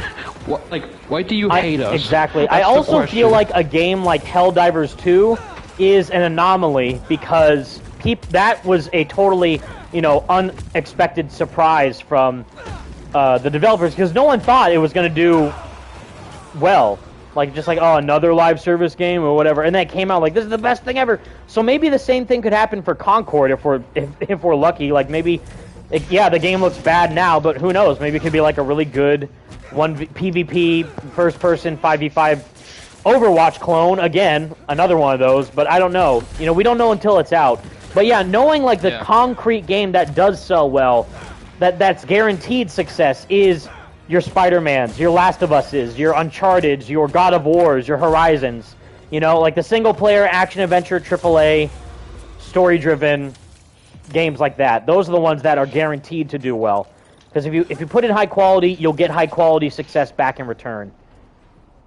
Why do you hate us? Exactly. That's I also question. feel like a game like Helldivers 2 is an anomaly because that was a totally, you know, unexpected surprise from the developers because no one thought it was going to do well. Like, just like, oh, another live service game or whatever. And then it came out like, this is the best thing ever. So maybe the same thing could happen for Concord if we're lucky. Like, maybe, the game looks bad now, but who knows? Maybe it could be like a really good PvP, first-person, 5v5 Overwatch clone. Again, another one of those, but I don't know. You know, we don't know until it's out. But yeah, knowing like the concrete game that does sell well, that's guaranteed success is your Spider-Mans, your Last of Us's, your Uncharted's, your God of War's, your Horizons. You know, like the single-player action-adventure AAA, story-driven games like that. Those are the ones that are guaranteed to do well. Because if you put in high quality, you'll get high quality success back in return.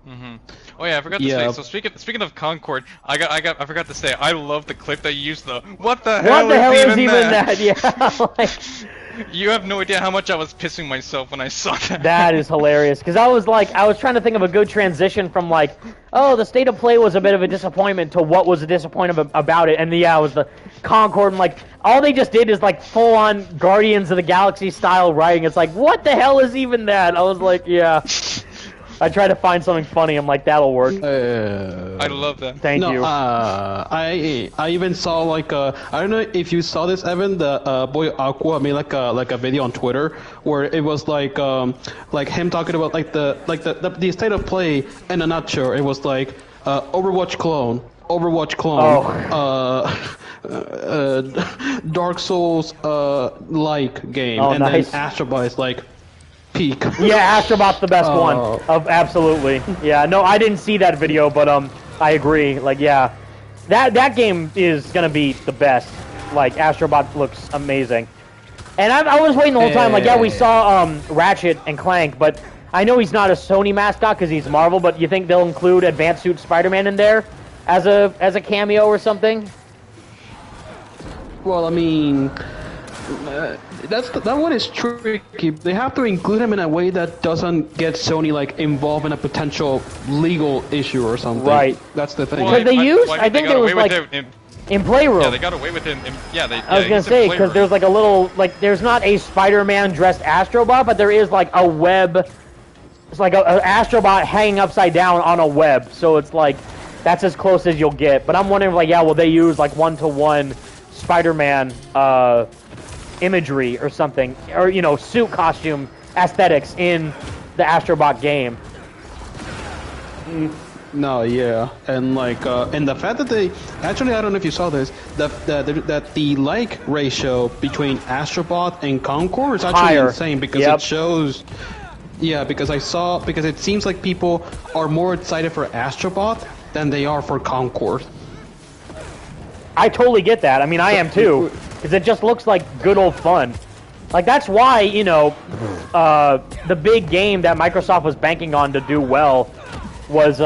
Mm-hmm. Oh yeah, I forgot to say. So speaking of Concord, I forgot to say. I love the clip that you used. What the hell is even that? Yeah, like, you have no idea how much I was pissing myself when I saw that. That is hilarious. Because I was trying to think of a good transition from like, oh, the state of play was a bit of a disappointment to what was a disappointment about it, and it was the Concord, and like all they just did is like full on Guardians of the Galaxy style writing. It's like, what the hell is even that? I was like, yeah. I tried to find something funny. I'm like, that'll work. I love that. Thank you. I even saw like I don't know if you saw this, Evan. The boy Aqua made like a video on Twitter where it was like him talking about like the state of play in a nutshell. It was like Overwatch clone, Dark Souls like game, and nice. then Astrobot is like peak. Yeah, Astrobot's the best one. Absolutely. Yeah, no, I didn't see that video, but I agree. Like, yeah, that game is gonna be the best. Like, Astrobot looks amazing. And I was waiting the whole time. Like, yeah, we saw Ratchet and Clank, but I know he's not a Sony mascot because he's Marvel. But you think they'll include Advanced Suit Spider-Man in there as a cameo or something? Well, I mean, that one is tricky. They have to include him in a way that doesn't get Sony like involved in a potential legal issue or something. Right. That's the thing. Because I think there was like in Playroom. Yeah, they got away with him. I was gonna say because there's like a little like there's not a Spider-Man dressed Astrobot, but there is like a web. It's like a Astrobot hanging upside down on a web. So it's like that's as close as you'll get. But I'm wondering like will they use like one-to-one Spider-Man imagery or something, or suit costume aesthetics in the Astrobot game? No, yeah, and like, and the fact that they actually, I don't know if you saw this, that the like ratio between Astrobot and Concord is actually higher. Insane because it shows. Yeah, because it seems like people are more excited for Astrobot than they are for Concord. I totally get that. I mean, I am too, because it just looks like good old fun. Like, that's why, the big game that Microsoft was banking on to do well was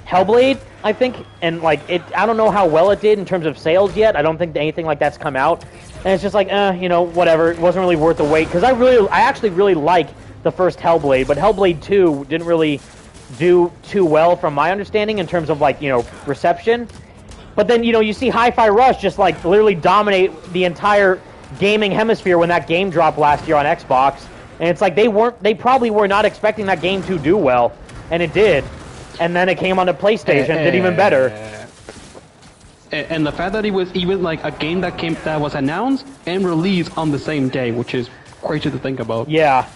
Hellblade. I think, and like it. I don't know how well it did in terms of sales yet. I don't think anything like that's come out, and it's just like, you know, whatever. It wasn't really worth the wait because I actually really like the first Hellblade, but Hellblade 2 didn't really do too well from my understanding in terms of like, you know, reception. But then, you know, you see Hi-Fi Rush just like literally dominate the entire gaming hemisphere when that game dropped last year on Xbox, and it's like they probably were not expecting that game to do well, and it did. And then it came onto PlayStation, did even better. And the fact that it was even like a game that was announced and released on the same day, which is crazy to think about. Yeah.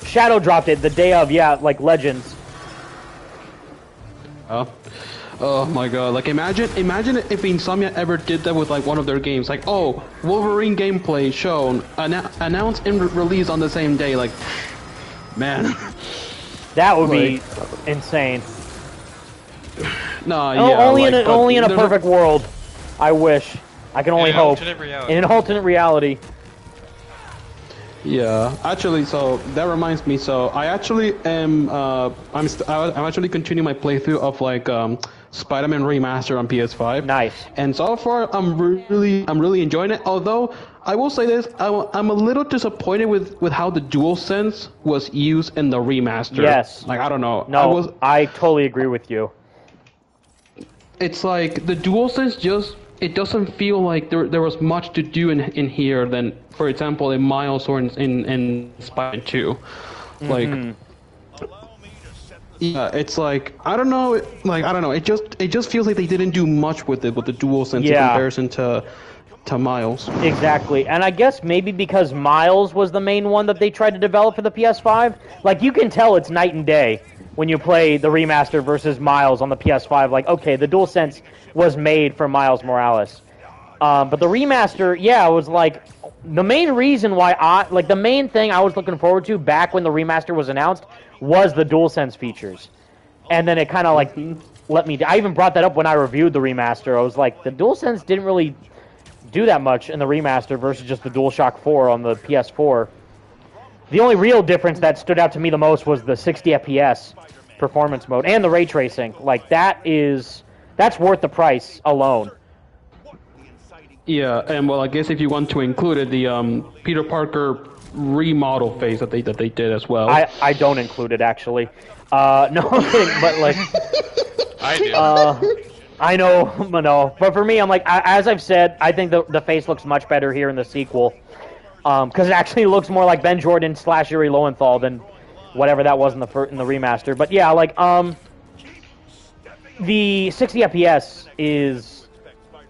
Shadow dropped it the day of, yeah, like Legends. Oh my god, like imagine if Insomnia ever did that with like one of their games, like, oh, Wolverine gameplay shown, announced and released on the same day, like, man. That would be insane. No, yeah. Only in a perfect world. I wish. I can only hope. In an alternate reality. Yeah, actually, so that reminds me. So I actually am. I'm actually continuing my playthrough of like Spider-Man Remastered on PS5. Nice. And so far, I'm really enjoying it. Although I will say this, I'm a little disappointed with how the DualSense was used in the remaster. Yes. Like I don't know. No, I totally agree with you. It's like the DualSense just. It doesn't feel like there was much to do in here than, for example, in Miles or in Spider-Man 2. Like, yeah, it's like I don't know. It just feels like they didn't do much with it with the DualSense in comparison to Miles. Exactly, and I guess maybe because Miles was the main one that they tried to develop for the PS5. Like you can tell it's night and day when you play the remaster versus Miles on the PS5. Like, okay, the DualSense was made for Miles Morales. But the remaster, yeah, was like the main reason why the main thing I was looking forward to back when the remaster was announced was the DualSense features. And then it kind of like let me. I even brought that up when I reviewed the remaster. I was like, the DualSense didn't really do that much in the remaster versus just the DualShock 4 on the PS4. The only real difference that stood out to me the most was the 60 FPS performance mode and the ray tracing. Like that's worth the price alone. Yeah, and well, I guess if you want to include it, the Peter Parker remodel phase that they did as well. I don't include it actually. No, I'm kidding, but like I do. I know, no, but for me, I'm like, as I've said, I think the face looks much better here in the sequel, because it actually looks more like Ben Jordan / Yuri Lowenthal than whatever that was in the remaster. But yeah, like the 60 FPS is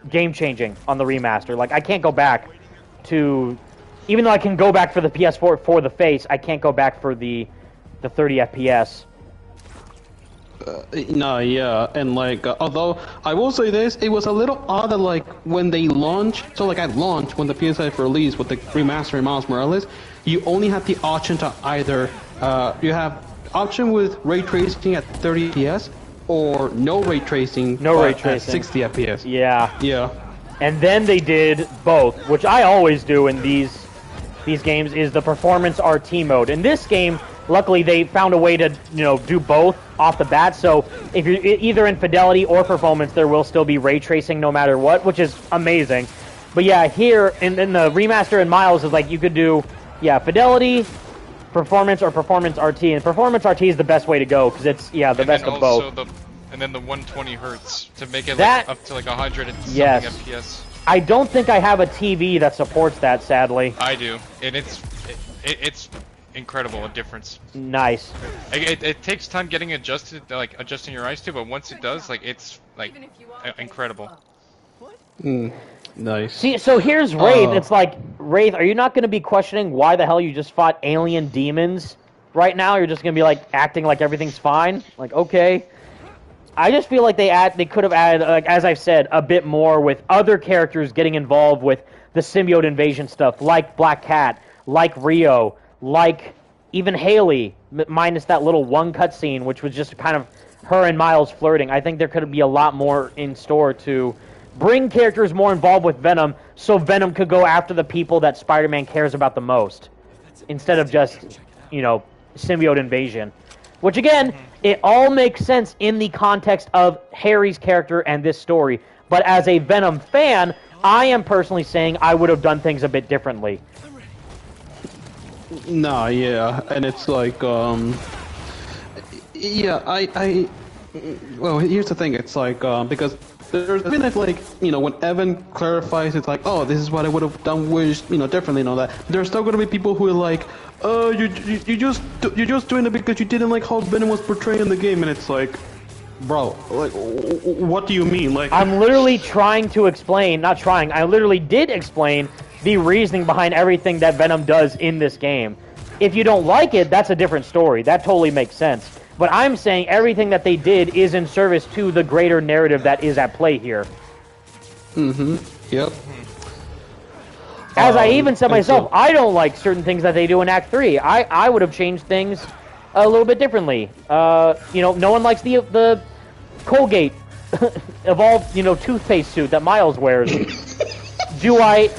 game-changing on the remaster. Like, I can't go back to... Even though I can go back for the PS4 for the face, I can't go back for the 30 FPS. No, yeah, and like, although I will say this, it was a little odd that like when they launched, so like at launch, when the PS5 released with the remaster of Miles Morales, you only had the option to either, you have option with ray tracing at 30 FPS, or no ray tracing, at 60 FPS. Yeah. Yeah. And then they did both, which I always do in these games, is the performance RT mode. In this game, luckily they found a way to, do both off the bat. So if you're either in fidelity or performance, there will still be ray tracing no matter what, which is amazing. But yeah, here in the remaster in Miles is like you could do, fidelity, performance, or performance RT. And performance RT is the best way to go because it's the best of both. And then the 120 hertz to make it like up to like 100 and something FPS. I don't think I have a TV that supports that, sadly. I do, and it's incredible, a difference. Nice. It takes time getting adjusted, like adjusting your eyes to, but once it does, like it's like incredible. Nice. See, so here's Wraith. It's like, Wraith, are you not going to be questioning why the hell you just fought alien demons right now? You're just going to be like acting like everything's fine? Like, okay. I just feel like they could have added, like, as I've said, a bit more with other characters getting involved with the symbiote invasion stuff, like Black Cat, like Rio, like even Haley, minus that little one cutscene, which was just kind of her and Miles flirting. I think there could be a lot more in store to bring characters more involved with Venom, so Venom could go after the people that Spider-Man cares about the most, instead of just, symbiote invasion. Which again, it all makes sense in the context of Harry's character and this story. But as a Venom fan, I am personally saying I would have done things a bit differently. Nah, yeah, and it's like, yeah, well, here's the thing, it's like, because there's been, like, you know, when Evan clarifies, it's like, oh, this is what I would have done, differently and all that. There's still gonna be people who are like, you're just doing it because you didn't like how Venom was portrayed in the game, and it's like, bro, like, what do you mean? Like, I'm literally trying to explain, not trying, I literally did explain the reasoning behind everything that Venom does in this game. If you don't like it, that's a different story. That totally makes sense. But I'm saying everything that they did is in service to the greater narrative that is at play here. Mm-hmm. Yep. As I even said myself, I don't like certain things that they do in Act 3. I would have changed things a little bit differently. You know, no one likes the Colgate evolved, you know, toothpaste suit that Miles wears. Do I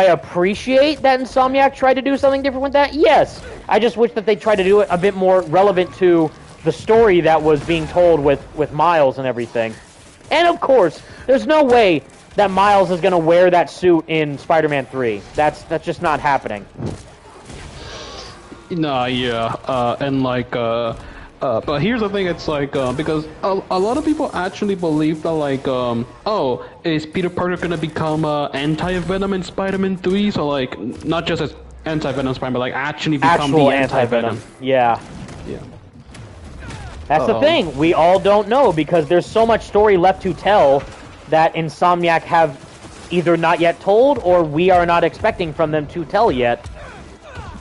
appreciate that Insomniac tried to do something different with that? Yes. I just wish that they tried to do it a bit more relevant to the story that was being told with Miles and everything. And of course, there's no way that Miles is going to wear that suit in Spider-Man 3. That's just not happening. Nah, yeah, and like, but here's the thing, it's like, because a lot of people actually believe that, like, oh, is Peter Parker gonna become anti-Venom in Spider-Man 3? So, like, not just as anti-Venom Spider-Man, but, like, actually become Actual the anti-Venom. Yeah. Yeah. That's the thing. We all don't know because there's so much story left to tell that Insomniac have either not yet told or we are not expecting from them to tell yet.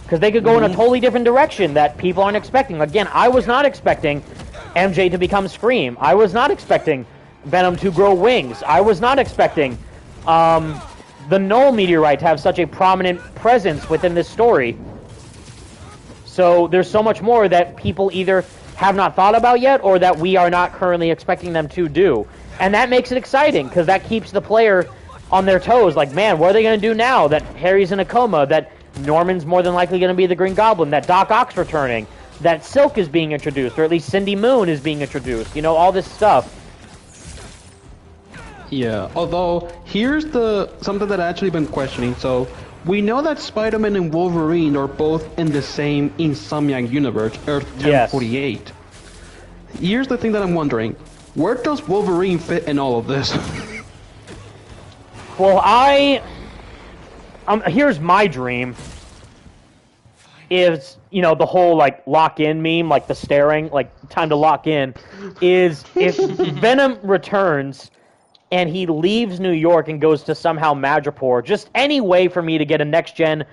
Because they could go in a totally different direction that people aren't expecting. Again, I was not expecting MJ to become Scream. I was not expecting Venom to grow wings. I was not expecting the Null meteorite to have such a prominent presence within this story. So there's so much more that people either have not thought about yet or that we are not currently expecting them to do. And that makes it exciting because that keeps the player on their toes. Like, man, what are they going to do now that Harry's in a coma, that Norman's more than likely going to be the Green Goblin, that Doc Ock's returning, that Silk is being introduced, or at least Cindy Moon is being introduced. You know, all this stuff. Yeah, although, here's something that I've actually been questioning. So, we know that Spider-Man and Wolverine are both in the same Insomniac universe, Earth 1048. Yes. Here's the thing that I'm wondering. Where does Wolverine fit in all of this? Well, here's my dream. Is, you know, the whole, like, lock-in meme, like the staring, like, time to lock in, is if Venom returns and he leaves New York and goes to somehow Madripoor, just any way for me to get a next-gen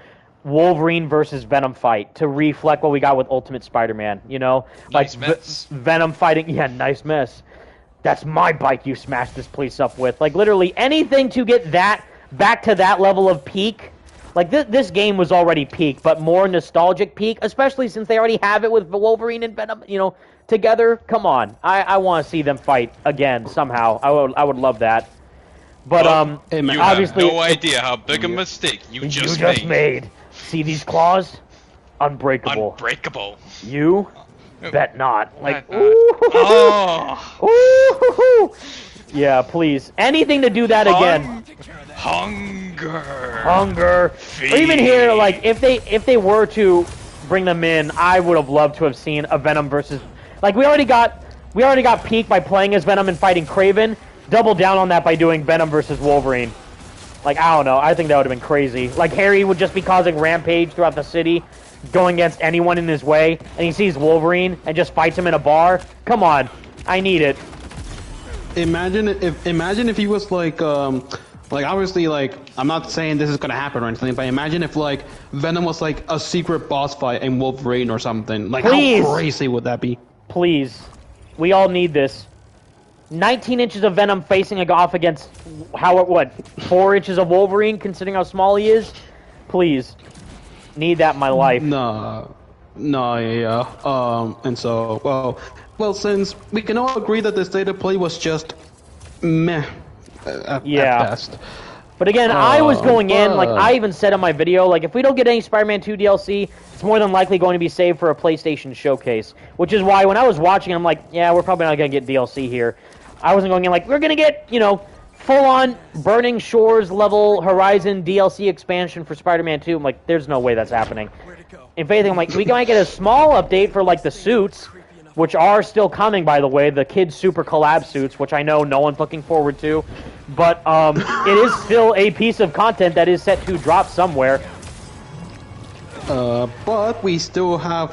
Wolverine versus Venom fight to reflect what we got with Ultimate Spider-Man, you know? Nice like, mess. Venom fighting, yeah, nice mess. That's my bike you smashed this place up with. Like, literally anything to get that back to that level of peak. Like, this game was already peak, but more nostalgic peak, especially since they already have it with Wolverine and Venom, you know, together. Come on. I want to see them fight again somehow. I would love that. But, you obviously... have no idea how big a mistake you just made. See these claws? Unbreakable. Unbreakable. You? Bet not. Like, oh. Ooh. Yeah, please. Anything to do that again. Hunger. Feed. Or even here, like, if they were to bring them in, I would have loved to have seen a Venom versus, like, we already got peak by playing as Venom and fighting Kraven. Double down on that by doing Venom versus Wolverine. Like, I don't know. I think that would have been crazy. Like, Harry would just be causing rampage throughout the city, going against anyone in his way, and he sees Wolverine and just fights him in a bar. Come on. I need it. Imagine if he was like obviously, like, I'm not saying this is gonna happen or anything, but imagine if, like, Venom was like a secret boss fight in Wolverine or something. Like, please. How crazy would that be? Please. We all need this. 19 inches of Venom facing off against 4 inches of Wolverine, considering how small he is? Please. Need that in my life. No, yeah. And so, well, since we can all agree that the state of play was just meh at best. But again, I was going in, like I even said in my video, like, if we don't get any Spider-Man 2 DLC, it's more than likely going to be saved for a PlayStation showcase. Which is why when I was watching, I'm like, yeah, we're probably not going to get DLC here. I wasn't going in like, we're going to get, you know, full-on Burning Shores level Horizon DLC expansion for Spider-Man 2. I'm like, there's no way that's happening. If anything, I'm like, we might get a small update for, like, the suits, which are still coming, by the way, the Kid Super collab suits, which I know no one's looking forward to. But it is still a piece of content that is set to drop somewhere. But we still have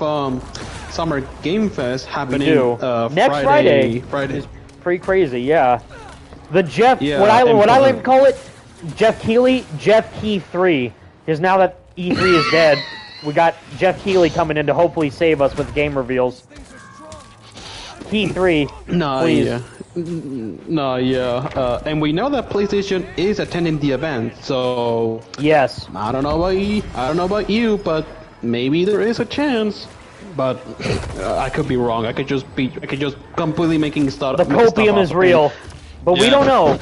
Summer Game Fest happening Next Friday. Is pretty crazy, yeah. The Jeff, what I like to call it, Jeff Keighley, Jeff Key 3. Because now that E3 is dead, we got Jeff Keighley coming in to hopefully save us with game reveals. Key 3, please. And we know that PlayStation is attending the event, so yes. I don't know about you, but maybe there is a chance. But I could be wrong. I could just completely making stuff. The copium is real. But we don't know.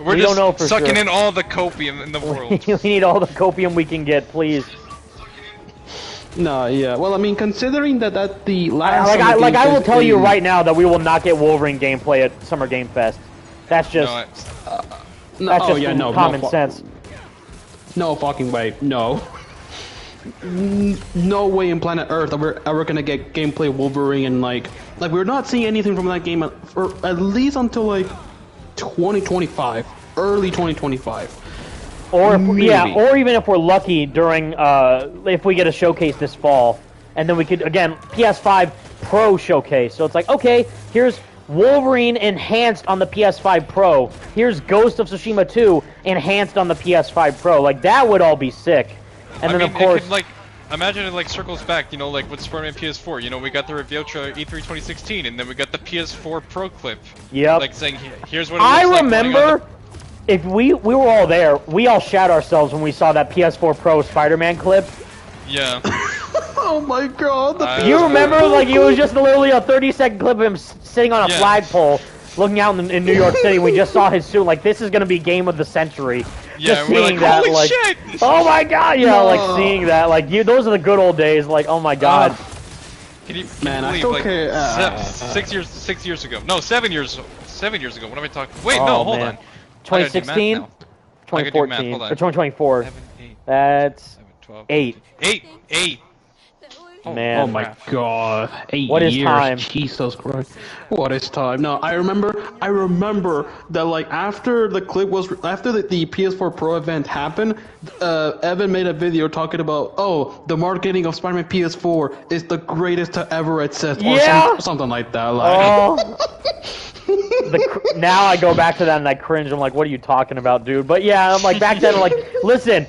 We don't know for sucking in all the copium in the world. We need all the copium we can get, please. No, yeah. Well, I mean, considering that the last I will tell you right now that we will not get Wolverine gameplay at Summer Game Fest. That's just common sense. No fucking way. No. No way in planet Earth that we're ever gonna get gameplay Wolverine, and like we're not seeing anything from that game for at least until like 2025, early 2025. Or or even if we're lucky during if we get a showcase this fall, and then we could again PS5 Pro showcase. So it's like, okay, here's Wolverine enhanced on the PS5 Pro. Here's Ghost of Tsushima 2 enhanced on the PS5 Pro. Like that would all be sick. And then of course, it could, like, imagine it like circles back, you know, like with Spider-Man PS4. You know, we got the reveal trailer E3 2016, and then we got the PS4 Pro clip. Yep. Like saying, here's what it looks like. I remember. If we were all there, we all shat ourselves when we saw that PS4 Pro Spider-Man clip. Yeah. Oh my god. You remember, like, it was just literally a 30-second clip of him sitting on a flagpole, looking out in New York City. We just saw his suit. Like, this is gonna be game of the century. Yeah, just we're seeing like, holy that, shit! Oh my god, yeah, like seeing that, like, those are the good old days. Like, oh my god. Can you Man, believe, I like, still 6 years ago? No, 7 years ago. What am I talking? Wait, Oh, no, hold man. on. 2016, 2014, or 2024. 7, 8, That's 7, 12, 8. 8. Man. Oh my god. 8 What is years. time? Jesus Christ. What is time? No, I remember that like after the clip was after the PS4 Pro event happened, Evan made a video talking about the marketing of Spider-Man PS4 is the greatest to ever exist or something like that. Like Now I go back to that and I cringe. I'm like, what are you talking about, dude? But yeah, I'm like back then I'm like, listen,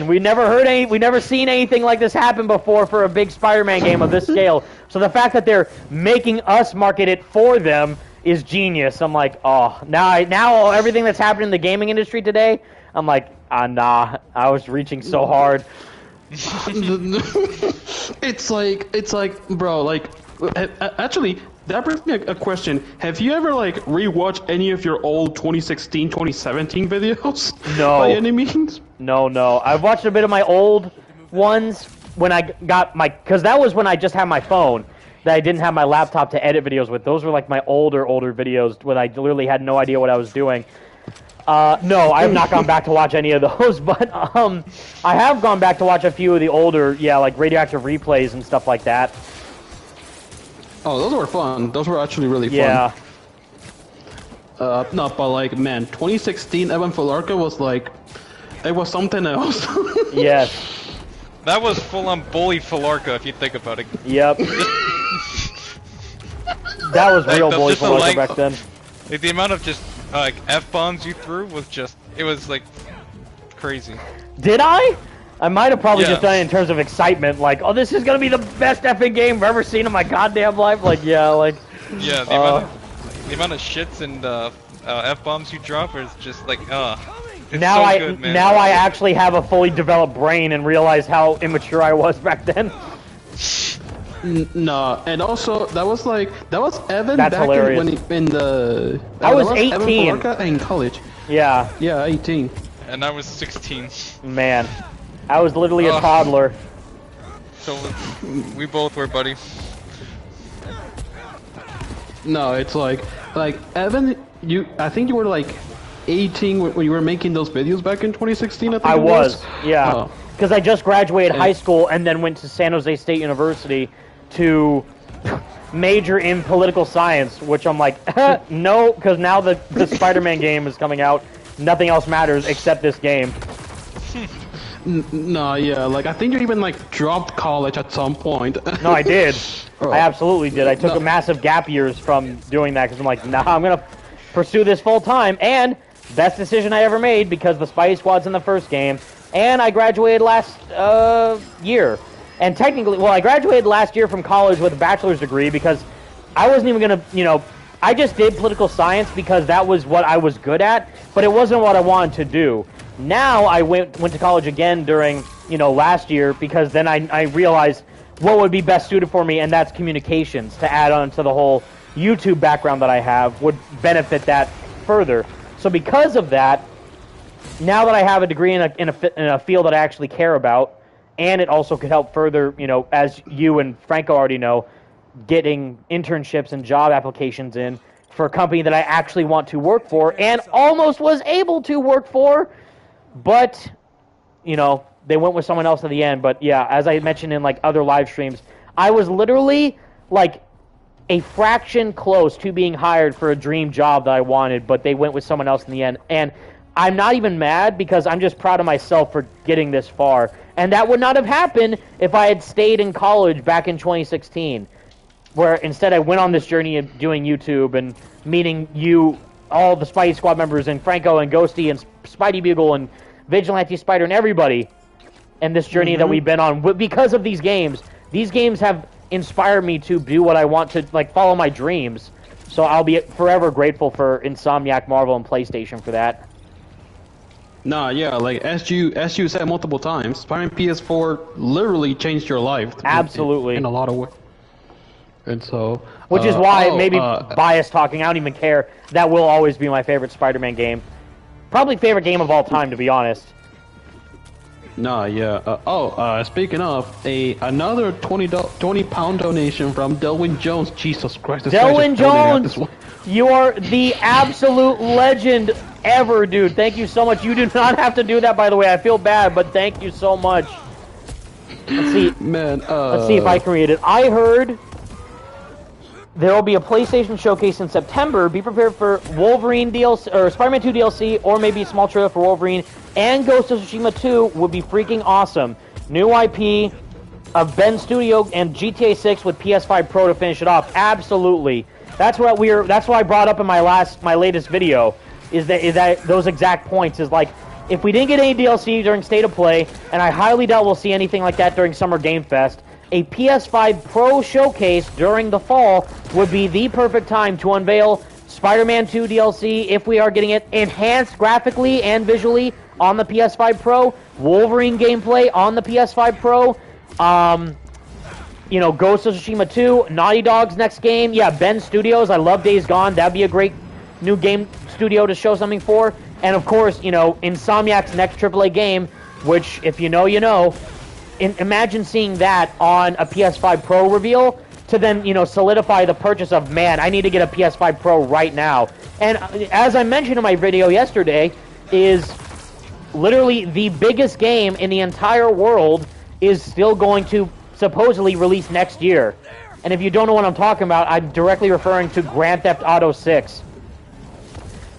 we never seen anything like this happen before for a big Spider-Man game of this scale. So the fact that they're making us market it for them is genius. I'm like, now everything that's happening in the gaming industry today, I'm like, nah, I was reaching so hard. It's like, bro, like, actually, that brings me a question. Have you ever, like, rewatched any of your old 2016, 2017 videos? No. By any means? No. I've watched a bit of my old ones when I got my... Because that was when I just had my phone, that I didn't have my laptop to edit videos with. Those were, like, my older videos when I literally had no idea what I was doing. No, I have not gone back to watch any of those, but, I have gone back to watch a few of the older, like, radioactive replays and stuff like that. Oh, those were fun. Those were actually really fun. Yeah. No, but like, man, 2016 Evan Falarka was like, it was something else. Yes. That was full-on bully Falarka, if you think about it. Yep. That was real bully Falarka back then. Like, the amount of just, like, F-bombs you threw was just, it was, like, crazy. Did I? I might have probably just done it in terms of excitement, like, oh, this is gonna be the best effing game I've ever seen in my goddamn life. Like, yeah, like. Yeah, the amount of shits and F-bombs you drop is just like, it's now so good, man. Now I actually have a fully developed brain and realize how immature I was back then. No, and also that was Evan. That's back hilarious. I was 18 in college. Yeah. Yeah, 18. And I was 16. Man, I was literally a toddler. So we both were, buddy. No, it's like Evan, I think you were like 18 when you were making those videos back in 2016. I think I it was. yeah. Because I just graduated high school and then went to San Jose State University to major in political science, which I'm like, no, because now the Spider-Man game is coming out. Nothing else matters except this game. No, yeah, like I think you even like dropped college at some point. No, I did. I absolutely did. I took a massive gap years from doing that because I'm like, nah, I'm gonna pursue this full time. And best decision I ever made because the Spidey Squad's in the first game, and I graduated last year. And technically, well, I graduated last year from college with a bachelor's degree because I wasn't even gonna, you know, I just did political science because that was what I was good at, but it wasn't what I wanted to do. Now I went to college again during, you know, last year because then I realized what would be best suited for me, and that's communications, to add on to the whole YouTube background that I have would benefit that further. So because of that, now that I have a degree in a field that I actually care about, and it also could help further, you know, as you and Franco already know, getting internships and job applications in for a company that I actually want to work for and almost was able to work for, but, you know, they went with someone else at the end. But yeah, as I mentioned in like other live streams, I was literally like a fraction close to being hired for a dream job that I wanted, but they went with someone else in the end. And I'm not even mad because I'm just proud of myself for getting this far. And that would not have happened if I had stayed in college back in 2016, where instead I went on this journey of doing YouTube and meeting you, all the Spidey Squad members, and Franco and Ghosty and Spidey Bugle and Vigilante Spider and everybody, and this journey that we've been on because of these games. These games have inspired me to do what I want to, like, follow my dreams. So I'll be forever grateful for Insomniac, Marvel, and PlayStation for that. Nah, yeah, like as you said multiple times, Spider-Man PS4 literally changed your life. Absolutely. In a lot of ways. And so, which is why, maybe bias talking, I don't even care. That will always be my favorite Spider-Man game. Probably favorite game of all time, to be honest. Nah, yeah. Speaking of, another 20-pound donation from Delwyn Jones. Jesus Christ. Delwyn Jones, you are the absolute legend ever, dude. Thank you so much. You do not have to do that, by the way. I feel bad, but thank you so much. Let's see. Man, let's see if I can read it. I heard there will be a PlayStation showcase in September. Be prepared for Wolverine DLC, or Spider-Man 2 DLC, or maybe a small trailer for Wolverine. And Ghost of Tsushima 2 would be freaking awesome. New IP of Ben Studio and GTA 6 with PS5 Pro to finish it off. Absolutely. That's what that's what I brought up in my latest video. Is that those exact points? Is like, if we didn't get any DLC during State of Play, and I highly doubt we'll see anything like that during Summer Game Fest, a PS5 Pro showcase during the fall would be the perfect time to unveil Spider-Man 2 DLC, if we are getting it enhanced graphically and visually on the PS5 Pro, Wolverine gameplay on the PS5 Pro, you know, Ghost of Tsushima 2, Naughty Dog's next game, yeah, Ben Studios, I love Days Gone, that'd be a great new game studio to show something for, and of course, you know, Insomniac's next AAA game, which, if you know, you know. Imagine seeing that on a PS5 Pro reveal to then, you know, solidify the purchase of, man, I need to get a PS5 Pro right now. And as I mentioned in my video yesterday, is literally the biggest game in the entire world is still going to supposedly release next year. And if you don't know what I'm talking about, I'm directly referring to Grand Theft Auto 6.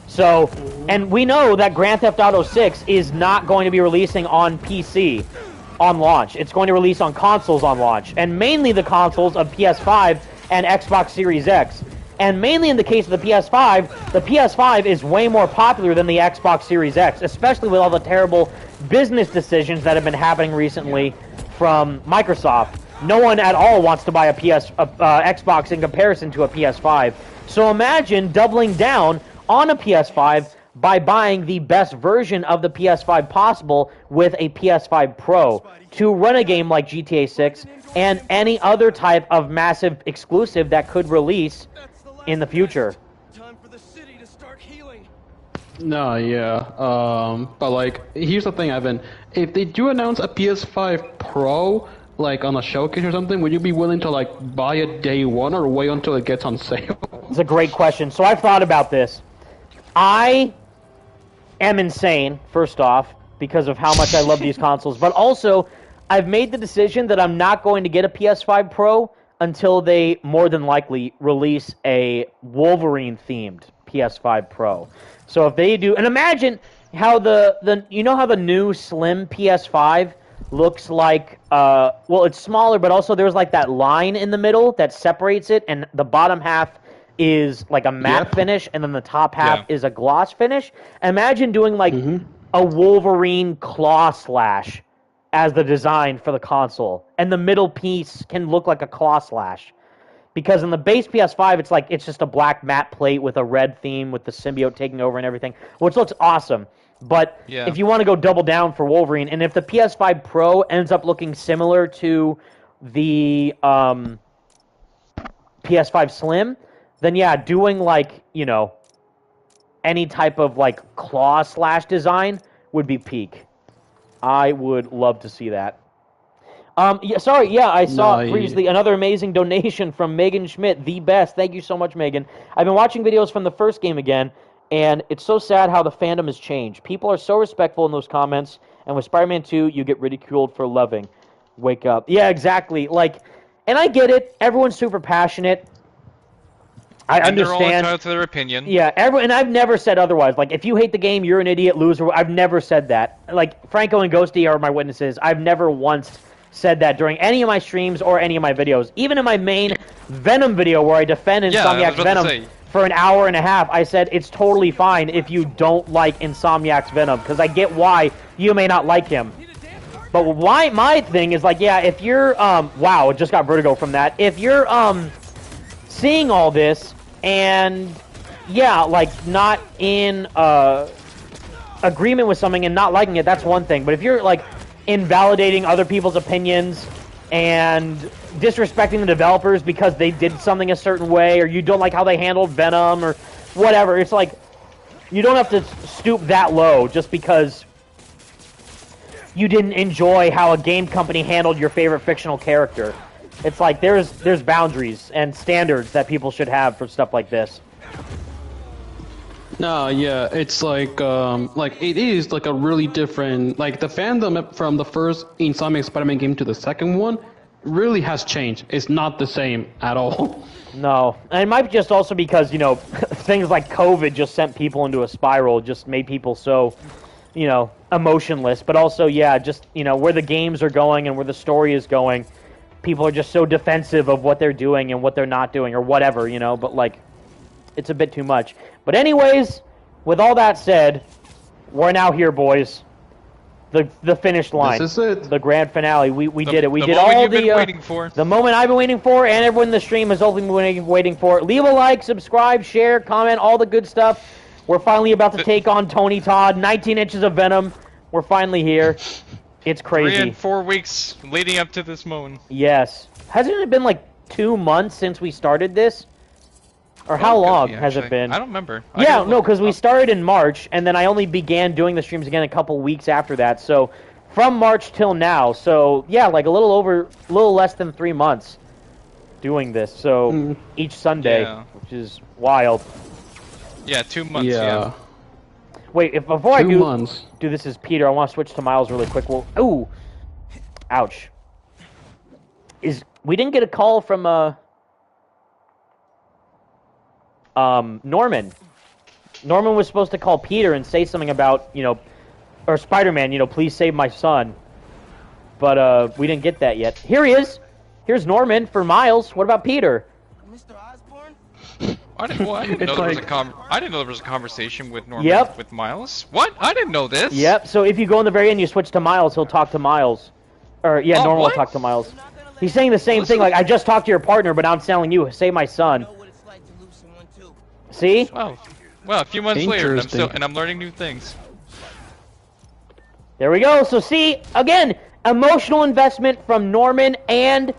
So, and we know that Grand Theft Auto 6 is not going to be releasing on PC on launch. It's going to release on consoles on launch, and mainly the consoles of PS5 and Xbox Series X. And mainly in the case of the PS5 is way more popular than the Xbox Series X, especially with all the terrible business decisions that have been happening recently from Microsoft. No one at all wants to buy a Xbox in comparison to a PS5. So imagine doubling down on a PS5 by buying the best version of the PS5 possible with a PS5 Pro to run a game like GTA 6 and any other type of massive exclusive that could release in the future. Time for the city to start healing. No, yeah. But like, here's the thing, Evan. If they do announce a PS5 Pro, like on a showcase or something, would you be willing to like buy it day one or wait until it gets on sale? It's a great question. So I've thought about this. I am insane, first off, because of how much I love these consoles, but also I've made the decision that I'm not going to get a PS5 Pro until they more than likely release a Wolverine-themed PS5 Pro. So if they do, and imagine how the you know how the new slim PS5 looks like, well, it's smaller, but also there's like that line in the middle that separates it, and the bottom half is like a matte finish, and then the top half is a gloss finish. Imagine doing like a Wolverine claw slash as the design for the console, and the middle piece can look like a claw slash. Because in the base PS5, it's just a black matte plate with a red theme with the symbiote taking over and everything, which looks awesome. But if you want to go double down for Wolverine, and if the PS5 Pro ends up looking similar to the PS5 Slim, then yeah, doing like, you know, any type of like claw slash design would be peak. I would love to see that. I saw previously another amazing donation from Megan Schmidt, the best. Thank you so much, Megan. I've been watching videos from the first game again, and it's so sad how the fandom has changed. People are so respectful in those comments, and with Spider-Man 2, you get ridiculed for loving. Wake up. Yeah, exactly. Like, and I get it. Everyone's super passionate. I understand. They're all entitled to their opinion. Yeah, and I've never said otherwise. Like, if you hate the game, you're an idiot, loser. I've never said that. Like, Franco and Ghosty are my witnesses. I've never once said that during any of my streams or any of my videos. Even in my main Venom video where I defend Insomniac's Venom for an hour and a half, I said it's totally fine if you don't like Insomniac's Venom, because I get why you may not like him. But why my thing is like, yeah, if you're wow, it just got vertigo from that. If you're seeing all this and yeah, like not in agreement with something and not liking it, that's one thing. But if you're like invalidating other people's opinions and disrespecting the developers because they did something a certain way, or you don't like how they handled Venom or whatever, it's like you don't have to stoop that low just because you didn't enjoy how a game company handled your favorite fictional character. It's like there's boundaries and standards that people should have for stuff like this. No, yeah, it's like it is like a really different, like the fandom from the first Insomniac Spider-Man game to the second one really has changed. It's not the same at all. No, and it might just also because, you know, things like COVID just sent people into a spiral, just made people so, you know, emotionless. But also, yeah, just, you know, where the games are going and where the story is going, people are just so defensive of what they're doing and what they're not doing or whatever, you know, but like, it's a bit too much. But anyways, with all that said, we're now here, boys. The finish line. This is it. The grand finale. We did it. We did all all you've the been waiting for. The moment I've been waiting for, and everyone in the stream has also been waiting for. Leave a like, subscribe, share, comment, all the good stuff. We're finally about to take on Tony Todd. 19 inches of Venom. We're finally here. It's crazy. 3 and 4 weeks leading up to this moment. Yes. Hasn't it been like 2 months since we started this? Or how long has it been? I don't remember. Yeah, no, because we started in March, and then I only began doing the streams again a couple weeks after that. So, from March till now, so yeah, like a little less than 3 months doing this. So each Sunday, which is wild. Yeah, 2 months. Yeah. Wait, before I 2 months. do this as Peter, I want to switch to Miles really quick. Well, ooh, ouch. We didn't get a call from Norman. Norman was supposed to call Peter and say something about, you know, or Spider-Man, you know, please save my son. But we didn't get that yet. Here he is. Here's Norman for Miles. What about Peter? Mr. Osborn? I didn't know there was a conversation with Norman with Miles. What? I didn't know this. Yep. So if you go in the very end, you switch to Miles, he'll talk to Miles. Or yeah, Norman will talk to Miles. He's saying the same thing. Like, I just talked to your partner, but now I'm telling you, save my son. See? Oh, well, a few months later, and I'm learning new things. There we go. So see, again, emotional investment from Norman and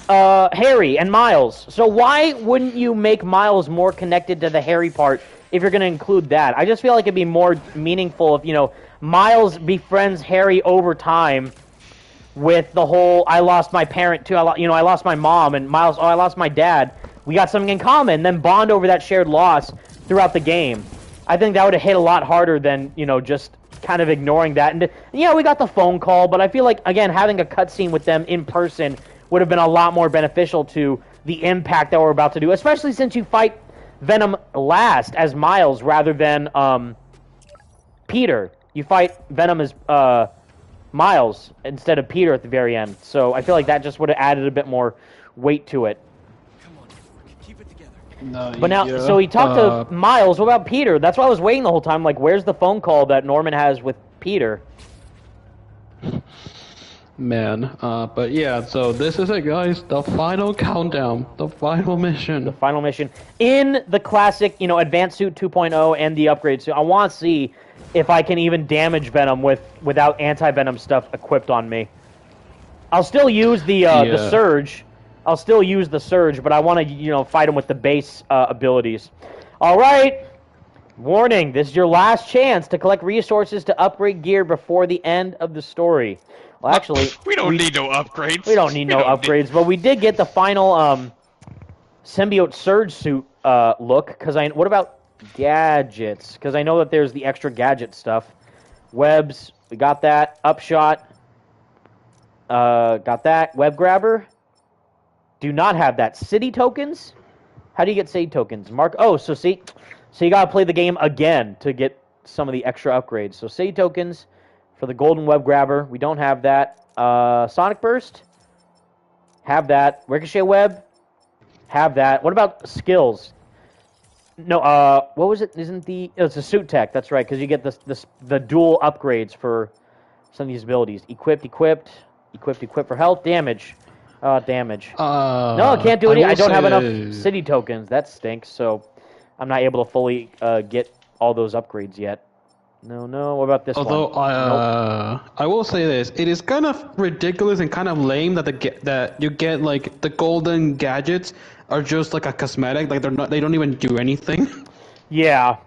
Harry and Miles. So why wouldn't you make Miles more connected to the Harry part if you're going to include that? I just feel like it'd be more meaningful if, you know, Miles befriends Harry over time with the whole I lost my parent too. I lost my mom, and Miles. Oh, I lost my dad. We got something in common. Then bond over that shared loss throughout the game. I think that would have hit a lot harder than just kind of ignoring that. And yeah, we got the phone call, but I feel like again having a cutscene with them in person would have been a lot more beneficial to the impact that we're about to do, especially since you fight Venom last as Miles rather than Peter. You fight Venom as Miles instead of Peter at the very end. So I feel like that just would have added a bit more weight to it. Come on, keep it together. No, But now, so he talked to Miles. What about Peter? That's why I was waiting the whole time. Like, where's the phone call that Norman has with Peter? Man, but yeah, so this is it, guys. The final countdown, the final mission. The final mission in the classic, Advanced Suit 2.0 and the upgrade suit. I want to see if I can even damage Venom without anti-Venom stuff equipped on me. I'll still use the Surge. I'll still use the Surge, but I want to, fight him with the base abilities. All right. Warning, this is your last chance to collect resources to upgrade gear before the end of the story. Well, actually... we don't need no upgrades. We don't need no upgrades, but we did get the final Symbiote Surge suit look, because what about gadgets? Because I know that there's the extra gadget stuff. Webs, we got that. Upshot, got that. Web Grabber, do not have that. City tokens? How do you get city tokens? So see... So you gotta play the game again to get some of the extra upgrades. So city tokens for the golden web grabber. We don't have that. Sonic Burst. Have that. Ricochet web. Have that. What about skills? No. What was it? It's a suit tech. That's right. Because you get the dual upgrades for some of these abilities. Equipped for health. Damage. Damage. No, I can't do it. I don't have enough city tokens. That stinks. So. I'm not able to fully get all those upgrades yet. No. What about this one? Although I will say this, it is kind of ridiculous and kind of lame that you get like the golden gadgets are just like a cosmetic, like they don't even do anything. Yeah.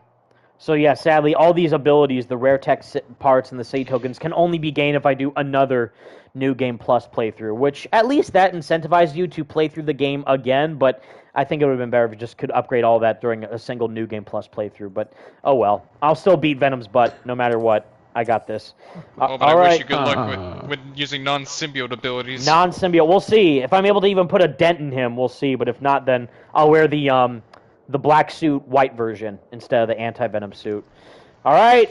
So yeah, sadly, all these abilities, the rare tech parts and the city tokens, can only be gained if I do another New Game Plus playthrough. Which at least that incentivizes you to play through the game again, but. I think it would have been better if you just could upgrade all that during a single New Game Plus playthrough. But, oh well. I'll still beat Venom's butt no matter what. I got this. But I wish you good luck with using non-symbiote abilities. Non-symbiote. We'll see. If I'm able to even put a dent in him, we'll see. But if not, then I'll wear the black suit white version instead of the anti-Venom suit. All right.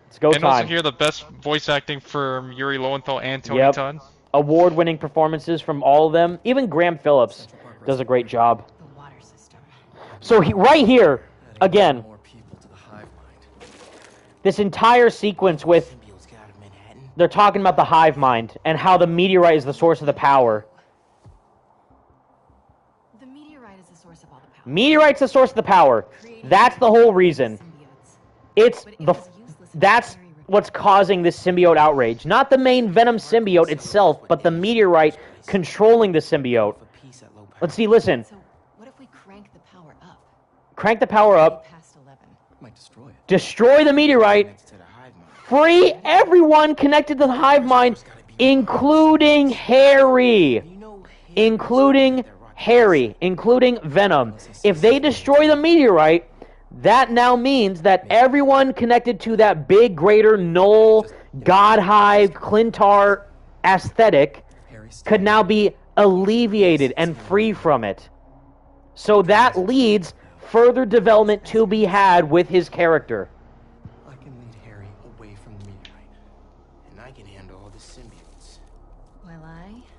Let's go time. And also hear the best voice acting from Yuri Lowenthal and Tony Todd. Award-winning performances from all of them. Even Graham Phillips does a great job. So right here, again, this entire sequence with, they're talking about the hive mind and how the meteorite is the source of the power. The meteorite is the source of all the power. Meteorite's the source of the power. That's the whole reason. That's what's causing this symbiote outrage. Not the main Venom symbiote itself, but the meteorite controlling the symbiote. Let's see, listen. Crank the power up. Destroy the meteorite. Free everyone connected to the hive mind, including Harry. Including Venom. If they destroy the meteorite, that now means that everyone connected to that big, greater, null, god hive, Clintar aesthetic could now be alleviated and free from it. So that leads further development to be had with his character. I can lead Harry away from the meteorite, and I can handle all the symbiotes.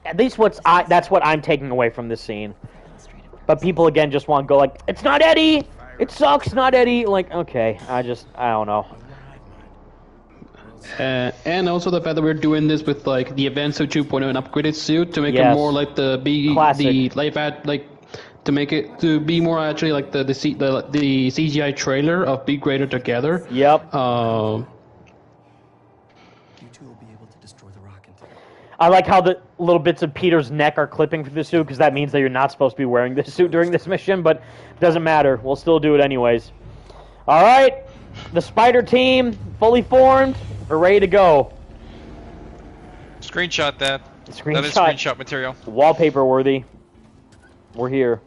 At least that's what I'm taking away from this scene. But people again just want to go like, it's not Eddie! It sucks, not Eddie! Like, okay, I don't know. And also the fact that we're doing this with like the Advanced Suit 2.0 and upgraded suit to make it more like to make it to be more actually like the CGI trailer of Be Greater Together. Yep. You two will be able to destroy the rock and I like how the little bits of Peter's neck are clipping for the suit, because that means that you're not supposed to be wearing this suit during this mission, but it doesn't matter. We'll still do it anyways. Alright, the Spider team, fully formed, we're ready to go. Screenshot that. Screenshot. That is screenshot material. Wallpaper worthy. We're here.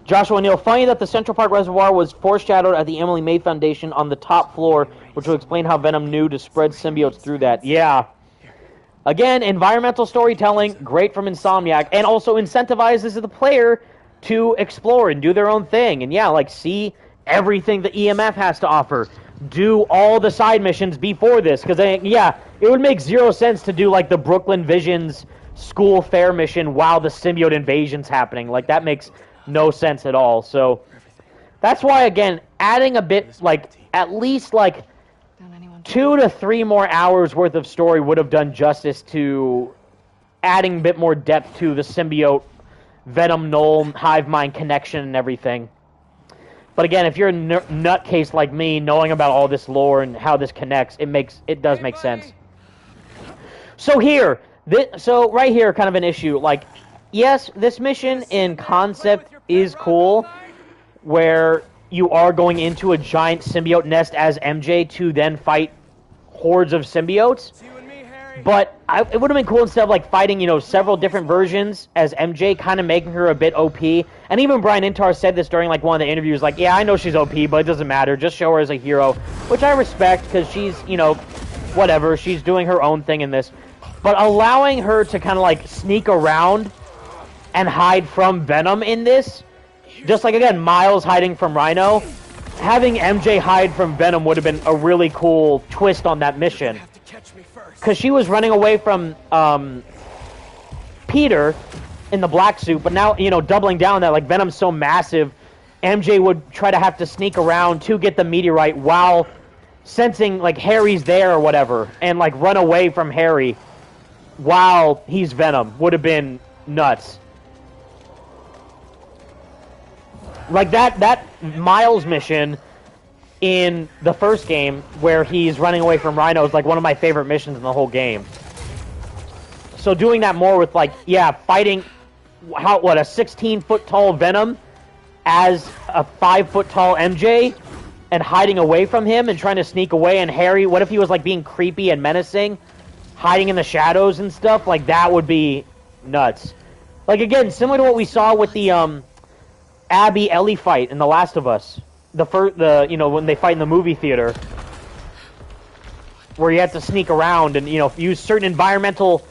Joshua Neal, funny that the Central Park Reservoir was foreshadowed at the Emily May Foundation on the top floor, which will explain how Venom knew to spread symbiotes through that. Yeah. Again, environmental storytelling, great from Insomniac, and also incentivizes the player to explore and do their own thing. And yeah, like, see everything the EMF has to offer. Do all the side missions before this, because, yeah, it would make zero sense to do, like, the Brooklyn Visions school fair mission while the symbiote invasion's happening. Like, that makes no sense at all. So that's why, again, adding a bit, like, at least, like, 2 to 3 more hours worth of story would have done justice to adding a bit more depth to the symbiote Venom Null hive mind connection and everything. But again, if you're a nutcase like me, knowing about all this lore and how this connects, it does make sense. So here, so right here, kind of an issue. Like, yes, this mission in concept is cool, where you are going into a giant symbiote nest as MJ to then fight hordes of symbiotes. But it would have been cool instead of, like, fighting, you know, several different versions as MJ, kind of making her a bit OP. And even Brian Intar said this during, like, one of the interviews, like, yeah, I know she's OP, but it doesn't matter. Just show her as a hero, which I respect, because she's, you know, whatever. She's doing her own thing in this. But allowing her to kind of, like, sneak around and hide from Venom in this, just like, again, Miles hiding from Rhino, having MJ hide from Venom would have been a really cool twist on that mission. Because she was running away from Peter in the black suit, but now, you know, doubling down that, like, Venom's so massive, MJ would try to have to sneak around to get the meteorite while sensing, like, Harry's there or whatever, and, like, run away from Harry while he's Venom. Would have been nuts. Like, that Miles mission in the first game, where he's running away from Rhino, is, like, one of my favorite missions in the whole game. So doing that more with, like, yeah, fighting, a 16-foot-tall Venom as a 5-foot-tall MJ, and hiding away from him and trying to sneak away, and Harry, what if he was, like, being creepy and menacing, hiding in the shadows and stuff? Like, that would be nuts. Like, again, similar to what we saw with the, Abby Ellie fight in The Last of Us. You know, when they fight in the movie theater, where you have to sneak around and, you know, use certain environmental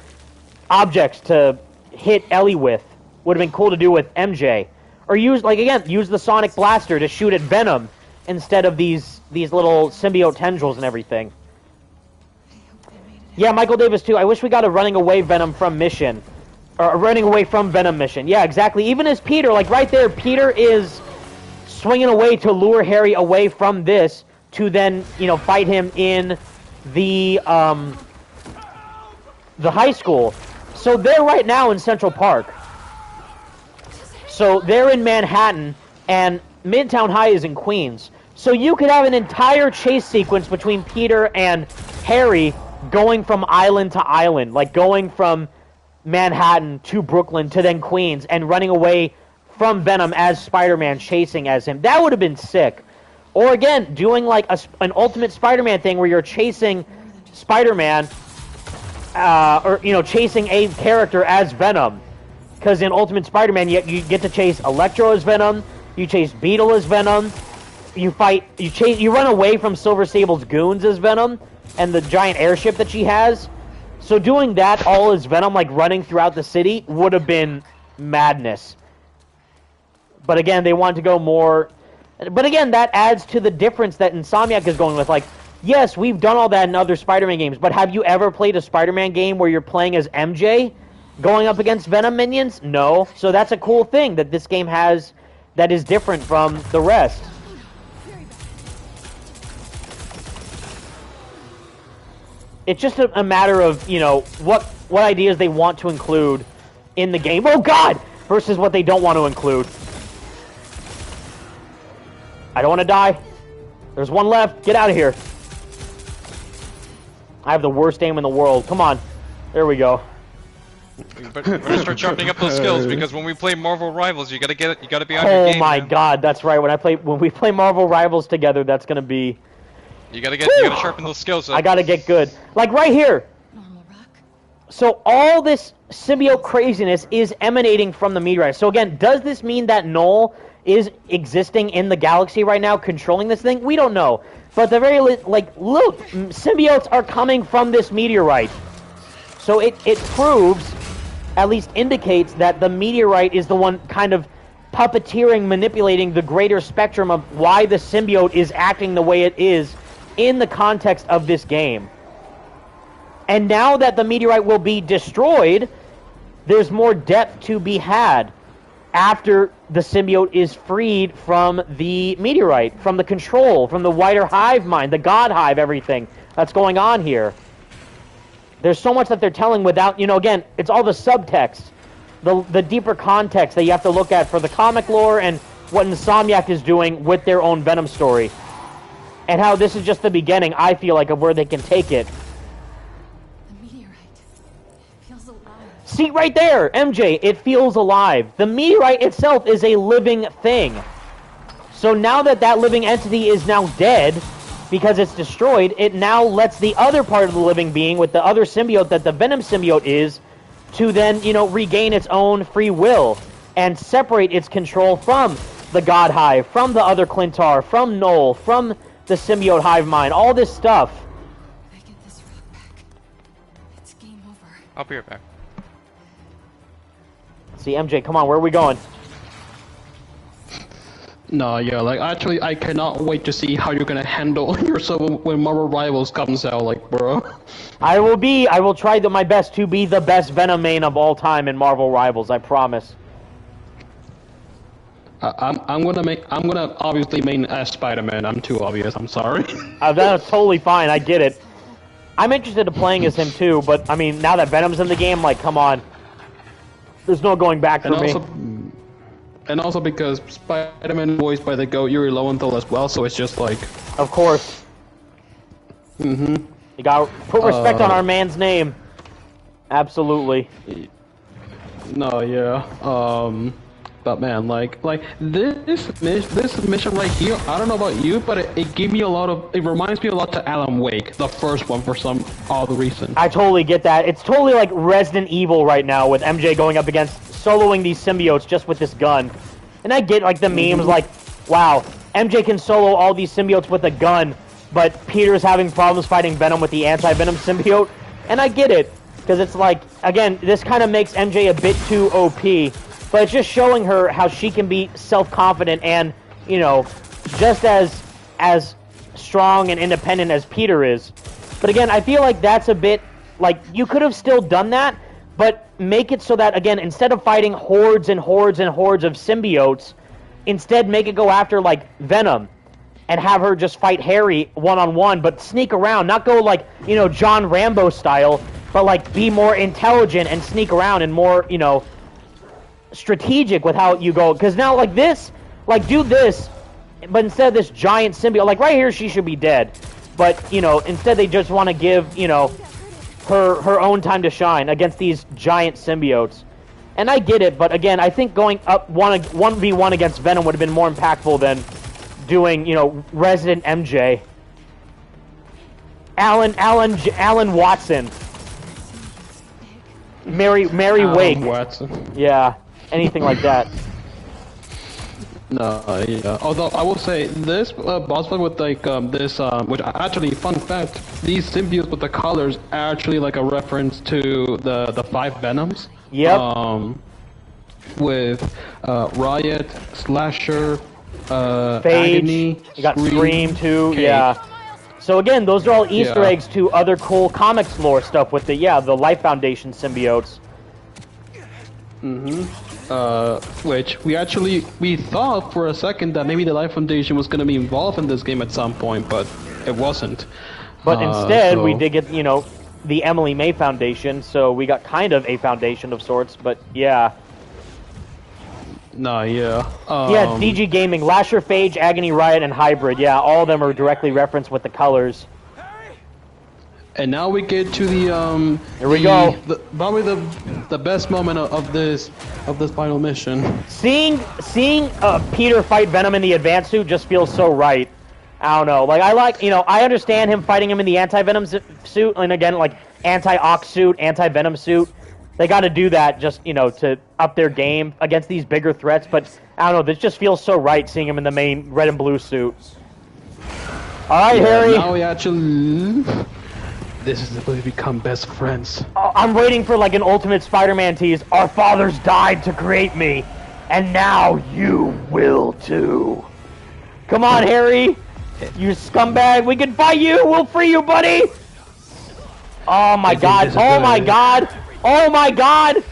objects to hit Ellie with. Would have been cool to do with MJ. Or use the Sonic Blaster to shoot at Venom instead of these little symbiote tendrils and everything. Yeah, Michael Davis too. I wish we got a running away Venom from mission. Or a running away from Venom mission. Yeah, exactly. Even as Peter, like right there, Peter is swinging away to lure Harry away from this to then, you know, fight him in the high school. So they're right now in Central Park. So they're in Manhattan, and Midtown High is in Queens. So you could have an entire chase sequence between Peter and Harry going from island to island, like going from Manhattan to Brooklyn to then Queens, and running away from Venom as Spider-Man, chasing as him. That would have been sick. Or again, doing like an Ultimate Spider-Man thing where you're chasing Spider-Man, or, you know, chasing a character as Venom. Because in Ultimate Spider-Man, you get to chase Electro as Venom, you chase Beetle as Venom, you run away from Silver Sable's goons as Venom, and the giant airship that she has. So doing that all as Venom, like running throughout the city, would have been madness. But again, they wanted to go more. But again, that adds to the difference that Insomniac is going with. Like, yes, we've done all that in other Spider-Man games, but have you ever played a Spider-Man game where you're playing as MJ going up against Venom minions? No. So that's a cool thing that this game has that is different from the rest. It's just a matter of, you know, what ideas they want to include in the game. Oh, God! Versus what they don't want to include. I don't want to die. There's one left. Get out of here. I have the worst aim in the world. Come on. There we go. But we're gonna start sharpening up those skills, because when we play Marvel Rivals, you gotta get it. You gotta be on your game. Oh my man. God, that's right. When we play Marvel Rivals together, that's gonna be. You gotta sharpen those skills up. I gotta get good. Like right here, So all this symbiote craziness is emanating from the meteorite. So again, does this mean that Null is existing in the galaxy right now, controlling this thing? We don't know. But the very look, symbiotes are coming from this meteorite. So it proves, at least indicates, that the meteorite is the one kind of puppeteering, manipulating the greater spectrum of why the symbiote is acting the way it is in the context of this game. And now that the meteorite will be destroyed, there's more depth to be had after the symbiote is freed from the meteorite, from the control, from the wider hive mind, the god hive, everything that's going on here. There's so much that they're telling without, again, it's all the subtext, the deeper context that you have to look at for the comic lore and what Insomniac is doing with their own Venom story. And how this is just the beginning, I feel like, of where they can take it. See, right there, MJ, it feels alive. The meteorite itself is a living thing. So now that that living entity is now dead, because it's destroyed, it now lets the other part of the living being, with the other symbiote that the Venom symbiote is, to then, regain its own free will, and separate its control from the God Hive, from the other Clintar, from Null, from the symbiote hive mind, all this stuff. If I get this rock back, it's game over. I'll be right back. See, MJ, come on, where are we going? No, yeah, actually, I cannot wait to see how you're gonna handle yourself when Marvel Rivals comes out, bro. I will try my best to be the best Venom main of all time in Marvel Rivals, I promise. I'm gonna obviously main as Spider-Man. I'm too obvious, I'm sorry. That's totally fine, I get it. I'm interested in playing as him too, but, now that Venom's in the game, come on. There's no going back for me. And also because Spider-Man is voiced by the GOAT Yuri Lowenthal as well, so it's just Of course. Mm-hmm. You gotta put respect on our man's name. Absolutely. No, yeah. But man, this mission right here, I don't know about you, but it gave me it reminds me a lot to Alan Wake, the first one, for some odd reason. I totally get that. It's totally like Resident Evil right now, with MJ going up against soloing these symbiotes just with this gun. And I get the memes wow, MJ can solo all these symbiotes with a gun, but Peter's having problems fighting Venom with the anti-Venom symbiote. And I get it, because it's again, this kind of makes MJ a bit too OP. But it's just showing her how she can be self-confident and, just as strong and independent as Peter is. But again, I feel like that's a bit, you could have still done that, but make it so that, again, instead of fighting hordes and hordes and hordes of symbiotes, instead make it go after, Venom, and have her just fight Harry one-on-one, but sneak around, not go, John Rambo style, but, be more intelligent and sneak around and more, strategic with how you go, because now this, do this, but instead of this giant symbiote, right here she should be dead, but instead they just want to give her own time to shine against these giant symbiotes. And I get it, but again, I think going up 1v1 against Venom would have been more impactful than doing Resident MJ. Alan Watson, Mary Wake, Watson. Yeah. Anything like that. No, yeah. Although I will say this boss fight with this, which actually, fun fact, these symbiotes with the colors are actually a reference to the 5 Venoms. Yep. With Riot, Slasher, Phage, Agony, you got Scream too. Cage. Yeah. So again, those are all Easter eggs to other cool comics lore stuff with the Life Foundation symbiotes. Mm-hmm. Which we thought for a second that maybe the Life Foundation was going to be involved in this game at some point, but it wasn't. But instead, we did get, the Emily May Foundation, so we got kind of a foundation of sorts, but yeah. No, yeah. Yeah, DG Gaming, Lasher, Phage, Agony, Riot, and Hybrid. Yeah, all of them are directly referenced with the colors. And now we get to the Here we go. Probably the best moment of this final mission. Seeing Peter fight Venom in the advanced suit just feels so right. I don't know. I understand him fighting him in the anti-Venom suit, and again, anti-Ox suit, anti-Venom suit. They got to do that just, you know, to up their game against these bigger threats. But I don't know, this just feels so right seeing him in the main red and blue suit. All right, Harry. Now we actually... This is the way we become best friends. I'm waiting for like an ultimate Spider-Man tease. Our fathers died to create me, and now you will too. Come on, Harry. You scumbag. We can fight you. We'll free you, buddy. Oh my god. Oh my god. Oh my god.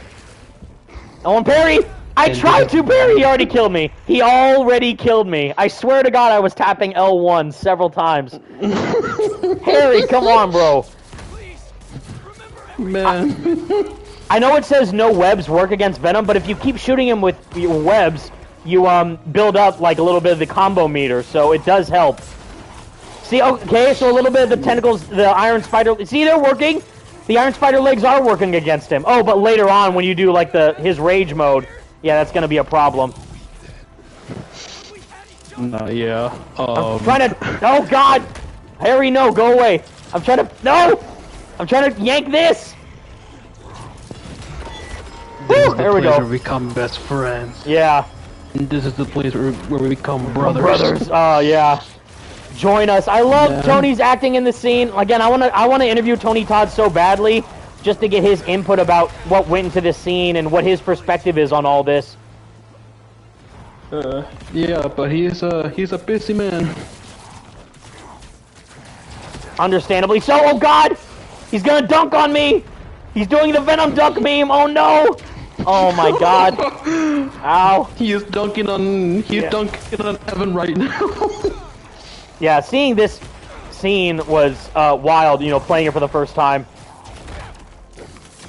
Oh, and parry. I tried to parry. He already killed me. He already killed me. I swear to God, I was tapping L1 several times. Harry, come on, bro. Man. I know it says no webs work against Venom, but if you keep shooting him with your webs, you build up like a little bit of the combo meter, so it does help. See, okay, so a little bit of the tentacles, the Iron Spider. See, they're working. The Iron Spider legs are working against him. Oh, but later on, when you do like his rage mode, yeah, that's gonna be a problem. Yeah. I'm trying to. Oh God, Harry, no, go away. I'm trying to. No, I'm trying to yank this. Woo, there we go. Where we become best friends. Yeah. And this is the place where we become brothers. Brothers. Oh yeah. Join us. I love Tony's acting in the scene. Again, I wanna interview Tony Todd so badly, just to get his input about what went into this scene and what his perspective is on all this. Yeah, but he's a busy man. Understandably so. Oh God, he's gonna dunk on me. He's doing the Venom dunk meme. Oh no. Oh my God. Ow. He is dunking on. He's dunking on Evan right now. Yeah, seeing this scene was wild, you know, playing it for the first time.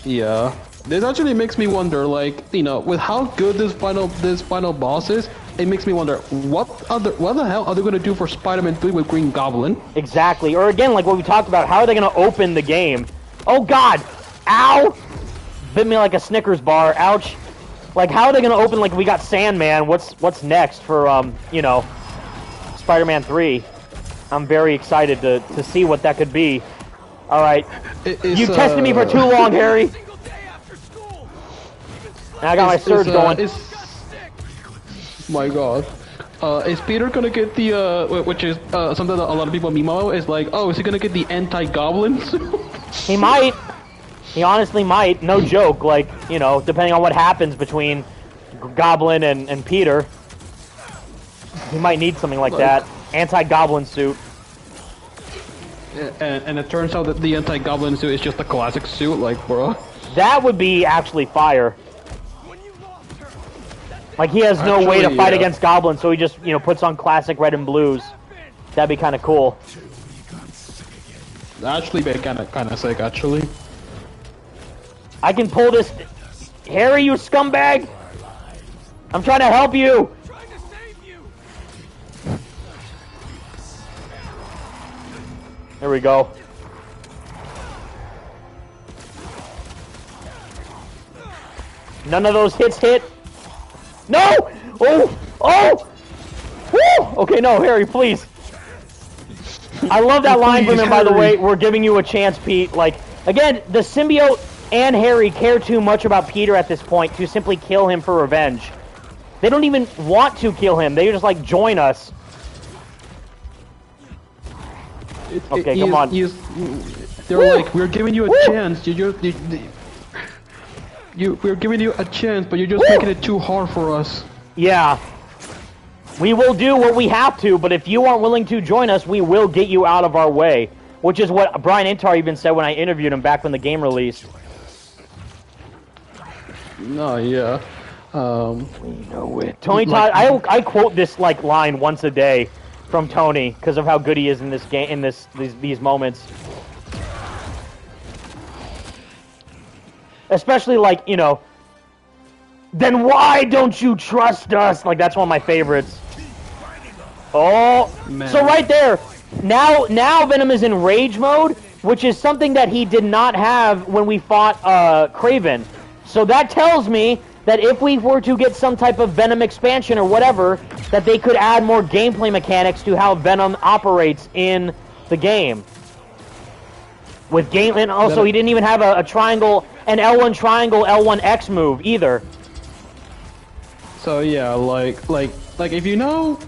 Yeah. This actually makes me wonder, like, you know, with how good this final boss is, it makes me wonder, what the hell are they gonna do for Spider-Man 3 with Green Goblin? Exactly. Or again, like what we talked about, how are they gonna open the game? Oh God! Ow! Bit me like a Snickers bar. Ouch! Like, how are they gonna open? Like, we got Sandman. What's next for you know, Spider-Man 3? I'm very excited to see what that could be. All right, you tested me for too long, Harry. Now I got my surge going. My God. Is Peter gonna get the, which is something that a lot of people meme about, is like, oh, is he gonna get the anti-goblins? He might. He honestly might. No joke. Like, you know, depending on what happens between Goblin and Peter, he might need something like that. Anti-Goblin suit. And it turns out that the anti-goblin suit is just a classic suit, like, bro. That would be actually fire. Like, he has no way to fight against goblins, so he just, you know, puts on classic red and blues. That'd be kind of cool. Actually, be kind of sick, actually. I can pull this. Harry, you scumbag! I'm trying to help you! There we go. None of those hits hit. No! Oh! Oh! Woo! Okay, no, Harry, please. I love that line from him, by the way. We're giving you a chance, Pete. Like, again, the symbiote and Harry care too much about Peter at this point to simply kill him for revenge. They don't even want to kill him. They just, like, join us. Okay, come on. They're like, we're giving you a chance. We're giving you a chance, but you're just making it too hard for us. Yeah. We will do what we have to, but if you aren't willing to join us, we will get you out of our way. Which is what Brian Intar even said when I interviewed him back when the game released. No, yeah. We know it. Tony Todd, I quote this like line once a day from Tony because of how good he is in this game, in these moments. Especially like, you know, then why don't you trust us? Like, that's one of my favorites. Oh, man. So right there, now Venom is in rage mode, which is something that he did not have when we fought Kraven. So that tells me that if we were to get some type of Venom expansion or whatever, that they could add more gameplay mechanics to how Venom operates in the game. with game, and also he didn't even have a triangle, an L1 triangle, L1 X move either. So yeah, like if you know,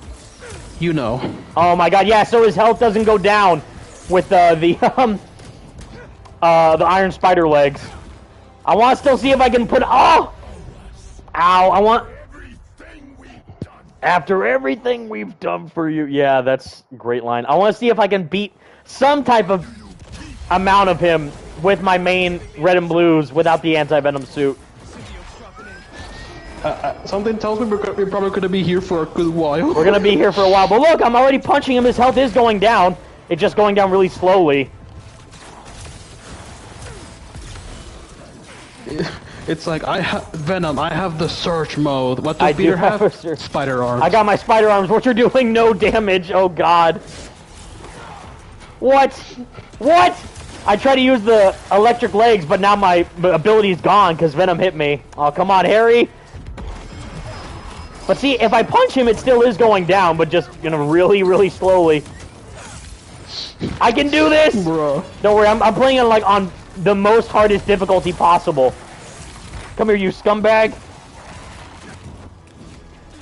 you know. Oh my god, yeah. So his health doesn't go down with the Iron Spider legs. I want to still see if I can put. Oh, ow! I want. After everything we've done for you, yeah, that's a great line. I want to see if I can beat some type of amount of him with my main red and blues without the anti-venom suit. Something tells me we're probably gonna be here for a good while. We're gonna be here for a while, but look, I'm already punching him. His health is going down. It's just going down really slowly. It's like Venom. I have the search mode. What does I Peter do have a have? Spider arms. I got my spider arms, which are doing no damage. Oh god. What? What? I tried to use the electric legs, but now my ability's gone because Venom hit me. Oh, come on, Harry. But see, if I punch him, it still is going down, but just, you know, really, really slowly. I can do this! Bruh. Don't worry, I'm playing it, like, on the most hardest difficulty possible. Come here, you scumbag.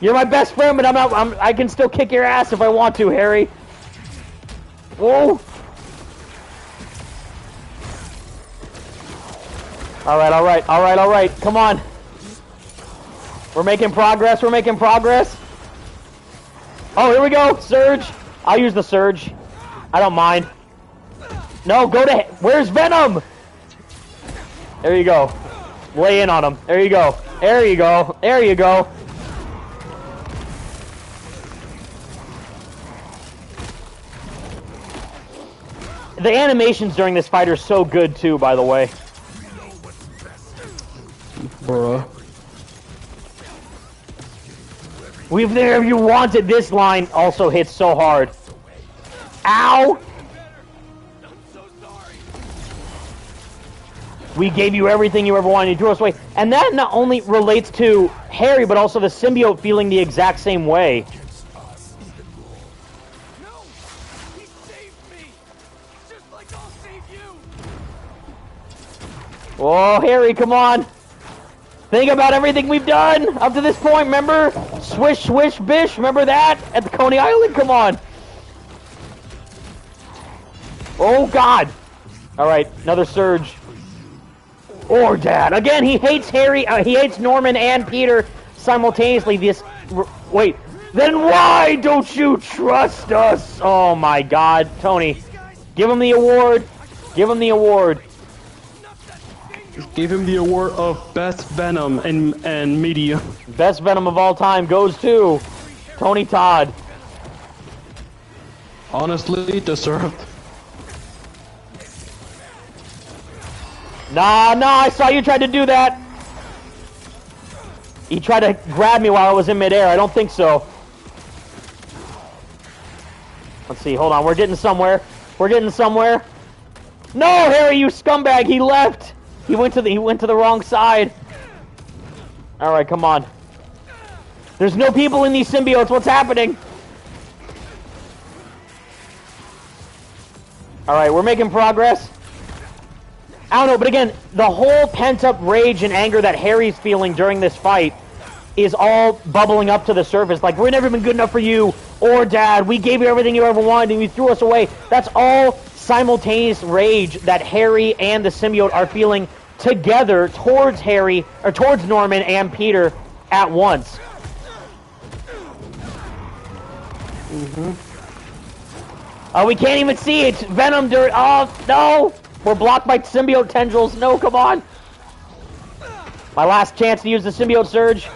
You're my best friend, but I can still kick your ass if I want to, Harry. Whoa! Alright, come on. We're making progress, Oh, here we go, Surge. I'll use the Surge. I don't mind. No, go to... Where's Venom? There you go. Lay in on him. There you go. There you go. There you go. The animations during this fight are so good, too, by the way. Bruh. We've there you wanted. This line also hits so hard. Ow! We gave you everything you ever wanted. You threw us away. And that not only relates to Harry, but also the symbiote feeling the exact same way. No! He saved me! Just like I'll save you! Oh, Harry, come on. Think about everything we've done up to this point, remember? Swish, swish, bish, remember that? At the Coney Island? Come on. Oh, God. All right, another surge. Or Dad. Again, he hates Harry, he hates Norman and Peter simultaneously. Wait, then why don't you trust us? Oh, my God. Tony, give him the award. Give him the award. Give him the award of Best Venom and Media. Best Venom of all time goes to Tony Todd. Honestly, deserved. Nah, I saw you tried to do that. He tried to grab me while I was in midair. I don't think so. Let's see, hold on. We're getting somewhere. No, Harry, you scumbag. He left. He went to the wrong side. All right, come on. There's no people in these symbiotes. What's happening? All right, we're making progress. I don't know, but again, the whole pent-up rage and anger that Harry's feeling during this fight is all bubbling up to the surface. Like, we've never been good enough for you, or Dad, we gave you everything you ever wanted, and you threw us away. That's all simultaneous rage that Harry and the symbiote are feeling together towards Harry, or towards Norman and Peter at once. Oh, we can't even see it. Venom dirt. Oh, no. We're blocked by symbiote tendrils. No, come on. My last chance to use the symbiote surge.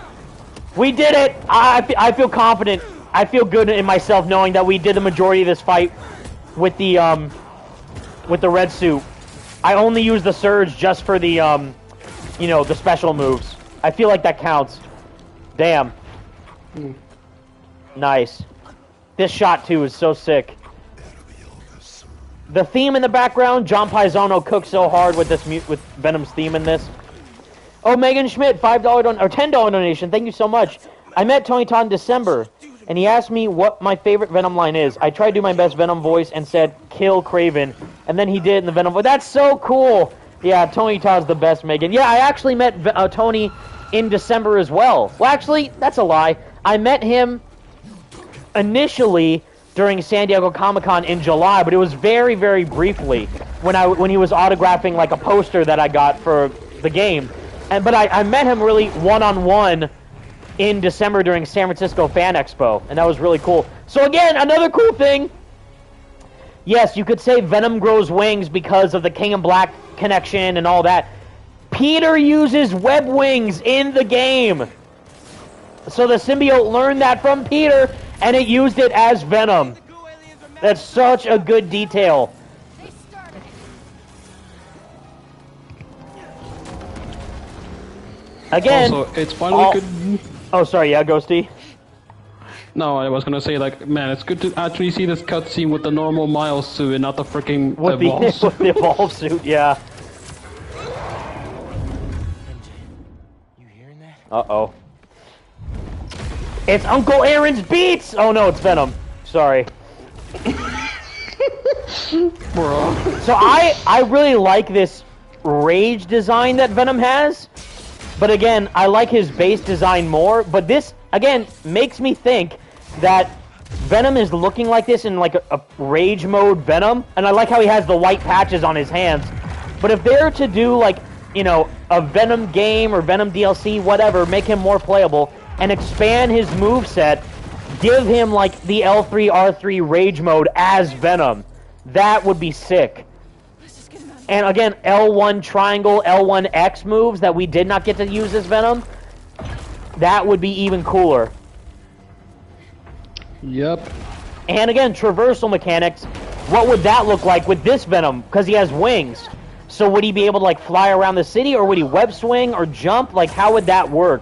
We did it. I feel confident. I feel good in myself knowing that we did the majority of this fight with the red suit. I only used the surge just for the you know, the special moves. I feel like that counts. Damn. Nice. This shot too is so sick. The theme in the background, John Paizono cooked so hard with with Venom's theme in this. Oh, Megan Schmidt, $5 or $10 donation. Thank you so much. I met Tony Todd in December, and he asked me what my favorite Venom line is. I tried to do my best Venom voice and said, "Kill Craven." And then he did in the Venom voice. That's so cool! Yeah, Tony Todd's the best Megan. Yeah, I actually met Tony in December as well. Well, actually, that's a lie. I met him initially during San Diego Comic-Con in July, but it was very, very briefly when he was autographing like a poster that I got for the game. But I met him really one-on-one in December during San Francisco Fan Expo, and that was really cool. So again, another cool thing. Yes, you could say Venom grows wings because of the King in Black connection and all that. Peter uses web wings in the game. So the symbiote learned that from Peter, and it used it as Venom. That's such a good detail. They started it. Again, Also, it's finally good. Oh, sorry, yeah, Ghosty. No, I was gonna say, like, man, it's good to actually see this cutscene with the normal Miles suit and not the freaking With Evolve suit. with the Evolve suit, yeah. You hearing that? Uh-oh. It's Uncle Aaron's Beats! Oh no, it's Venom. Sorry. Bro. So I really like this rage design that Venom has. But again, I like his base design more. But this, again, makes me think that Venom is looking like this in like a rage mode Venom. And I like how he has the white patches on his hands. But if they're to do like, you know, a Venom game or Venom DLC, whatever, make him more playable, and expand his moveset, give him like the L3, R3 rage mode as Venom. That would be sick. Let's just get him out of And again, L1 triangle, L1 X moves that we did not get to use as Venom, that would be even cooler. Yep. And again, traversal mechanics, what would that look like with this Venom? Because he has wings. So would he be able to like fly around the city, or would he web swing or jump? Like, how would that work?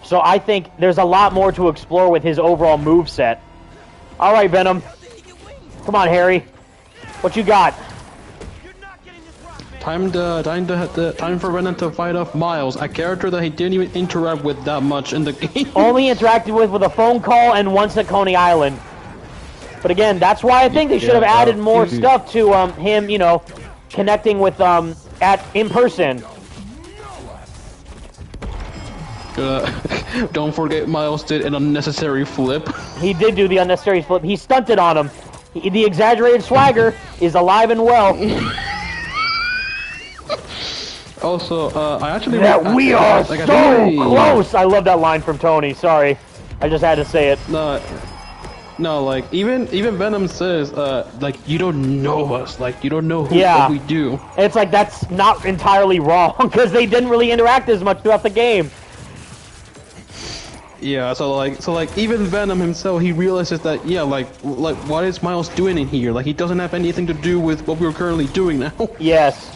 So I think there's a lot more to explore with his overall moveset. Alright, Venom. Come on, Harry. What you got? You're not getting this rock, man. Time for Venom to fight off Miles, a character that he didn't even interact with that much in the game. Only interacted with a phone call and once at Coney Island. But again, that's why I think they should have added more stuff to him, you know, connecting with in person. Don't forget Miles did an unnecessary flip. He did do the unnecessary flip. He stunted on him. The exaggerated swagger is alive and well. Also, I actually... That we are like, I so think close! I love that line from Tony. Sorry. I just had to say it. No, like, even Venom says, like, you don't know us. Like, you don't know Yeah. what we do. It's like, that's not entirely wrong, because they didn't really interact as much throughout the game. Yeah, so like even Venom himself, he realizes that, yeah, like what is Miles doing in here? Like, he doesn't have anything to do with what we're currently doing now. Yes.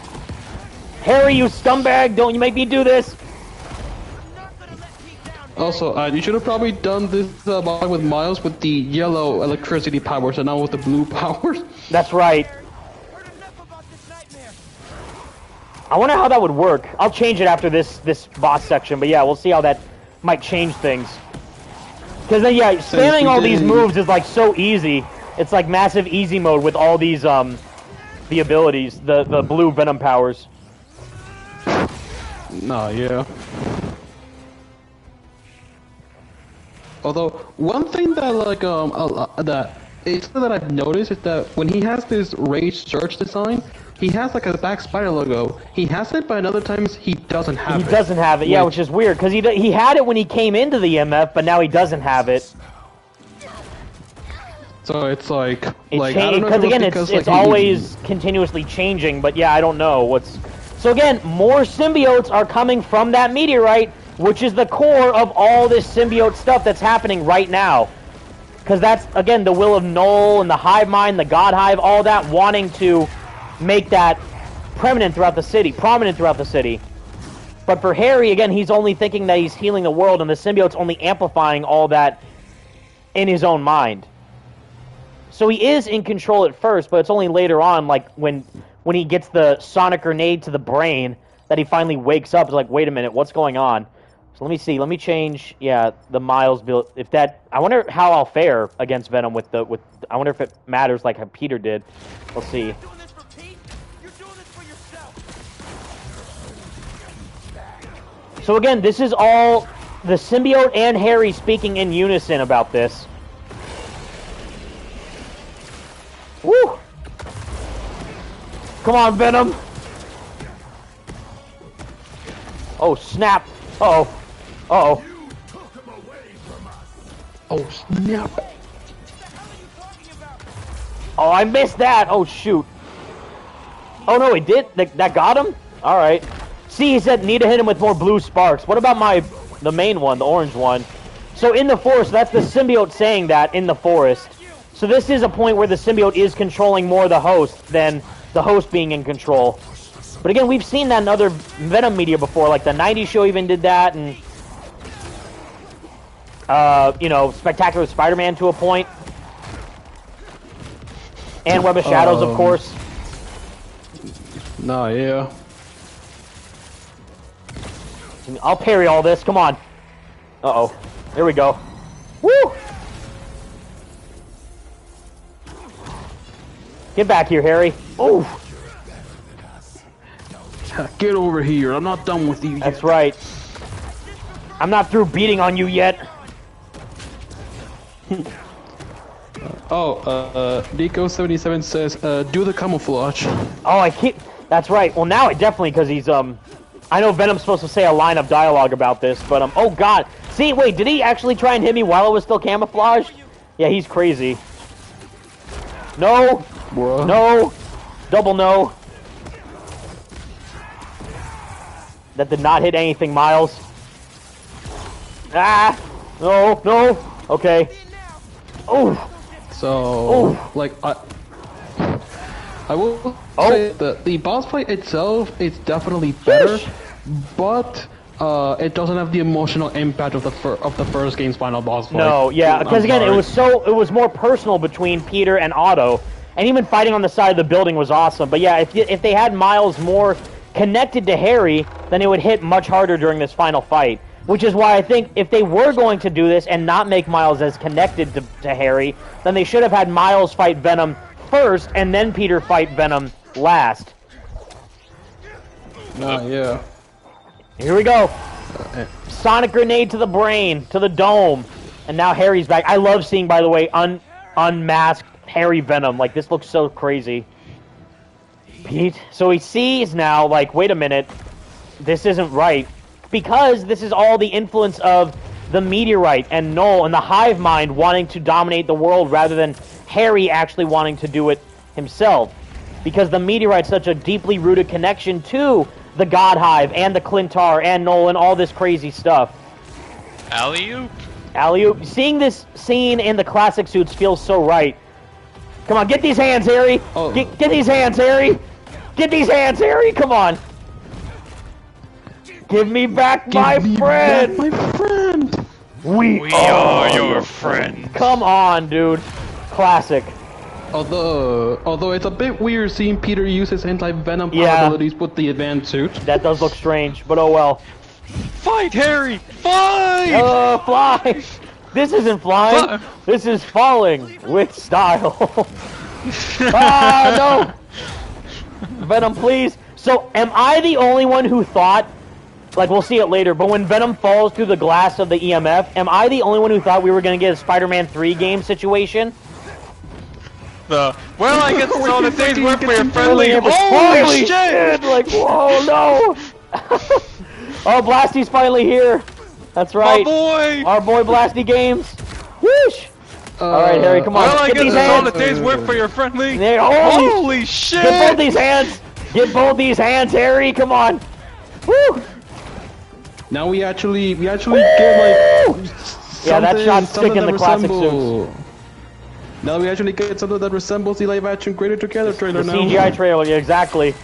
Harry, you scumbag! Don't you make me do this! Also, you should have probably done this with Miles with the yellow electricity powers and not with the blue powers. That's right. Heard enough about this nightmare. I wonder how that would work. I'll change it after this boss section, but yeah, we'll see how that might change things. Because then, yeah, spamming all these moves is like so easy. It's like massive easy mode with all these the abilities, the blue Venom powers. Nah, yeah. Although one thing that like that I've noticed is that when he has this rage search design, he has like a back spider logo. He has it, but in other times he doesn't have it. He doesn't have it, yeah, which is weird because he had it when he came into the MF, but now he doesn't have it. So it's like I don't know, because again, it's always continuously changing. But yeah, I don't know what's. So again, more symbiotes are coming from that meteorite, which is the core of all this symbiote stuff that's happening right now. Because that's, again, the will of Null and the Hive Mind, the God Hive, all that wanting to make that prominent throughout the city. But for Harry, again, he's only thinking that he's healing the world, and the symbiote's only amplifying all that in his own mind. So he is in control at first, but it's only later on, like, when he gets the sonic grenade to the brain, that he finally wakes up. It's like, wait a minute, what's going on? So let me see. Let me change, yeah, the Miles build. If that, I wonder how I'll fare against Venom with. I wonder if it matters like how Peter did. We'll see. Doing this for Pete? So again, this is all the symbiote and Harry speaking in unison about this. Woo! Come on, Venom! Oh, snap! Uh-oh. Uh-oh. Oh, snap. Oh, I missed that! Oh, shoot. Oh, no, it did? That got him? Alright. See, he said need to hit him with more blue sparks. What about the main one, the orange one? So in the forest, that's the symbiote saying that in the forest. So this is a point where the symbiote is controlling more the host than the host being in control. But again, we've seen that in other Venom media before, like the 90s show even did that, and you know, Spectacular Spider-Man to a point. And Web of Shadows, of course. Nah, yeah. I'll parry all this, come on. Uh-oh. There we go. Woo! Get back here, Harry. Ooh. Get over here. I'm not done with you yet. That's right. I'm not through beating on you yet. Nico77 says, do the camouflage. Oh, I keep... That's right. Well, now it definitely, because he's, I know Venom's supposed to say a line of dialogue about this, but, oh, God. See, wait, did he actually try and hit me while it was still camouflaged? Yeah, he's crazy. No. Bruh. No. Double no. That did not hit anything, Miles. Ah. No, no. Okay. Oh. So, like, I will say that the boss fight itself is definitely better, but it doesn't have the emotional impact of the first game's final boss fight. No, yeah, because again, it was more personal between Peter and Otto, and even fighting on the side of the building was awesome. But yeah, if they had Miles more connected to Harry, then it would hit much harder during this final fight. Which is why I think if they were going to do this and not make Miles as connected to Harry, then they should have had Miles fight Venom first and then Peter fight Venom last. Yeah. Here we go. Sonic grenade to the brain, to the dome. And now Harry's back. I love seeing, by the way, unmasked Harry Venom. Like, this looks so crazy. Pete. So he sees now, like, wait a minute. This isn't right. Because this is all the influence of the meteorite and Null and the hive mind wanting to dominate the world rather than Harry actually wanting to do it himself. Because the meteorite's such a deeply rooted connection to the God Hive and the Clintar and Null and all this crazy stuff. Alley-oop? Alley-oop. Seeing this scene in the classic suits feels so right. Come on, get these hands, Harry! Oh. Get these hands, Harry! Get these hands, Harry! Come on! Give me back my friend! My friend! We are your friend. Come on, dude. Classic. Although it's a bit weird seeing Peter use his anti-venom abilities with the advanced suit. That does look strange, but oh well. Fight, Harry! Fight! Fly! This isn't flying. This is falling with style. Ah, no! Venom, please. So, am I the only one who thought... Like, we'll see it later, but when Venom falls through the glass of the EMF, am I the only one who thought we were going to get a Spider-Man 3 game situation? Well, I guess it's all the things work for your friendly. Holy shit! Like, whoa, no! Oh, Blasty's finally here. That's right. My boy! Our boy Blasty Games. Whoosh! Alright, Harry, come on. Well, I Get guess these it's all hands. the things work for your friendly. Holy shit! Get both these hands! Get both these hands, Harry! Come on! Woo! Now we actually get like yeah, that shot's sticking in the classic resemble... suits. Now we actually get something that resembles the live action Greater Together trailer The now. CGI trailer, yeah, exactly.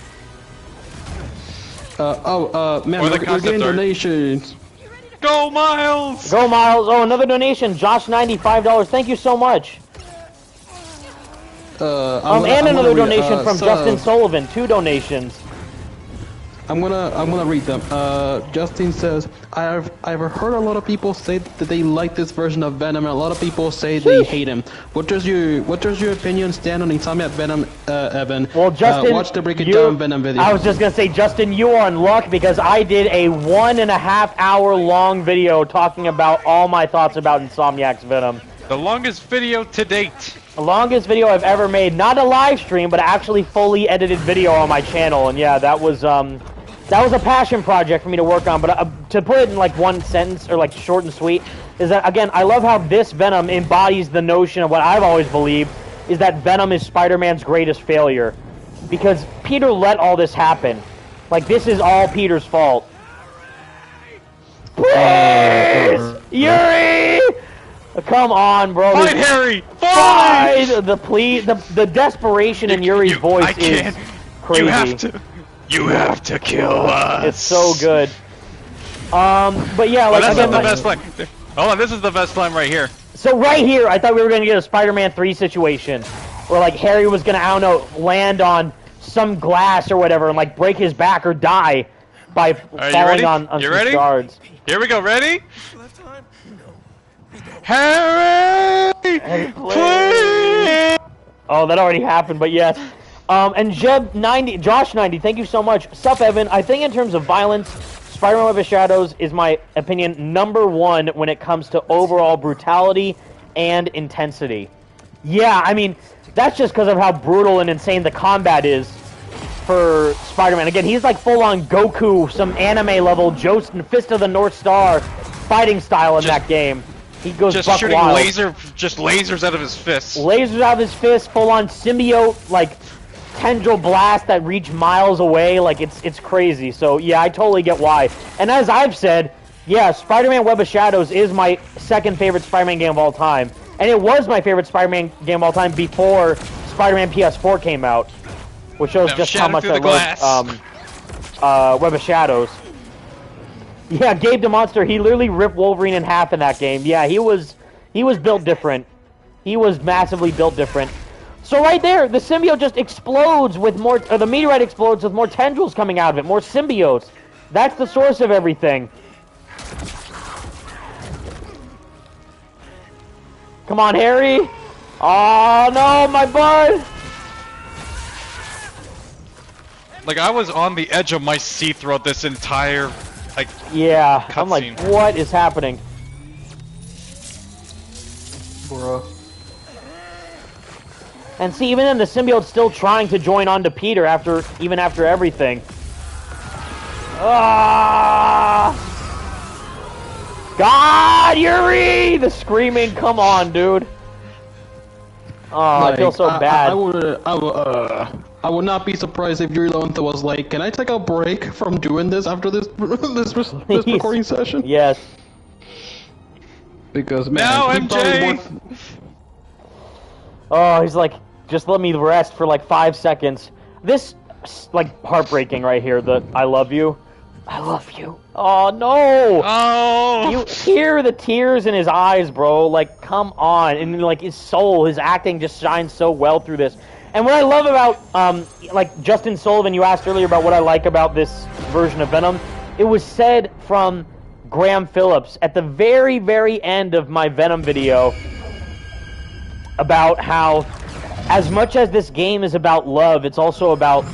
Man, Or the we're getting concept art. donations. Go, Miles! Go, Miles! Oh, another donation. Josh$95. Thank you so much. And another donation from Justin Sullivan. 2 donations. I'm gonna read them. Justin says, I've heard a lot of people say that they like this version of Venom, and a lot of people say they hate him. What does your opinion stand on Insomniac Venom, Evan? Well, Justin, watch the Break It Down Venom video. I was just gonna say, Justin, you are in luck because I did a 1.5 hour long video talking about all my thoughts about Insomniac's Venom. The longest video to date. The longest video I've ever made, not a live stream, but actually fully edited video on my channel, and yeah, that was a passion project for me to work on. But to put it in like one sentence, or like short and sweet, is that again, I love how this Venom embodies the notion of what I've always believed, is that Venom is Spider-Man's greatest failure, because Peter let all this happen. Like, this is all Peter's fault. Please, Yuri! Come on, bro. Fight Harry! Fight! The desperation in Yuri's voice is crazy. You have to kill us. It's so good. But yeah, like, that's not the best line. Hold on, this is the best line right here. So right here, I thought we were gonna get a Spider-Man 3 situation, where like Harry was gonna, I don't know, land on some glass or whatever and like break his back or die by falling on some shards. Here we go. Ready? Harry, please! Oh, that already happened, but yes. And Jeb90, Josh90, thank you so much. Sup, Evan? I think in terms of violence, Spider-Man Web of Shadows is my opinion #1 when it comes to overall brutality and intensity. Yeah, I mean, that's just because of how brutal and insane the combat is for Spider-Man. Again, he's like full-on Goku, some anime-level Jost and Fist of the North Star fighting style in that game. He goes just buck shooting wild. lasers out of his fists. Lasers out of his fist, full-on symbiote, like, tendril blast that reach miles away. Like, it's crazy. So, yeah, I totally get why. And as I've said, yeah, Spider-Man Web of Shadows is my second favorite Spider-Man game of all time. And it was my favorite Spider-Man game of all time before Spider-Man PS4 came out. Which shows just how much I love Web of Shadows. Yeah, Gabe the Monster, he literally ripped Wolverine in half in that game. Yeah, he was built different. He was massively built different. So right there, the symbiote just explodes with more, or the meteorite explodes with more tendrils coming out of it, more symbiotes. That's the source of everything. Come on, Harry. Oh no, my bud. Like, I was on the edge of my seat throughout this entire, like, yeah, I'm like, what is happening? Bruh. And see, even then, the symbiote's still trying to join on to Peter even after everything. Ah! God, Yuri! The screaming, come on, dude. Oh, like, I feel so bad. I would not be surprised if Yuri Lowenthal was like, "Can I take a break from doing this after this recording session?" Yes. Because man, no, MJ. Oh, he's like, just let me rest for like 5 seconds. This, like, heartbreaking right here. The I love you. I love you. Oh no! Oh! You hear the tears in his eyes, bro. Like, come on. And like his soul, his acting just shines so well through this. And what I love about, like Justin Sullivan, you asked earlier about what I like about this version of Venom. It was said from Graham Phillips at the very, very end of my Venom video about how, as much as this game is about love, it's also about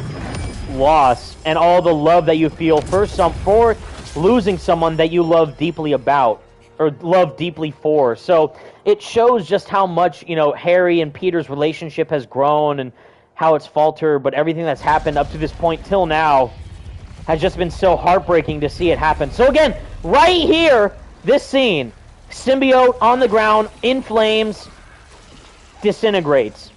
loss and all the love that you feel for losing someone that you love deeply about, or love deeply for. So it shows just how much, you know, Harry and Peter's relationship has grown and how it's faltered, but everything that's happened up to this point till now has just been so heartbreaking to see it happen. So again, right here, this scene, symbiote on the ground, in flames, disintegrates,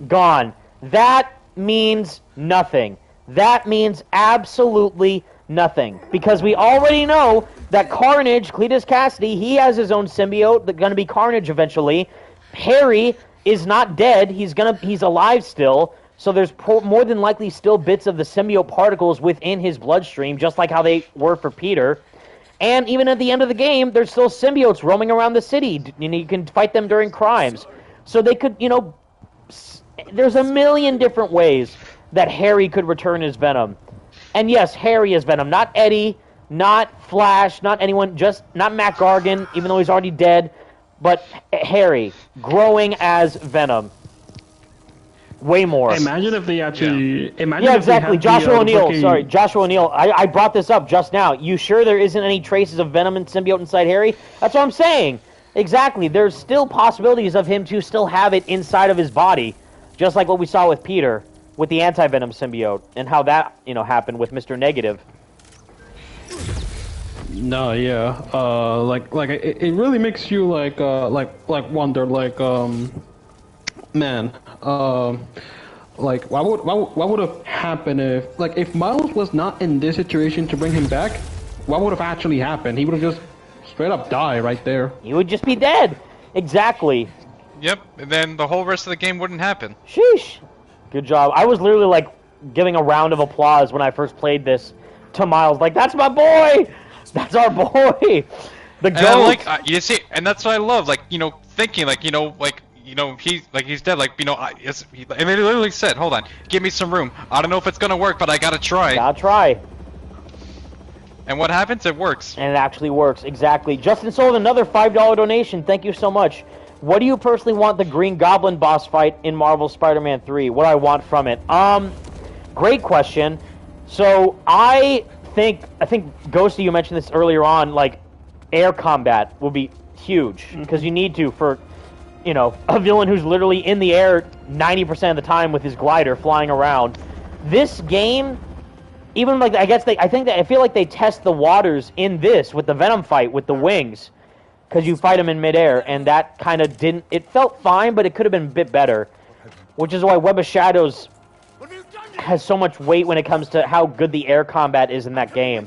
gone. That means nothing. That means absolutely nothing. Because we already know that Carnage, Cletus Cassidy, he has his own symbiote that's going to be Carnage eventually. Harry is not dead. He's alive still. So there's more than likely still bits of the symbiote particles within his bloodstream, just like how they were for Peter. And even at the end of the game, there's still symbiotes roaming around the city. You know, you can fight them during crimes. So they could, you know, there's a million different ways that Harry could return as Venom. And yes, Harry is Venom, not Eddie, not Flash, not anyone, just not Matt Gargan, even though he's already dead, but Harry growing as Venom. Way more. Imagine if they actually. Imagine Yeah, if they exactly. had Joshua the O'Neill. fucking- Sorry, Joshua O'Neill. I brought this up just now. You sure there isn't any traces of Venom and Symbiote inside Harry? That's what I'm saying. Exactly. There's still possibilities of him to still have it inside of his body, just like what we saw with Peter with the anti-Venom symbiote and how that happened with Mr. Negative. No, yeah. It really makes you wonder, man, what would have happened if Miles was not in this situation to bring him back? What would have actually happened? He would have just straight up died right there. He would just be dead. Exactly. Yep, and then the whole rest of the game wouldn't happen. Sheesh. Good job. I was literally like giving a round of applause when I first played this to Miles. Like, that's my boy. That's our boy. The And goat. you see, and that's what I love. Thinking he's dead. And they literally said, "Hold on, give me some room. I don't know if it's gonna work, but I gotta try." Gotta try. And what happens? It works. And it actually works, exactly. Justin sold another $5 donation. Thank you so much. What do you personally want the Green Goblin boss fight in Marvel Spider-Man 3? What do I want from it? Great question. So I think Ghosty, you mentioned this earlier on, like air combat will be huge because you need to for a villain who's literally in the air 90% of the time with his glider flying around. This game, even like I feel like they test the waters in this with the Venom fight with the wings, because you fight him in midair, and that kind of didn't. It felt fine, but it could have been a bit better, which is why Web of Shadows has so much weight when it comes to how good the air combat is in that game.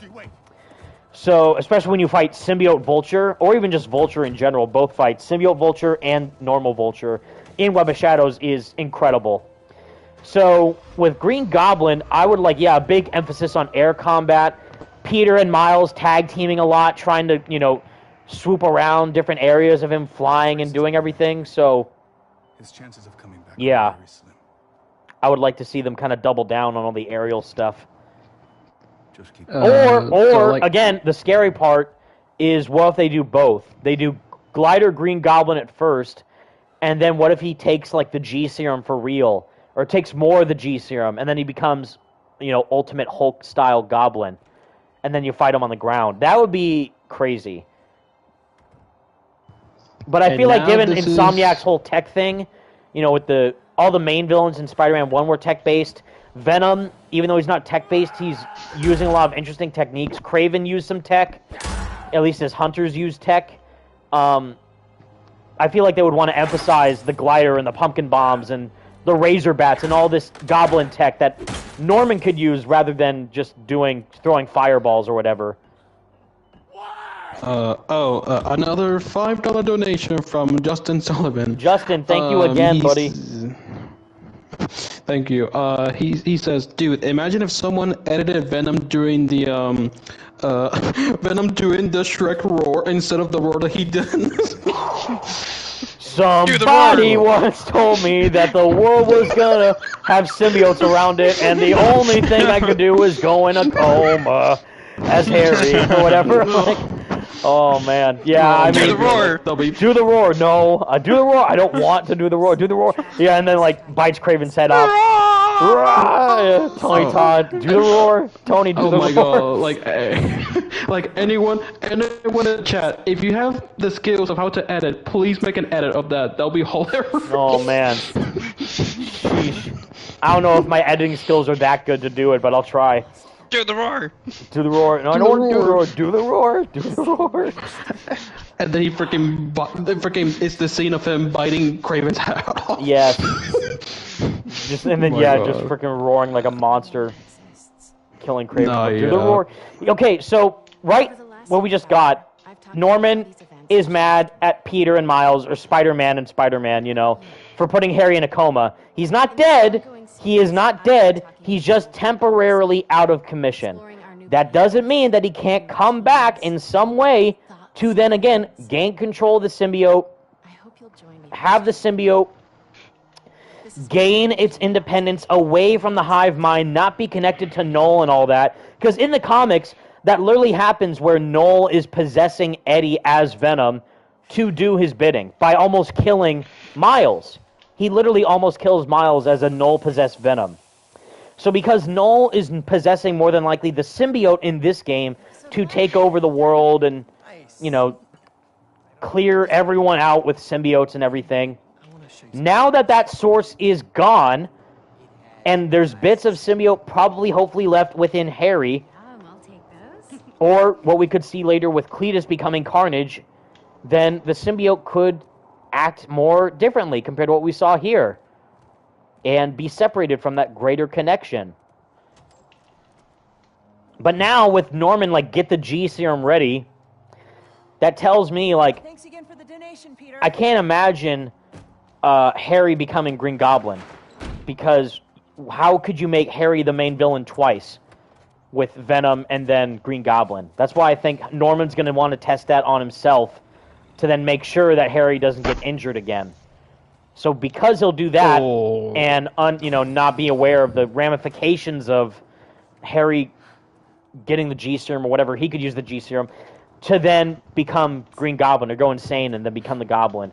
So, especially when you fight Symbiote Vulture, or even just Vulture in general, both fights, Symbiote Vulture and normal Vulture in Web of Shadows is incredible. So, with Green Goblin, I would a big emphasis on air combat. Peter and Miles tag teaming a lot, trying to, swoop around different areas of him flying and doing everything. So, his chances of coming back yeah, are very slim. I would like to see them kind of double down on all the aerial stuff. Just keep Again, the scary part is what if they do both? They do Glider Green Goblin at first, and then what if he takes like the G Serum for real, or takes more of the G Serum, and then he becomes, Ultimate Hulk style Goblin, and then you fight him on the ground. That would be crazy. But I feel like given Insomniac's whole tech thing, with all the main villains in Spider-Man 1 were tech-based. Venom, even though he's not tech-based, he's using a lot of interesting techniques. Kraven used some tech. At least his hunters used tech. I feel like they would want to emphasize the glider and the pumpkin bombs and the razor bats and all this goblin tech that Norman could use rather than just throwing fireballs or whatever. Another $5 donation from Justin Sullivan. Justin, thank you again, buddy. Thank you. He says, dude, imagine if someone edited Venom during the Shrek roar instead of the roar that he did. Somebody once told me that the world was gonna have symbiotes around it, and the only thing I could do was go in a coma as Harry or whatever. Oh man, yeah. Do the roar. Do the roar. No, do the roar. I don't want to do the roar. Do the roar. Yeah, and then bites Kraven's head off. Tony Todd, do the roar. Tony, do the roar. Oh my god! Anyone in the chat, if you have the skills of how to edit, please make an edit of that. That'll be hilarious. Oh man. Sheesh. I don't know if my editing skills are that good to do it, but I'll try. Do the roar. Do the roar. No, I don't want to do the roar. Do the roar. Do the roar. And then he freaking it's the scene of him biting Kraven's head off. Yes. Just freaking roaring like a monster, killing Kraven. Do the roar. Okay, so what we just got, Norman is mad at Peter and Miles, or Spider-Man and Spider-Man, for putting Harry in a coma. He's not dead. He is not dead. He's just temporarily out of commission. That doesn't mean that he can't come back in some way to then again gain control of the symbiote, have the symbiote gain its independence away from the hive mind, not be connected to Null and all that. Because in the comics, that literally happens where Null is possessing Eddie as Venom to do his bidding by almost killing Miles. He literally almost kills Miles as a Null-possessed Venom. So because Null is possessing more than likely the symbiote in this game to take over the world and, you know, clear everyone out with symbiotes and everything, now that that source is gone, and there's bits of symbiote probably hopefully left within Harry, I'll take those. or what we could see later with Cletus becoming Carnage, then the symbiote could act more differently compared to what we saw here and be separated from that greater connection. But now with Norman, like, get the G serum ready, that tells me, like, Thanks again for the donation, Peter. I can't imagine Harry becoming Green Goblin, because how could you make Harry the main villain twice with Venom and then Green Goblin? That's why I think Norman's going to want to test that on himself to then make sure that Harry doesn't get injured again. So because he'll do that and not be aware of the ramifications of Harry getting the G serum or whatever, he could use the G serum to then become Green Goblin or go insane and then become the Goblin.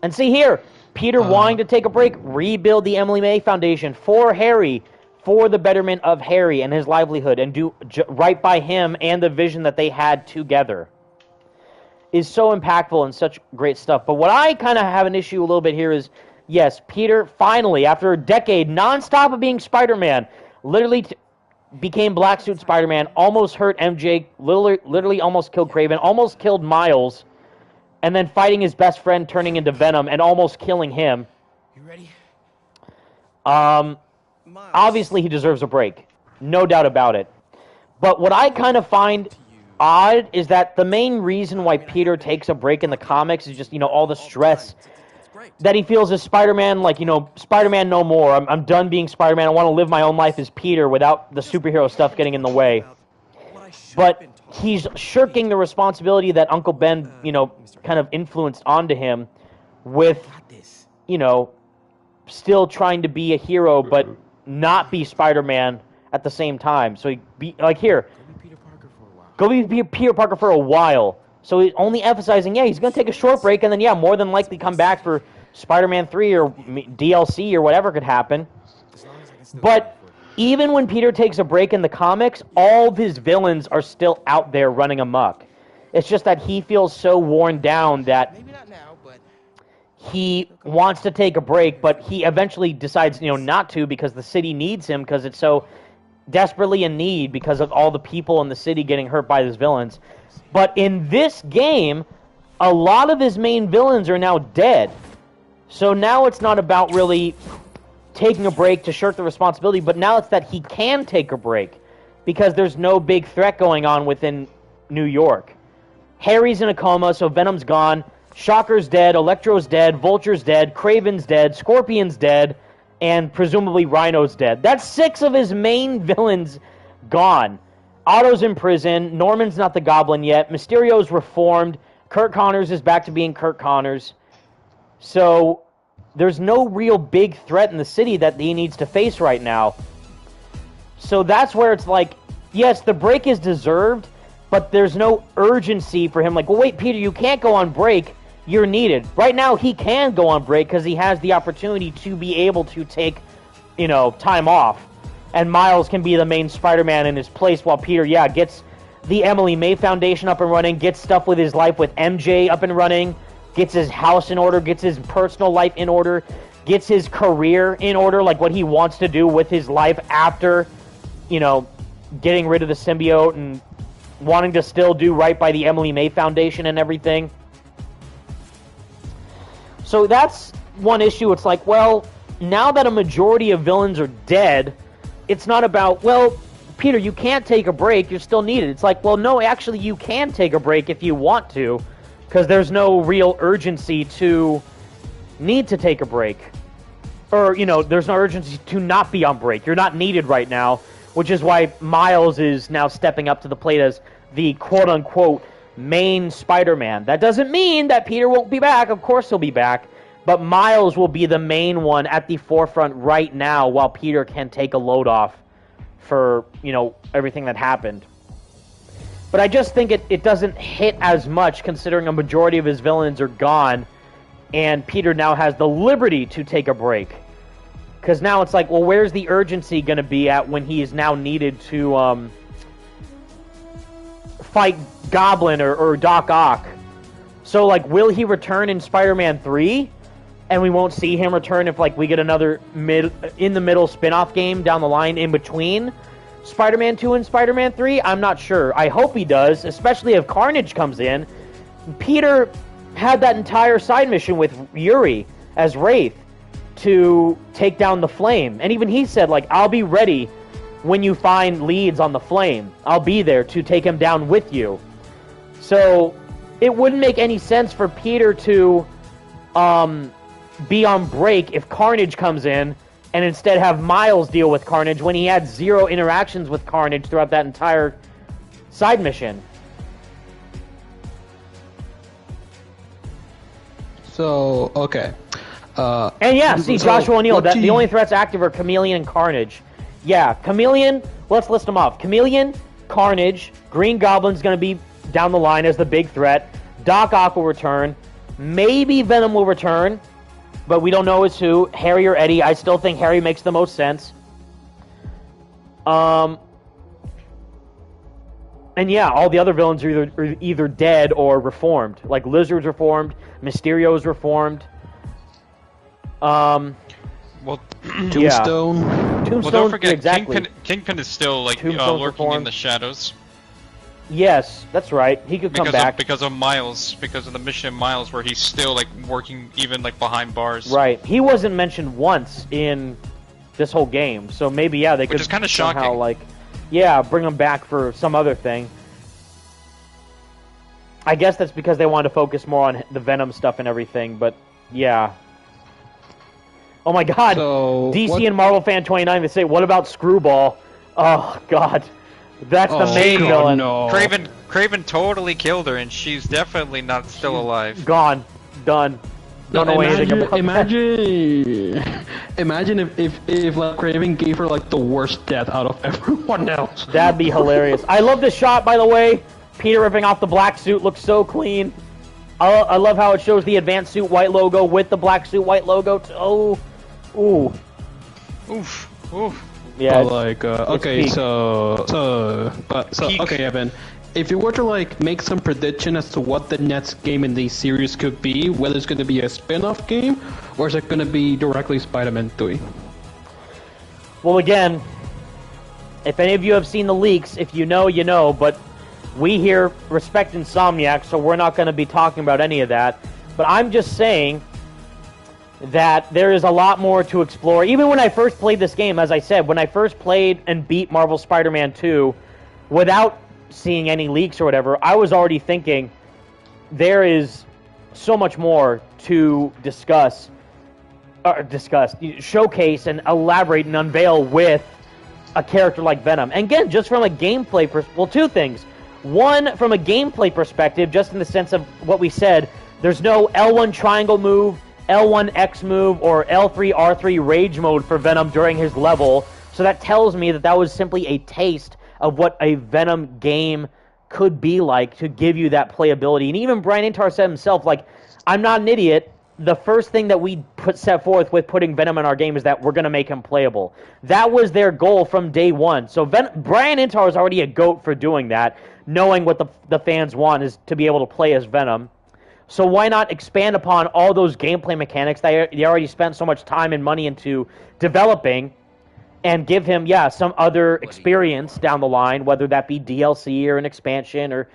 And see here, Peter wanting to take a break, rebuild the Emily May Foundation for Harry, for the betterment of Harry and his livelihood, and do right by him and the vision that they had together, is so impactful and such great stuff. But what I kind of have an issue a little bit here is, yes, Peter finally, after a decade nonstop of being Spider-Man, literally became Black Suit Spider-Man, almost hurt MJ, literally almost killed Kraven, almost killed Miles, and then fighting his best friend, turning into Venom, and almost killing him. You ready? Obviously he deserves a break. No doubt about it. But what I kind of find odd is that the main reason why Peter takes a break in the comics is just, all the stress that he feels as Spider-Man, like, Spider-Man no more. I'm done being Spider-Man. I want to live my own life as Peter without the superhero stuff getting in the way. But he's shirking the responsibility that Uncle Ben, kind of influenced onto him with, still trying to be a hero but not be Spider-Man at the same time. So he be, like, here, go be Peter Parker for a while. So he's only emphasizing, he's going to take a short break and then, more than likely come back for Spider-Man 3 or DLC or whatever could happen. But even when Peter takes a break in the comics, all of his villains are still out there running amok. It's just that he feels so worn down that Maybe not now, but he wants to take a break, but he eventually decides, not to, because the city needs him, because it's so desperately in need because of all the people in the city getting hurt by his villains. But in this game, a lot of his main villains are now dead. So now it's not about really taking a break to shirk the responsibility, but now it's that he can take a break because there's no big threat going on within New York. Harry's in a coma, so Venom's gone. Shocker's dead, Electro's dead, Vulture's dead, Kraven's dead, Scorpion's dead, and presumably Rhino's dead. That's 6 of his main villains gone. Otto's in prison, Norman's not the Goblin yet, Mysterio's reformed, Kurt Connors is back to being Kurt Connors. So there's no real big threat in the city that he needs to face right now. So that's where it's like, yes, the break is deserved, but there's no urgency for him. Like, well, wait, Peter, you can't go on break. You're needed. Right now, he can go on break because he has the opportunity to be able to take, time off. And Miles can be the main Spider-Man in his place while Peter, gets the Emily May Foundation up and running, gets stuff with his life with MJ up and running, gets his house in order, gets his personal life in order, gets his career in order, like what he wants to do with his life after, getting rid of the symbiote and wanting to still do right by the Emily May Foundation and everything. So that's one issue. It's like, well, now that a majority of villains are dead, it's not about, well, Peter, you can't take a break, you're still needed. It's like, well, no, actually, you can take a break if you want to, because there's no real urgency to need to take a break. Or, there's no urgency to not be on break. You're not needed right now, which is why Miles is now stepping up to the plate as the quote-unquote main Spider-Man. That doesn't mean that Peter won't be back. Of course he'll be back. But Miles will be the main one at the forefront right now while Peter can take a load off for, everything that happened. But I just think it doesn't hit as much considering a majority of his villains are gone and Peter now has the liberty to take a break. Because now it's like, well, where's the urgency going to be at when he is now needed to fight Goblin or Doc Ock? So, like, will he return in Spider-Man 3? And we won't see him return if, like, we get another in-the-middle spin-off game down the line in between Spider-Man 2 and Spider-Man 3? I'm not sure. I hope he does, especially if Carnage comes in. Peter had that entire side mission with Yuri as Wraith to take down the Flame. And even he said, like, I'll be ready when you find leads on the Flame. I'll be there to take him down with you. So it wouldn't make any sense for Peter to be on break if Carnage comes in and instead have Miles deal with Carnage when he had 0 interactions with Carnage throughout that entire side mission. So, okay. And yeah, see, so Joshua O'Neill, what the only threats active are Chameleon and Carnage. Yeah, Chameleon, let's list them off. Chameleon, Carnage, Green Goblin's going to be down the line as the big threat. Doc Ock will return. Maybe Venom will return, but we don't know as who. Harry or Eddie. I still think Harry makes the most sense. And yeah, all the other villains are either dead or reformed. Like Lizard's reformed, Mysterio's reformed. Well, Tombstone. Tombstone. well, don't forget, exactly. Kingpin is still like Tombstone's lurking in reformed. the shadows. Yes, that's right. He could come back. Because of Miles, because of the mission Miles, where he's still like working even like behind bars. Right. He wasn't mentioned once in this whole game, so maybe they could Which is kind of somehow shocking. bring him back for some other thing. I guess that's because they wanted to focus more on the Venom stuff and everything, but yeah. Oh my God! So, DC and Marvel Fan 29, they say, what about Screwball? Oh God, that's the main God, villain. No. Craven totally killed her, and she's definitely not still alive. Gone, done. Don't know anything about that. Imagine if like Craven gave her like the worst death out of everyone else. That'd be hilarious. I love this shot, by the way. Peter ripping off the black suit looks so clean. I love how it shows the advanced suit white logo with the black suit white logo. Ooh. Oof. Oof. Yeah. But like, okay, peak. Peak. Okay, Evan. If you were to like make some prediction as to what the next game in this series could be, whether it's going to be a spin-off game or is it going to be directly Spider-Man 3? Well, again, if any of you have seen the leaks, if you know, you know, but we here respect Insomniac, so we're not going to be talking about any of that. But I'm just saying that there is a lot more to explore. Even when I first played this game, as I said, when I first played and beat Marvel Spider-Man 2, without seeing any leaks or whatever, I was already thinking there is so much more to discuss, showcase and elaborate and unveil with a character like Venom. And again, just from a gameplay well, two things. One, from a gameplay perspective, just in the sense of what we said, there's no L1 triangle move, L1 X move, or L3 R3 rage mode for Venom during his level. So that tells me that was simply a taste of what a Venom game could be like to give you that playability. And even Brian Intar said himself, like, I'm not an idiot. The first thing that we set forth with putting Venom in our game is that we're going to make him playable. That was their goal from day one. So Brian Intar is already a GOAT for doing that, knowing what the fans want is to be able to play as Venom. So why not expand upon all those gameplay mechanics that they already spent so much time and money into developing and give him, some other experience down the line, whether that be DLC or an expansion or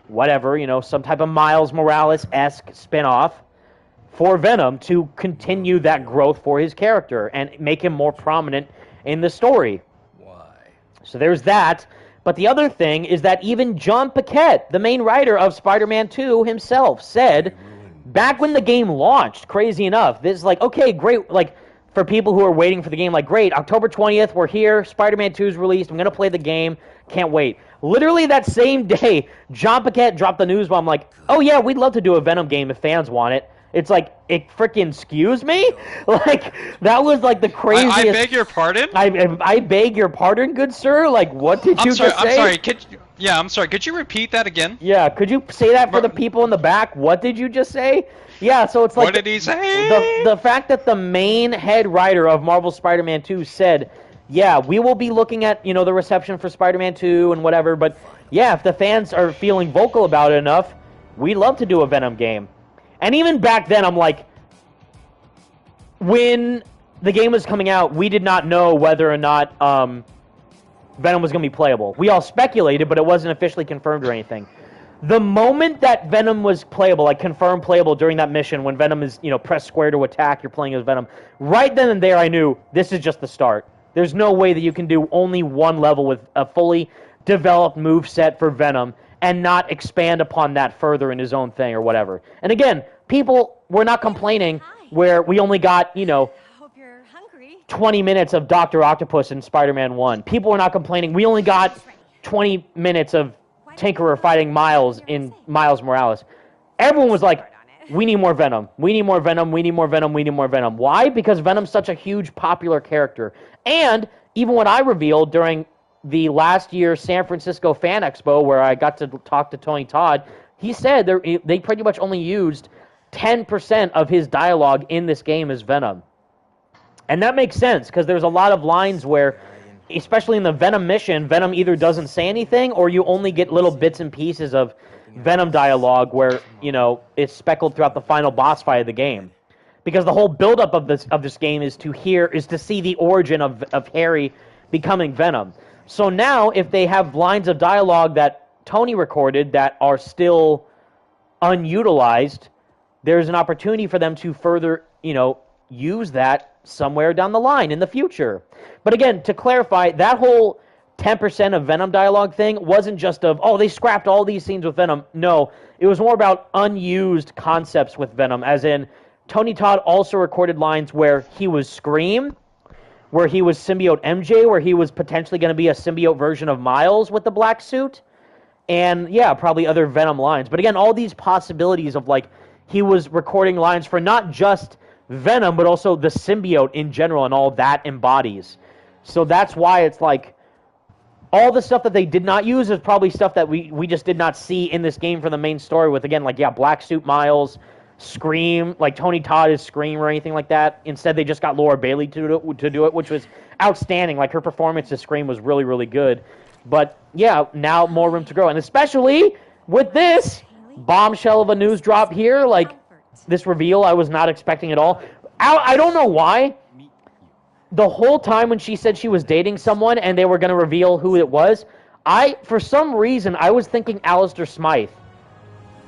whatever, some type of Miles Morales-esque spinoff for Venom to continue that growth for his character and make him more prominent in the story. Why? So there's that. But the other thing is that even John Paquette, the main writer of Spider-Man 2 himself, said back when the game launched, crazy enough, this is like, okay, great, like, for people who are waiting for the game, like, great, October 20th, we're here, Spider-Man 2 is released, I'm going to play the game, can't wait. Literally that same day, John Paquette dropped the news bomb like, oh yeah, we'd love to do a Venom game if fans want it. It's like, excuse me? Like, that was like the craziest... I beg your pardon? I beg your pardon, good sir? Like, what did you just say? I'm sorry, I'm sorry, could you repeat that again? Yeah, could you say that for the people in the back? What did you just say? Yeah, so it's like... What did he say? The fact that the main head writer of Marvel Spider-Man 2 said, yeah, we will be looking at, the reception for Spider-Man 2 and whatever, but yeah, if the fans are feeling vocal about it enough, we'd love to do a Venom game. And even back then, I'm like, when the game was coming out, we did not know whether or not Venom was going to be playable. We all speculated, but it wasn't officially confirmed or anything. The moment that Venom was playable, like confirmed playable during that mission, when Venom is, press square to attack, you're playing as Venom, right then and there I knew this is just the start. There's no way that you can do only one level with a fully developed move set for Venom and not expand upon that further in his own thing or whatever. And again, people were not complaining where we only got, Hope you're hungry. 20 minutes of Dr. Octopus in Spider-Man 1. People were not complaining. We only got 20 minutes of Tinkerer fighting Miles in Miles Morales. Everyone was like, we need more Venom. We need more Venom. We need more Venom. We need more Venom. Why? Because Venom's such a huge popular character. And even what I revealed during the last year's San Francisco Fan Expo, where I got to talk to Tony Todd, he said they pretty much only used 10% of his dialogue in this game as Venom. And that makes sense, because there's a lot of lines where, especially in the Venom mission, Venom either doesn't say anything, or you only get little bits and pieces of Venom dialogue where, it's speckled throughout the final boss fight of the game. Because the whole buildup of this game is to see the origin of Harry becoming Venom. So now, if they have lines of dialogue that Tony recorded that are still unutilized, there's an opportunity for them to further, use that somewhere down the line in the future. But again, to clarify, that whole 10% of Venom dialogue thing wasn't just they scrapped all these scenes with Venom. No, it was more about unused concepts with Venom, as in Tony Todd also recorded lines where he was Scream, where he was Symbiote MJ, where he was potentially going to be a symbiote version of Miles with the black suit, and yeah, probably other Venom lines. But again, all these possibilities of he was recording lines for not just Venom, but also the symbiote in general and all that embodies. So that's why it's all the stuff that they did not use is probably stuff that we just did not see in this game for the main story with, again, black suit Miles, Scream, Tony Todd is Scream or anything like that. Instead, they just got Laura Bailey to do it, which was outstanding. Her performance as Scream was really, really good. But yeah, now more room to grow. And especially with this bombshell of a news drop here, this reveal I was not expecting at all. I don't know why. The whole time when she said she was dating someone and they were going to reveal who it was, for some reason, I was thinking Alistair Smythe.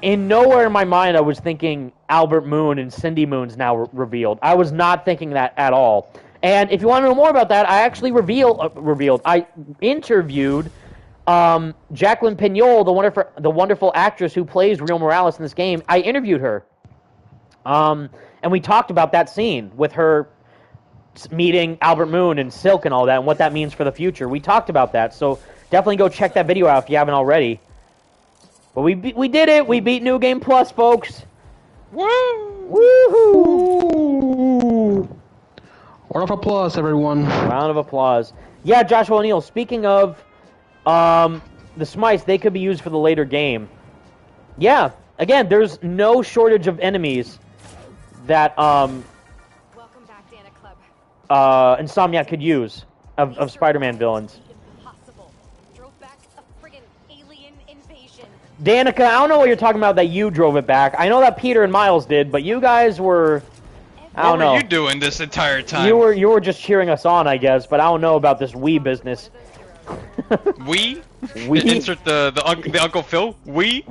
In nowhere in my mind, I was thinking Albert Moon and Cindy Moon's now revealed. I was not thinking that at all. And if you want to know more about that, I actually I interviewed Jacqueline Pignol, the wonderful actress who plays Real Morales in this game. I interviewed her. And we talked about that scene with her meeting Albert Moon and Silk and all that, and what that means for the future. We talked about that, so definitely go check that video out if you haven't already. But we did it! We beat New Game Plus, folks! Woo! Woohoo! Round of applause, everyone. Round of applause. Yeah, Joshua O'Neill, speaking of the Smythes, they could be used for the later game. Yeah, again, there's no shortage of enemies that Welcome back, Dana Club. Insomniac could use of Spider-Man villains. Impossible. Drove back a friggin' alien invasion. Danica, I don't know what you're talking about that you drove it back. I know that Peter and Miles did, but you guys were... I don't know. What were you doing this entire time? You were just cheering us on, I guess, but I don't know about this Wii business. We? We? Insert the Uncle Phil? We?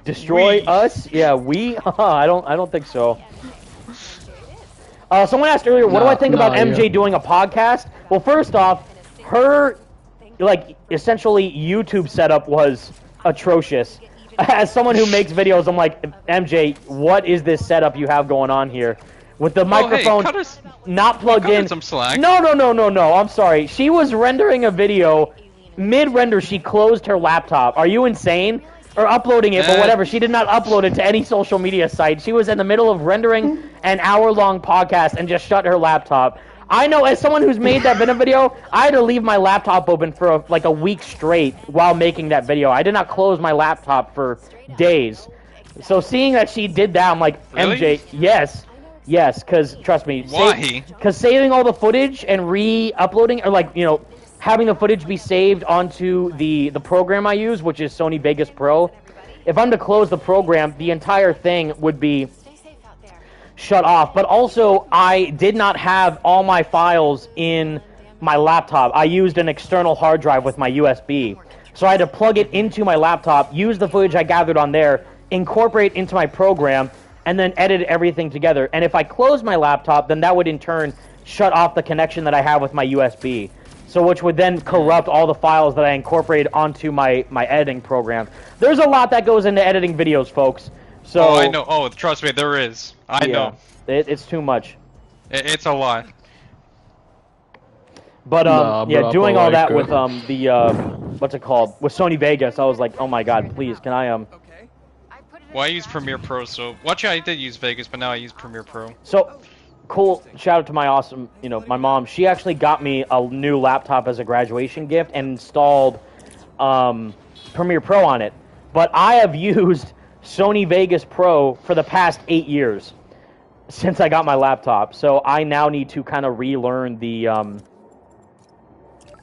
Destroy We. us? Yeah, we? I don't think so. Someone asked earlier, what do I think about MJ doing a podcast? Well, first off, her, essentially YouTube setup was atrocious. As someone who makes videos, I'm like, MJ, what is this setup you have going on here? With the microphone not plugged in. Some slack. No, I'm sorry. She was rendering a video. Mid-render, she closed her laptop. Are you insane? or uploading it, but whatever. She did not upload it to any social media site. She was in the middle of rendering an hour-long podcast and just shut her laptop. I know, as someone who's made that Venom video, I had to leave my laptop open for like a week straight while making that video. I did not close my laptop for days. So seeing that she did that, I'm like, Really? MJ, yes, because trust me, Why? because saving all the footage and re-uploading, or like, you know, having the footage be saved onto the program I use, which is Sony Vegas Pro. If I'm to close the program, the entire thing would be shut off. But also, I did not have all my files in my laptop. I used an external hard drive with my USB. So I had to plug it into my laptop, use the footage I gathered on there, incorporate into my program, and then edit everything together. And if I close my laptop, then that would in turn shut off the connection that I have with my USB. So which would then corrupt all the files that I incorporated onto my editing program. There's a lot that goes into editing videos, folks. So, Oh, I know. Oh, trust me, there is. I know. It's too much. It's a lot. But yeah, bro, doing all that with like, the what's it called, with Sony Vegas, I was like, oh my god, please, can I Okay. Well, I use Premiere Pro, so... Watch out, I did use Vegas, but now I use Premiere Pro. So, cool, shout out to my awesome, you know, my mom. She actually got me a new laptop as a graduation gift and installed Premiere Pro on it. But I have used Sony Vegas Pro for the past 8 years since I got my laptop. So I now need to kind of relearn the,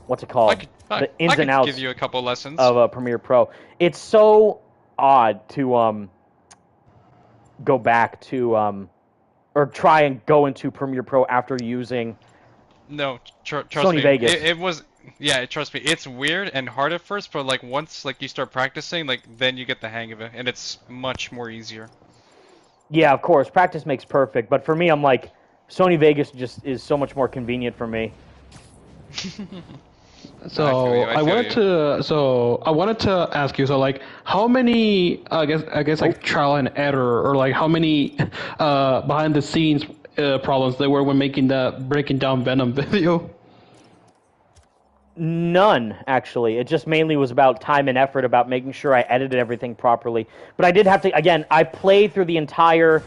what's it called? The ins and outs give you a couple lessons. of Premiere Pro. It's so odd to go back to or try and go into Premiere Pro after using No, trust Sony me. Vegas. It was... Yeah, trust me, it's weird and hard at first, but like once like you start practicing, like then you get the hang of it, and it's much more easier. Yeah, of course, practice makes perfect, but for me, I'm like, Sony Vegas just is so much more convenient for me. So I feel wanted to ask you, so like how many I guess like trial and error, or like how many behind the scenes problems there were when making that breaking down Venom video? None, actually. It just mainly was about time and effort, about making sure I edited everything properly. But I did have to, again, I played through the entire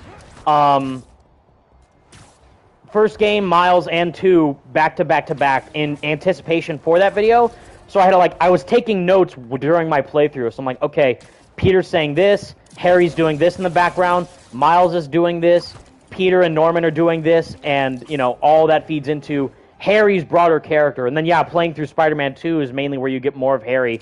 first game, Miles, and 2 back to back to back in anticipation for that video. So I had to, like, I was taking notes during my playthrough. So I'm like, okay, Peter's saying this, Harry's doing this in the background, Miles is doing this, Peter and Norman are doing this, and, you know, all that feeds into Harry's broader character. And then, yeah, playing through Spider-Man 2 is mainly where you get more of Harry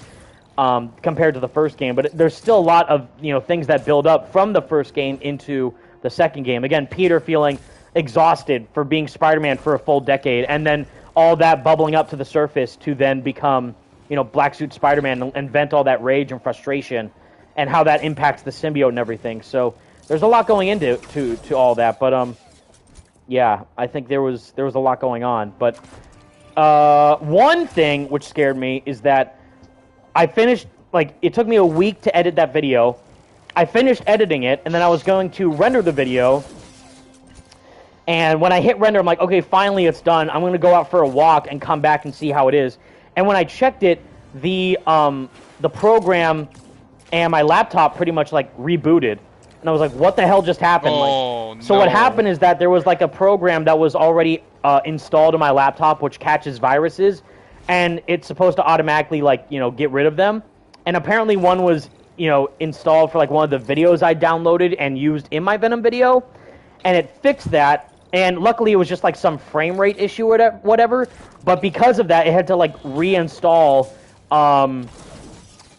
compared to the first game. But there's still a lot of, you know, things that build up from the first game into the second game. Again, Peter feeling exhausted for being Spider-Man for a full decade, and then all that bubbling up to the surface to then become, you know, Black Suit Spider-Man and vent all that rage and frustration, and how that impacts the symbiote and everything. So there's a lot going into to all that. But yeah, I think there was a lot going on. But one thing which scared me is that I finished, like, it took me a week to edit that video. I finished editing it, and then I was going to render the video. And when I hit render, I'm like, okay, finally it's done. I'm going to go out for a walk and come back and see how it is. And when I checked it, the program and my laptop pretty much, like, rebooted. And I was like, what the hell just happened? Oh, So what happened is that there was, like, a program that was already installed on my laptop which catches viruses, and it's supposed to automatically, like, you know, get rid of them. And apparently one was, you know, installed for, like, one of the videos I downloaded and used in my Venom video, and it fixed that. And luckily it was just, like, some frame rate issue or whatever. But because of that, it had to, like, reinstall all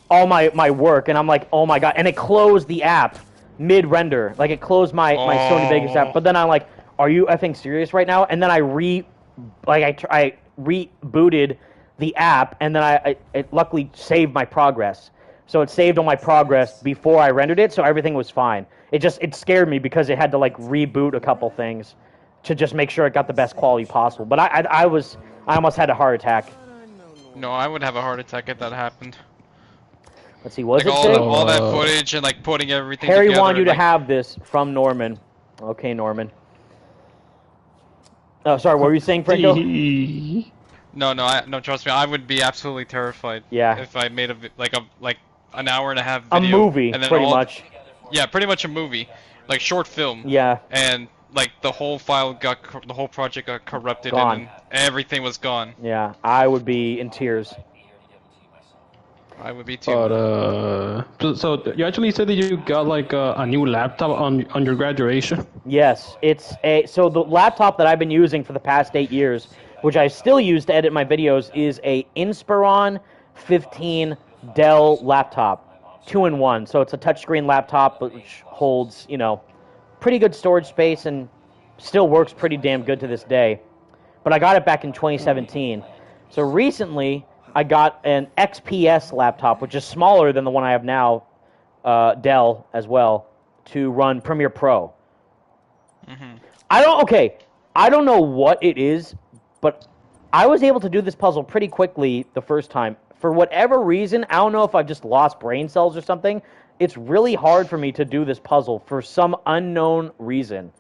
my work. And I'm like, oh my god. And it closed the app mid-render. Like, it closed my Sony Vegas app. But then I'm like, are you effing serious right now? And then I rebooted the app, and then it luckily saved my progress. So it saved all my progress before I rendered it, so everything was fine. It scared me because it had to, like, reboot a couple things to just make sure it got the best quality possible. But I almost had a heart attack. No, I would have a heart attack if that happened. Let's see, was Like it Sig? all that footage and like putting everything Harry together. wanted you to like, have this from Norman. Okay, Norman. Oh, sorry, what were you saying, Franco? No, trust me, I would be absolutely terrified. Yeah. If I made a an hour and a half A video. movie, and then pretty much. Yeah, pretty much a movie, like short film. Yeah. And like the whole the whole project got corrupted Gone. and everything was gone. Yeah, I would be in tears. I would be too. But so you actually said that you got like a new laptop on your graduation. Yes, so the laptop that I've been using for the past 8 years, which I still use to edit my videos, is a Inspiron 15 Dell laptop, 2-in-1. So it's a touchscreen laptop which holds, pretty good storage space and still works pretty damn good to this day. But I got it back in 2017. So recently, I got an XPS laptop, which is smaller than the one I have now, Dell as well, to run Premiere Pro. Mm-hmm. I don't know what it is, but I was able to do this puzzle pretty quickly the first time. For whatever reason, I don't know if I've just lost brain cells or something, it's really hard for me to do this puzzle for some unknown reason,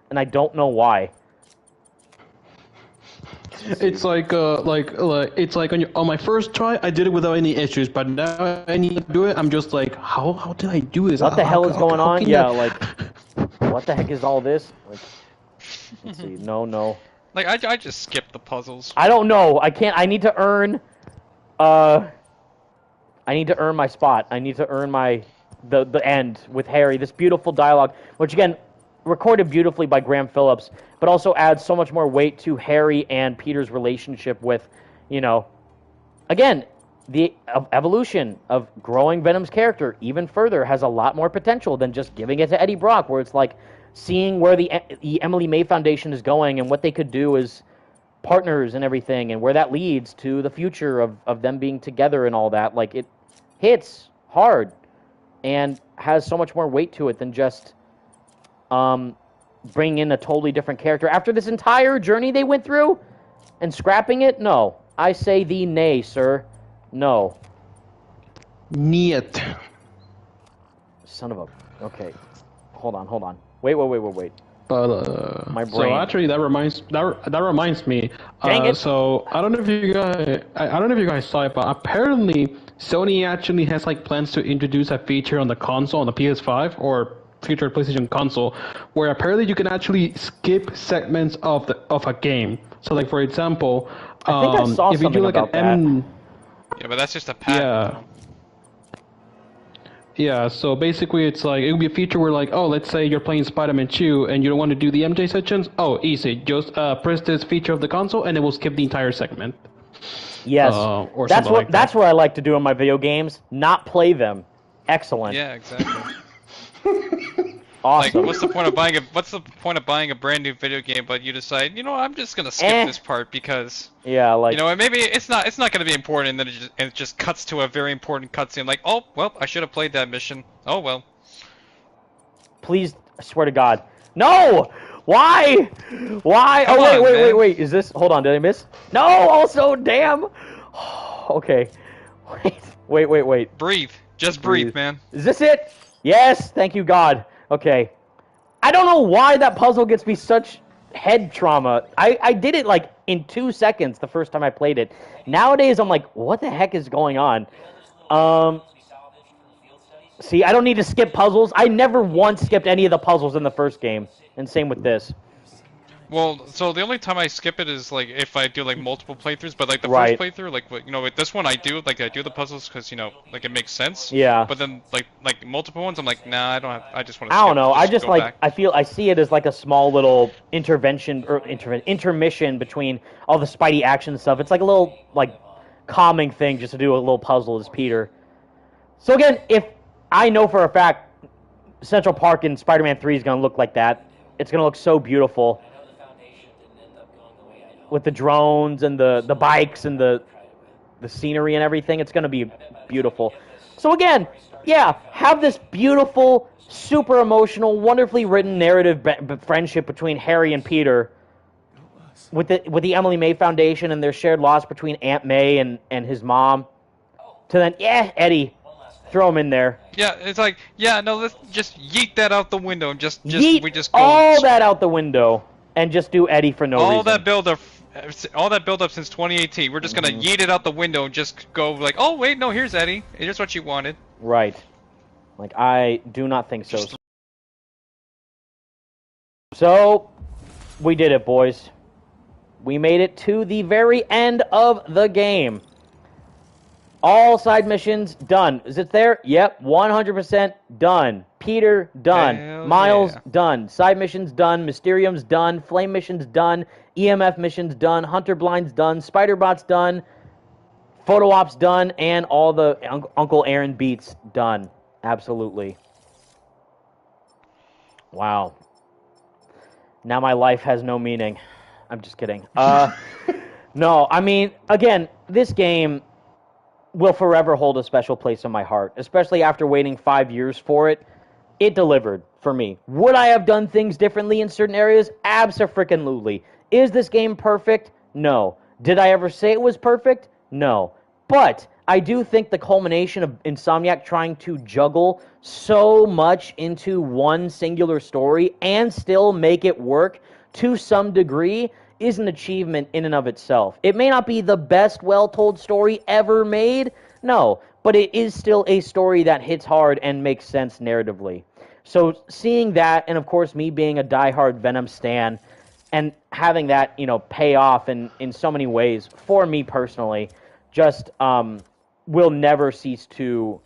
and I don't know why. It's like it's like on my first try, I did it without any issues, but now I need to do it. I'm just like, how did I do this? What the hell is going on? Yeah, like, what the heck is all this? Like, let's see. No. Like I just skipped the puzzles. I don't know. I can't. I need to earn. I need to earn my spot. I need to earn the end with Harry. This beautiful dialogue, which again, recorded beautifully by Graham Phillips, but also adds so much more weight to Harry and Peter's relationship with, again, the evolution of growing Venom's character even further has a lot more potential than just giving it to Eddie Brock, where it's like seeing where the Emily May Foundation is going and what they could do as partners and everything, and where that leads to the future of them being together and all that. Like, it hits hard and has so much more weight to it than just bring in a totally different character. After this entire journey they went through and scrapping it, no. I say thee nay, sir. No. Niet. Son of a... Okay. Hold on. Wait. But my brain. So actually, that reminds me. Dang it. So I don't know if you guys saw it, but apparently Sony actually has like plans to introduce a feature on the console, on the PS5 or future PlayStation console, where apparently you can actually skip segments of a game. So like for example, I think I saw if you do something like about an that. Yeah, but that's just a pattern. Yeah, so basically it's like, it would be a feature where like, oh, let's say you're playing Spider-Man 2 and you don't want to do the MJ sections. Oh, easy. Just press this feature of the console and it will skip the entire segment. Yes. Or that's something like that. That's what I like to do in my video games, not play them. Excellent. Yeah, exactly. Awesome. Like, what's the point of buying a brand new video game, but you decide, I'm just gonna skip this part because and maybe it's not gonna be important, and then it just cuts to a very important cutscene. Like, oh well, I should have played that mission. Oh well. Please, I swear to God, no! Why? Why? Come Oh on, wait. Is this? Hold on. Did I miss? No. Also, damn. Okay. Wait. Breathe. Just breathe, man. Is this it? Yes. Thank you, God. Okay. I don't know why that puzzle gets me such head trauma. I did it like in 2 seconds the first time I played it. Nowadays I'm like, what the heck is going on? See, I don't need to skip puzzles. I never once skipped any of the puzzles in the first game. And same with this. Well, so the only time I skip it is like if I do like multiple playthroughs, but like the Right. first playthrough, like with this one I do the puzzles because like it makes sense. Yeah. But then like multiple ones, I'm like, nah, I don't have. I just want to. I don't know. I just go like back. I see it as like a small little intervention or intermission between all the Spidey action stuff. It's like a little like calming thing just to do a little puzzle as Peter. So again, if I know for a fact Central Park in Spider-Man 3 is going to look like that, it's going to look so beautiful with the drones and the bikes and the scenery and everything. It's going to be beautiful. So again, yeah, have this beautiful, super emotional, wonderfully written narrative friendship between Harry and Peter with the Emily May Foundation and their shared loss between Aunt May and his mom. To then, Eddie, throw him in there. Yeah, it's like, no, let's just yeet that out the window and just Yeet we just go all that out the window and just do Eddie for no reason. all that build up since 2018. We're just gonna yeet it out the window and just go like, oh wait, no, here's Eddie. Here's what you wanted. Right. Like, I do not think so. So, we did it, boys. We made it to the very end of the game. All side missions done. Is it there? Yep, 100% done. Peter, done. Hell Miles, yeah. done. Side missions done. Mysterium's done. Flame missions done. EMF missions done. Hunter Blind's done. Spider-Bot's done. Photo Ops done. And all the Uncle Aaron beats done. Absolutely. Wow. Now my life has no meaning. I'm just kidding. No, I mean, again, this game will forever hold a special place in my heart, especially after waiting 5 years for it. It delivered for me. Would I have done things differently in certain areas? Abso-freaking-lutely. Is this game perfect? No. Did I ever say it was perfect? No. But I do think the culmination of Insomniac trying to juggle so much into one singular story and still make it work to some degree is an achievement in and of itself. It may not be the best well-told story ever made, no, but it is still a story that hits hard and makes sense narratively. So seeing that, and of course me being a diehard Venom stan, and having that, pay off in so many ways, for me personally, just will never cease to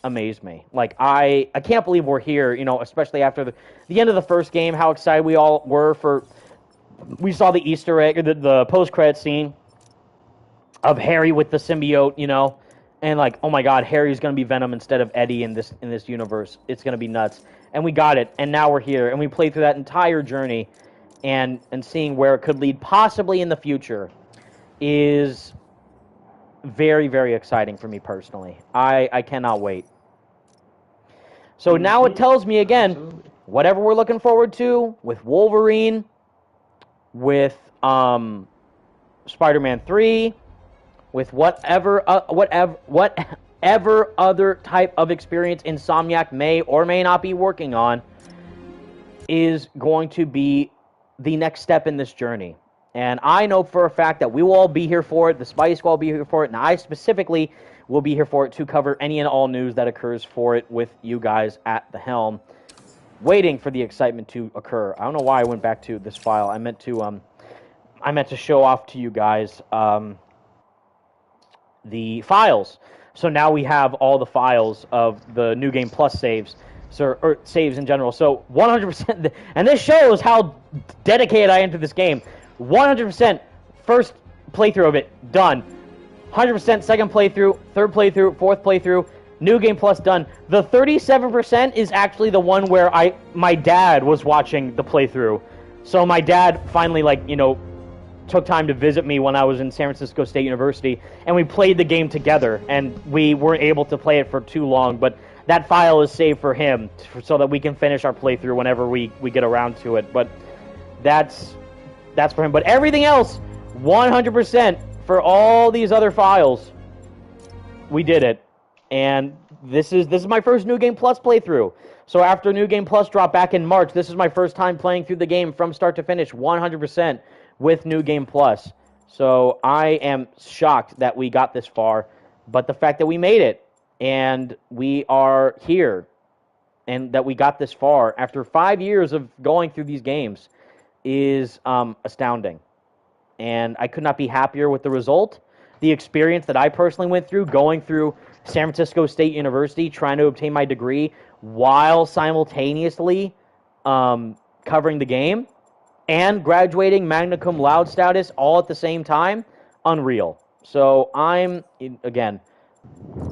amaze me. Like, I can't believe we're here, especially after the end of the first game, how excited we all were for... We saw the Easter egg, the post-credit scene of Harry with the symbiote, and like, oh my God, Harry's gonna be Venom instead of Eddie in this universe. It's gonna be nuts, and we got it, and now we're here, and we played through that entire journey, and seeing where it could lead, possibly in the future, is very, very exciting for me personally. I cannot wait. So now it tells me again, whatever we're looking forward to with Wolverine, with Spider-Man 3, with whatever other type of experience Insomniac may or may not be working on, is going to be the next step in this journey. And I know for a fact that we will all be here for it, the Spidey Squad will be here for it, and I specifically will be here for it to cover any and all news that occurs for it with you guys at the helm, waiting for the excitement to occur. I don't know why I went back to this file. I meant to show off to you guys the files. So now we have all the files of the New Game Plus saves, or saves in general. So 100%, and this shows how dedicated I am to this game. 100% first playthrough of it, done. 100% second playthrough, third playthrough, fourth playthrough, New Game Plus done. The 37% is actually the one where my dad was watching the playthrough. So my dad finally, took time to visit me when I was in San Francisco State University, and we played the game together, and we weren't able to play it for too long, but that file is saved for him, so that we can finish our playthrough whenever we get around to it. But that's for him. But everything else, 100% for all these other files, we did it. And this is my first New Game Plus playthrough. So after New Game Plus dropped back in March, this is my first time playing through the game from start to finish, 100% with New Game Plus. So I am shocked that we got this far, but the fact that we made it, and we are here, and that we got this far after 5 years of going through these games is astounding. And I could not be happier with the result. The experience that I personally went through, going through San Francisco State University, trying to obtain my degree while simultaneously covering the game, and graduating magna cum laude status all at the same time, unreal. So I'm, again,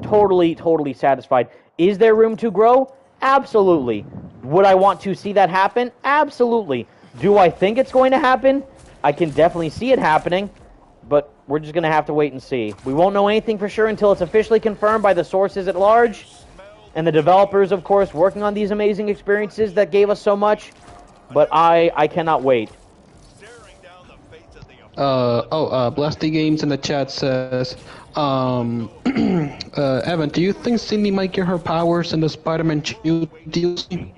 totally satisfied. Is there room to grow? Absolutely. Would I want to see that happen? Absolutely. Do I think it's going to happen? I can definitely see it happening, but we're just going to have to wait and see. We won't know anything for sure until it's officially confirmed by the sources at large, and the developers, of course, working on these amazing experiences that gave us so much, but I cannot wait. Blasty Games in the chat says, Evan, do you think Cindy might get her powers in the Spider-Man 2 DLC?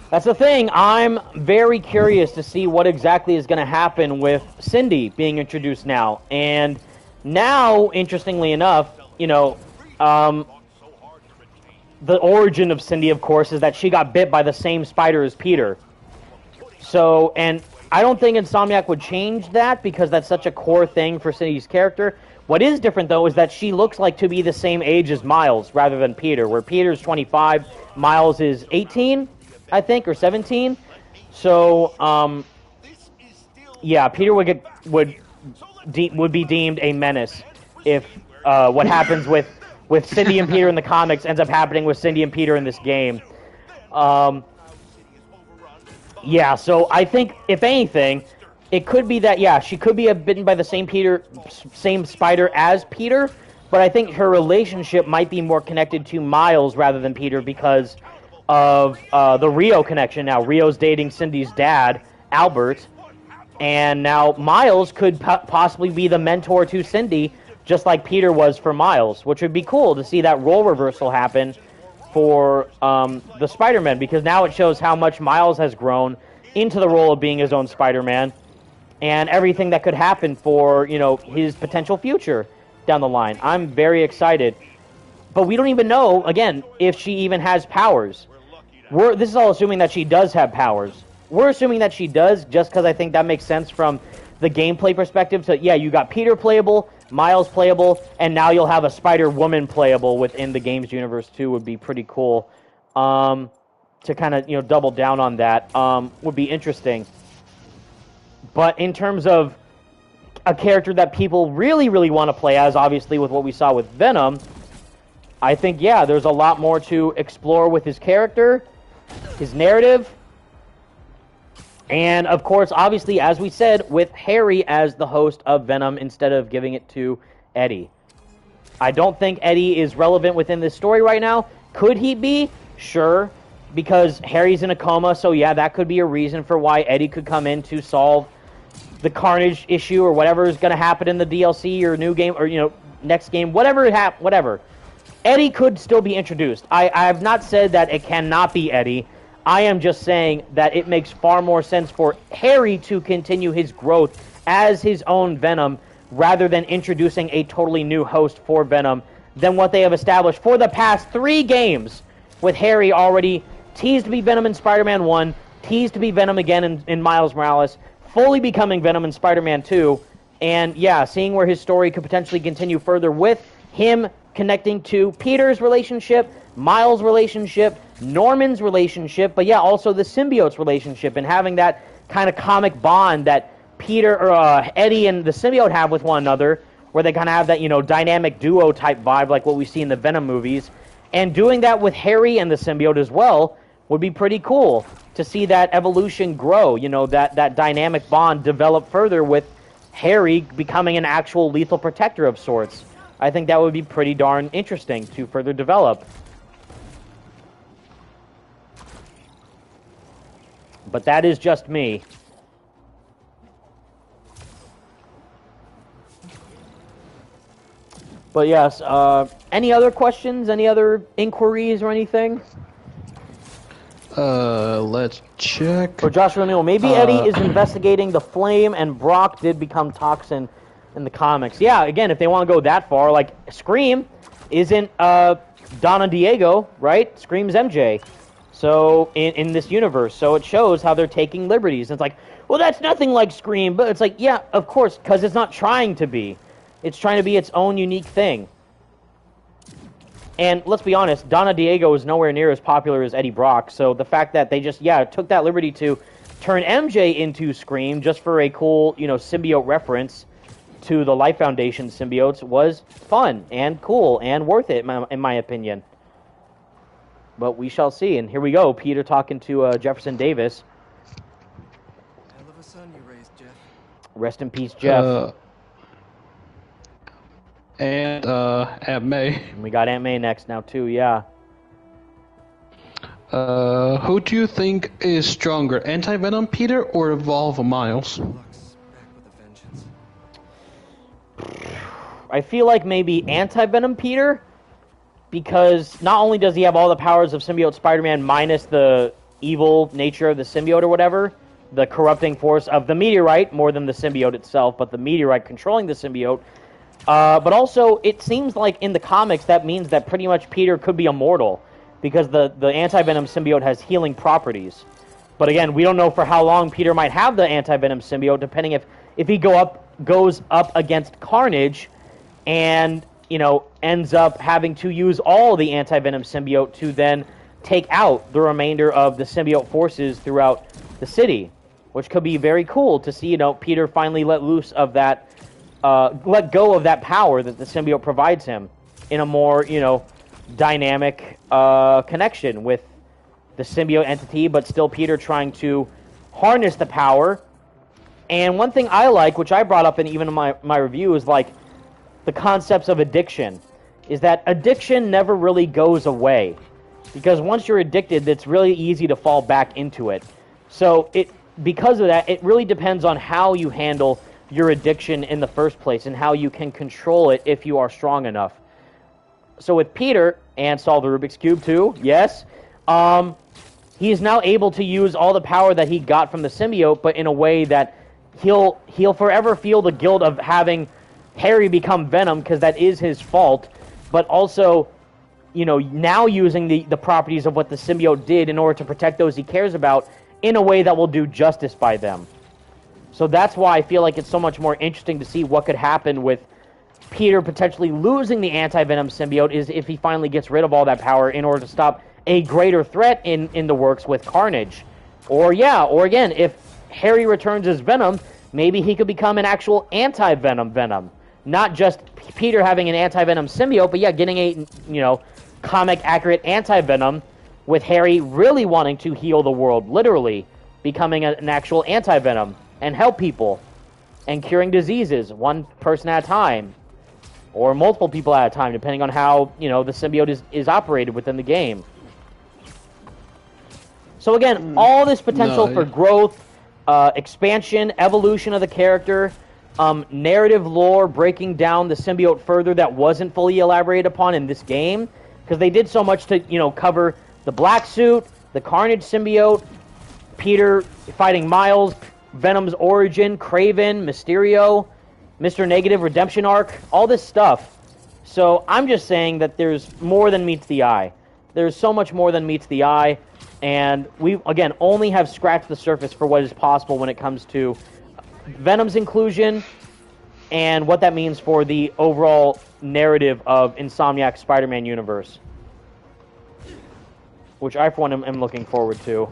That's the thing. I'm very curious to see what exactly is going to happen with Cindy being introduced now. And now, interestingly enough, the origin of Cindy, of course, is that she got bit by the same spider as Peter. So, and I don't think Insomniac would change that because that's such a core thing for Cindy's character. What is different, though, is that she looks like to be the same age as Miles rather than Peter, where Peter's 25, Miles is 18, I think, or 17. So, yeah, Peter would be deemed a menace if what happens with Cindy and Peter in the comics ends up happening with Cindy and Peter in this game. Yeah, so I think, if anything, it could be that, yeah, she could be bitten by the same spider as Peter, but I think her relationship might be more connected to Miles rather than Peter because of the Rio connection. Now, Rio's dating Cindy's dad, Albert, and now Miles could possibly be the mentor to Cindy, just like Peter was for Miles, which would be cool to see that role reversal happen for the Spider-Man, because now it shows how much Miles has grown into the role of being his own Spider-Man, and everything that could happen for, you know, his potential future down the line. I'm very excited. But we don't even know, again, if she even has powers. This is all assuming that she does have powers. We're assuming that she does, just because I think that makes sense from the gameplay perspective. So, yeah, you got Peter playable, Miles playable, and now you'll have a Spider-Woman playable within the games universe, too, would be pretty cool. To kind of, you know, double down on that would be interesting. But in terms of a character that people really, really want to play as, obviously with what we saw with Venom, I think, yeah, there's a lot more to explore with his character, his narrative, and, of course, obviously, as we said, with Harry as the host of Venom instead of giving it to Eddie. I don't think Eddie is relevant within this story right now. Could he be? Sure, because Harry's in a coma, so yeah, that could be a reason for why Eddie could come in to solve the Carnage issue or whatever is going to happen in the DLC or new game or, you know, next game, whatever. Eddie could still be introduced. I have not said that it cannot be Eddie. I am just saying that it makes far more sense for Harry to continue his growth as his own Venom rather than introducing a totally new host for Venom than what they have established for the past 3 games, with Harry already teased to be Venom in Spider-Man 1, teased to be Venom again in Miles Morales, fully becoming Venom in Spider-Man 2, and yeah, seeing where his story could potentially continue further with him connecting to Peter's relationship, Miles' relationship, Norman's relationship, but yeah, also the symbiote's relationship, and having that kind of comic bond that Peter or Eddie and the symbiote have with one another, where they kind of have that, you know, dynamic duo type vibe like what we see in the Venom movies, and doing that with Harry and the symbiote as well would be pretty cool to see that evolution grow, you know, that dynamic bond develop further with Harry becoming an actual lethal protector of sorts. I think that would be pretty darn interesting to further develop. But that is just me. But yes, any other questions? Any other inquiries or anything? Let's check. For Joshua Newell, maybe Eddie is investigating the flame and Brock did become Toxin in the comics. Yeah, again, if they want to go that far, like Scream isn't Donna Diego, right? Scream's MJ. So in this universe, so it shows how they're taking liberties. It's like, well, that's nothing like Scream, but it's like, yeah, of course, because it's not trying to be. It's trying to be its own unique thing. And let's be honest, Donna Diego is nowhere near as popular as Eddie Brock, so the fact that they just, yeah, took that liberty to turn MJ into Scream just for a cool, you know, symbiote reference to the Life Foundation symbiotes was fun and cool and worth it, in my opinion. But we shall see. And here we go, Peter talking to Jefferson Davis. Hell of a son you raised, Jeff. Rest in peace, Jeff. And Aunt May. And we got Aunt May next now, too, yeah. Who do you think is stronger, Anti-Venom Peter or Evolve Miles? Luck's back with a vengeance. I feel like maybe Anti-Venom Peter, because not only does he have all the powers of Symbiote Spider-Man minus the evil nature of the symbiote or whatever, the corrupting force of the meteorite more than the symbiote itself, but the meteorite controlling the symbiote. But also, it seems like in the comics that means that pretty much Peter could be immortal. because the anti-venom symbiote has healing properties. But again, we don't know for how long Peter might have the anti-venom symbiote, depending if he goes up against Carnage, and ends up having to use all the anti-venom symbiote to then take out the remainder of the symbiote forces throughout the city, which could be very cool to see. Peter finally let loose of that, let go of that power that the symbiote provides him in a more dynamic connection with the symbiote entity, but still Peter trying to harness the power. And one thing I like, which I brought up in even in my review, is like the concepts of addiction. Is that addiction never really goes away, because once you're addicted, it's really easy to fall back into it. So because of that, it really depends on how you handle your addiction in the first place and how you can control it if you are strong enough. So with Peter, and solve the Rubik's Cube too, yes, he is now able to use all the power that he got from the symbiote, but in a way that he'll forever feel the guilt of having Harry become Venom, because that is his fault, but also, now using the properties of what the symbiote did in order to protect those he cares about in a way that will do justice by them. So that's why I feel like it's so much more interesting to see what could happen with Peter potentially losing the anti-venom symbiote, is if he finally gets rid of all that power in order to stop a greater threat in the works with Carnage. Or again, if Harry returns as Venom, maybe he could become an actual anti-venom Venom. Not just Peter having an anti-venom symbiote, but getting a, comic-accurate anti-venom with Harry really wanting to heal the world, literally becoming an actual anti-venom and help people and curing diseases one person at a time or multiple people at a time, depending on how, the symbiote is operated within the game. So again, all this potential for growth, expansion, evolution of the character, narrative lore, breaking down the symbiote further that wasn't fully elaborated upon in this game, because they did so much to, cover the black suit, the Carnage symbiote, Peter fighting Miles, Venom's origin, Kraven, Mysterio, Mr. Negative redemption arc, all this stuff. So I'm just saying that there's more than meets the eye. There's so much more than meets the eye, and we, again, only have scratched the surface for what is possible when it comes to Venom's inclusion and what that means for the overall narrative of Insomniac's Spider-Man universe, which I, for one, am looking forward to.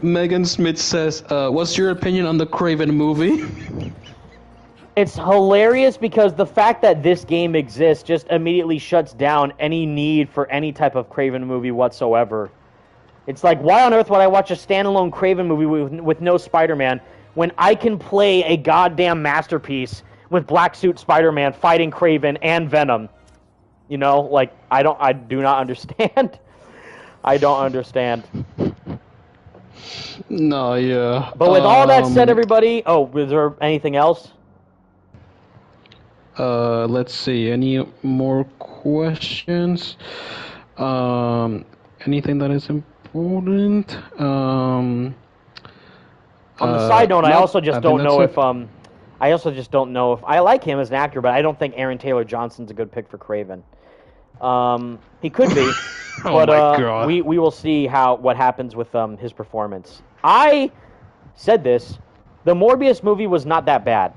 Megan Smith says, what's your opinion on the Kraven movie? It's hilarious because the fact that this game exists just immediately shuts down any need for any type of Kraven movie whatsoever. It's like, why on earth would I watch a standalone Kraven movie with no Spider-Man when I can play a goddamn masterpiece with Black Suit Spider-Man fighting Kraven and Venom? I do not understand. I don't understand. No, yeah. But with all that said, everybody... Oh, was there anything else? Let's see. Any more questions? Anything that is important? On the side note, I also just don't know if... I also just don't know if... I like him as an actor, but I don't think Aaron Taylor Johnson's a good pick for Kraven. He could be, Oh but my God. we will see what happens with his performance. I said this, the Morbius movie was not that bad.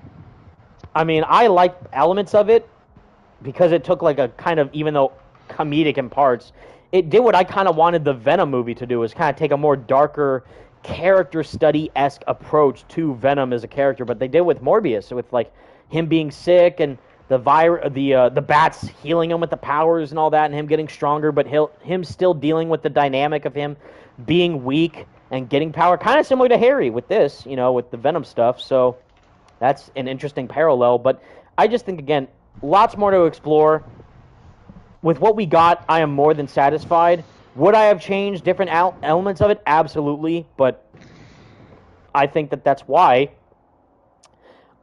I mean, I liked elements of it because it took like a kind of, even though comedic in parts, it did what I kind of wanted the Venom movie to do, is kind of take a more darker character study-esque approach to Venom as a character. But they did with Morbius, with like him being sick and the bats healing him with the powers and all that, and him getting stronger, but him still dealing with the dynamic of him being weak and getting power, kind of similar to Harry with this, with the Venom stuff. So that's an interesting parallel. But I just think, again, lots more to explore. With what we got, I am more than satisfied. Would I have changed different elements of it? Absolutely. But I think that's why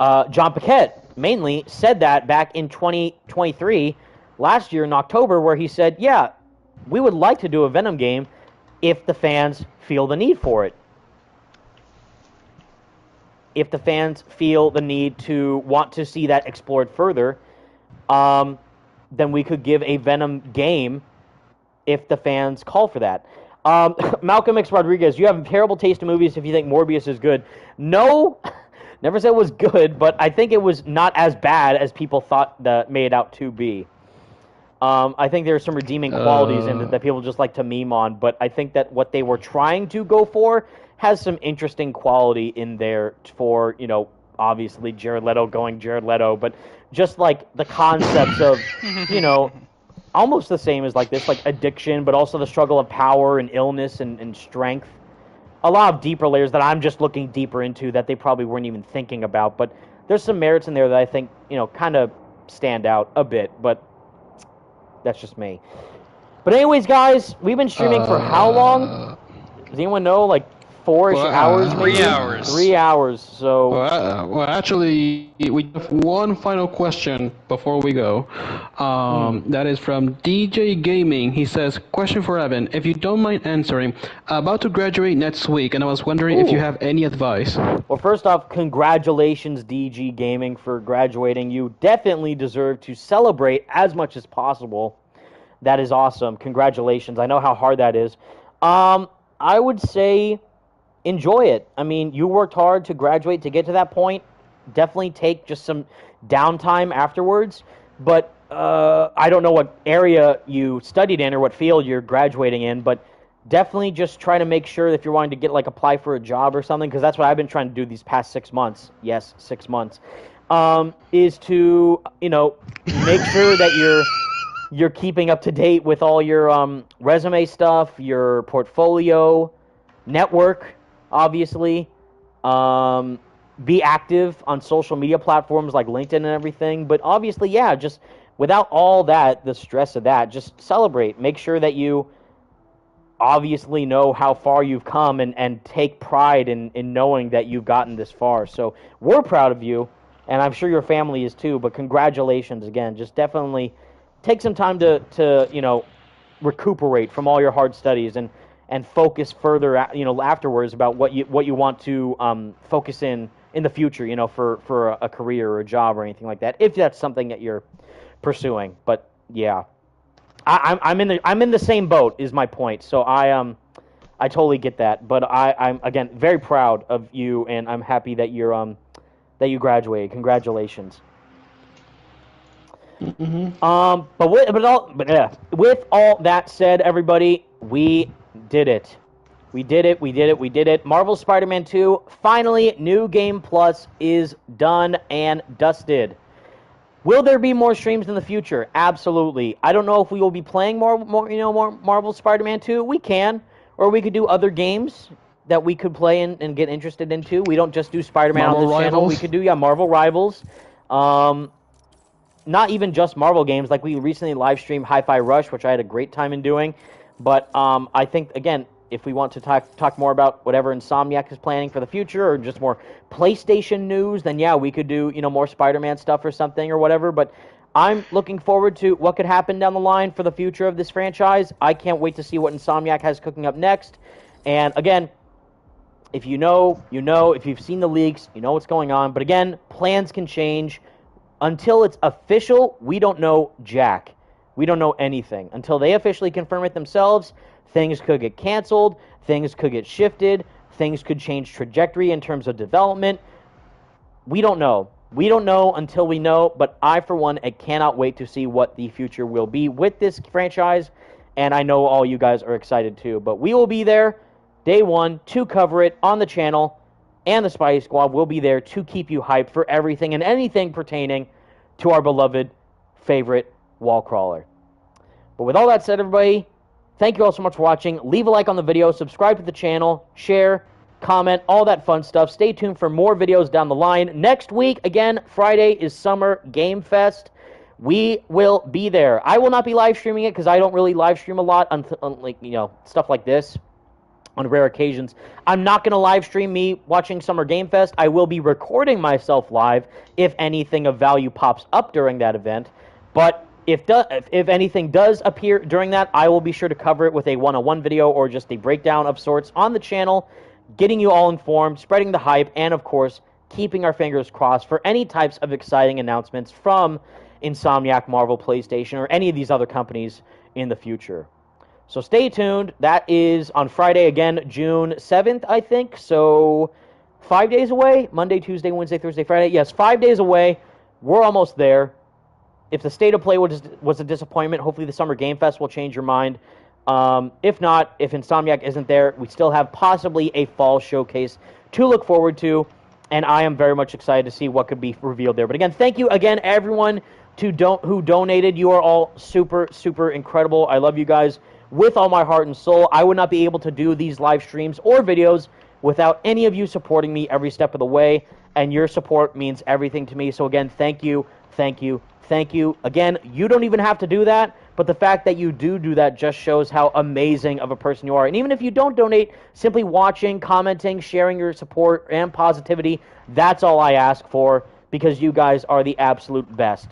John Paquette mainly said that back in 2023, last year in October, where he said, yeah, we would like to do a Venom game if the fans feel the need for it. If the fans feel the need to want to see that explored further. then we could give a Venom game if the fans call for that. Malcolm X Rodriguez, you have a terrible taste in movies if you think Morbius is good. No, never said it was good, but I think it was not as bad as people thought that made it out to be. I think there's some redeeming qualities in it that people just like to meme on, but I think that what they were trying to go for has some interesting quality in there for, obviously Jared Leto going Jared Leto, but just like the concepts of, almost the same as like this, like addiction, but also the struggle of power and illness and strength. A lot of deeper layers that I'm just looking deeper into that they probably weren't even thinking about, but there's some merits in there that I think, kind of stand out a bit, but that's just me. But anyways, guys, we've been streaming for how long? Does anyone know? Like 4-ish hours, maybe? 3 hours. 3 hours, so... Well, actually, we have one final question before we go. That is from DJ Gaming. He says, question for Evan. If you don't mind answering, about to graduate next week, and I was wondering if you have any advice. Well, first off, congratulations, DG Gaming, for graduating. You definitely deserve to celebrate as much as possible. That is awesome. Congratulations. I know how hard that is. I would say... enjoy it. I mean, you worked hard to graduate to get to that point. Definitely take just some downtime afterwards. But I don't know what area you studied in or what field you're graduating in, but definitely just try to make sure that if you're wanting to get apply for a job or something, because that's what I've been trying to do these past 6 months. Yes, 6 months. Is to, make sure that you're keeping up to date with all your resume stuff, your portfolio, network, obviously. Be active on social media platforms like LinkedIn and everything. But obviously, yeah, just without all that, the stress of that, just celebrate. Make sure that you obviously know how far you've come and take pride in knowing that you've gotten this far. So we're proud of you, and I'm sure your family is too, but congratulations again. Just definitely take some time to recuperate from all your hard studies and focus further, afterwards about what you want to focus in the future, for a career or a job or anything like that, if that's something that you're pursuing. But yeah, I'm in the same boat is my point. So I totally get that. But I'm again very proud of you, and I'm happy that that you graduated. Congratulations. Mm-hmm. With all that said, everybody, we did it. We did it. Marvel Spider-Man 2, finally, New Game Plus is done and dusted. Will there be more streams in the future? Absolutely. I don't know if we will be playing more Marvel Spider-Man 2. We can, or we could do other games that we could play and get interested into. We don't just do Spider-Man on this channel. We could do Marvel Rivals. Not even just Marvel games. Like we recently live streamed Hi-Fi Rush, which I had a great time in doing. But I think, again, if we want to talk more about whatever Insomniac is planning for the future, or just more PlayStation news, then yeah, we could do more Spider-Man stuff or something or whatever. But I'm looking forward to what could happen down the line for the future of this franchise. I can't wait to see what Insomniac has cooking up next. And again, if you know, if you've seen the leaks, you know what's going on. But again, plans can change. Until it's official, we don't know jack. We don't know anything. Until they officially confirm it themselves, things could get canceled, things could get shifted, things could change trajectory in terms of development. We don't know. We don't know until we know, but I, for one, I cannot wait to see what the future will be with this franchise, and I know all you guys are excited too. But we will be there day one to cover it on the channel, and the Spidey Squad will be there to keep you hyped for everything and anything pertaining to our beloved favorite wall crawler. But with all that said, everybody, thank you all so much for watching. Leave a like on the video, subscribe to the channel, share, comment, all that fun stuff. Stay tuned for more videos down the line. Next week, again, Friday is Summer Game Fest. We will be there. I will not be live streaming it because I don't really live stream a lot, stuff like this. On rare occasions, I'm not going to live stream me watching Summer Game Fest. I will be recording myself live if anything of value pops up during that event. But if anything does appear during that, I will be sure to cover it with a one-on-one video or just a breakdown of sorts on the channel, getting you all informed, spreading the hype, and of course, keeping our fingers crossed for any types of exciting announcements from Insomniac, Marvel, PlayStation, or any of these other companies in the future. So stay tuned. That is on Friday, again, June 7th, I think. So 5 days away. Monday, Tuesday, Wednesday, Thursday, Friday. Yes, 5 days away. We're almost there. If the state of play was a disappointment, hopefully the Summer Game Fest will change your mind. If not, if Insomniac isn't there, we still have possibly a fall showcase to look forward to, and I am very much excited to see what could be revealed there. But again, thank you again, everyone who donated. You are all super, super incredible. I love you guys with all my heart and soul. I would not be able to do these live streams or videos without any of you supporting me every step of the way, and your support means everything to me. So again, thank you, thank you, thank you. Again, you don't even have to do that, but the fact that you do that just shows how amazing of a person you are. And even if you don't donate, simply watching, commenting, sharing your support and positivity, that's all I ask for, because you guys are the absolute best.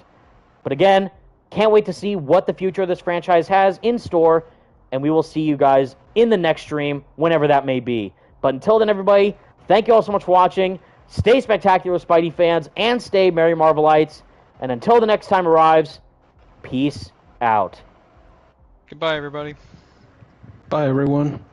But again, can't wait to see what the future of this franchise has in store, and we will see you guys in the next stream, whenever that may be. But until then, everybody, thank you all so much for watching. Stay spectacular, Spidey fans, and stay Merry Marvelites. And until the next time arrives, peace out. Goodbye, everybody. Bye, everyone.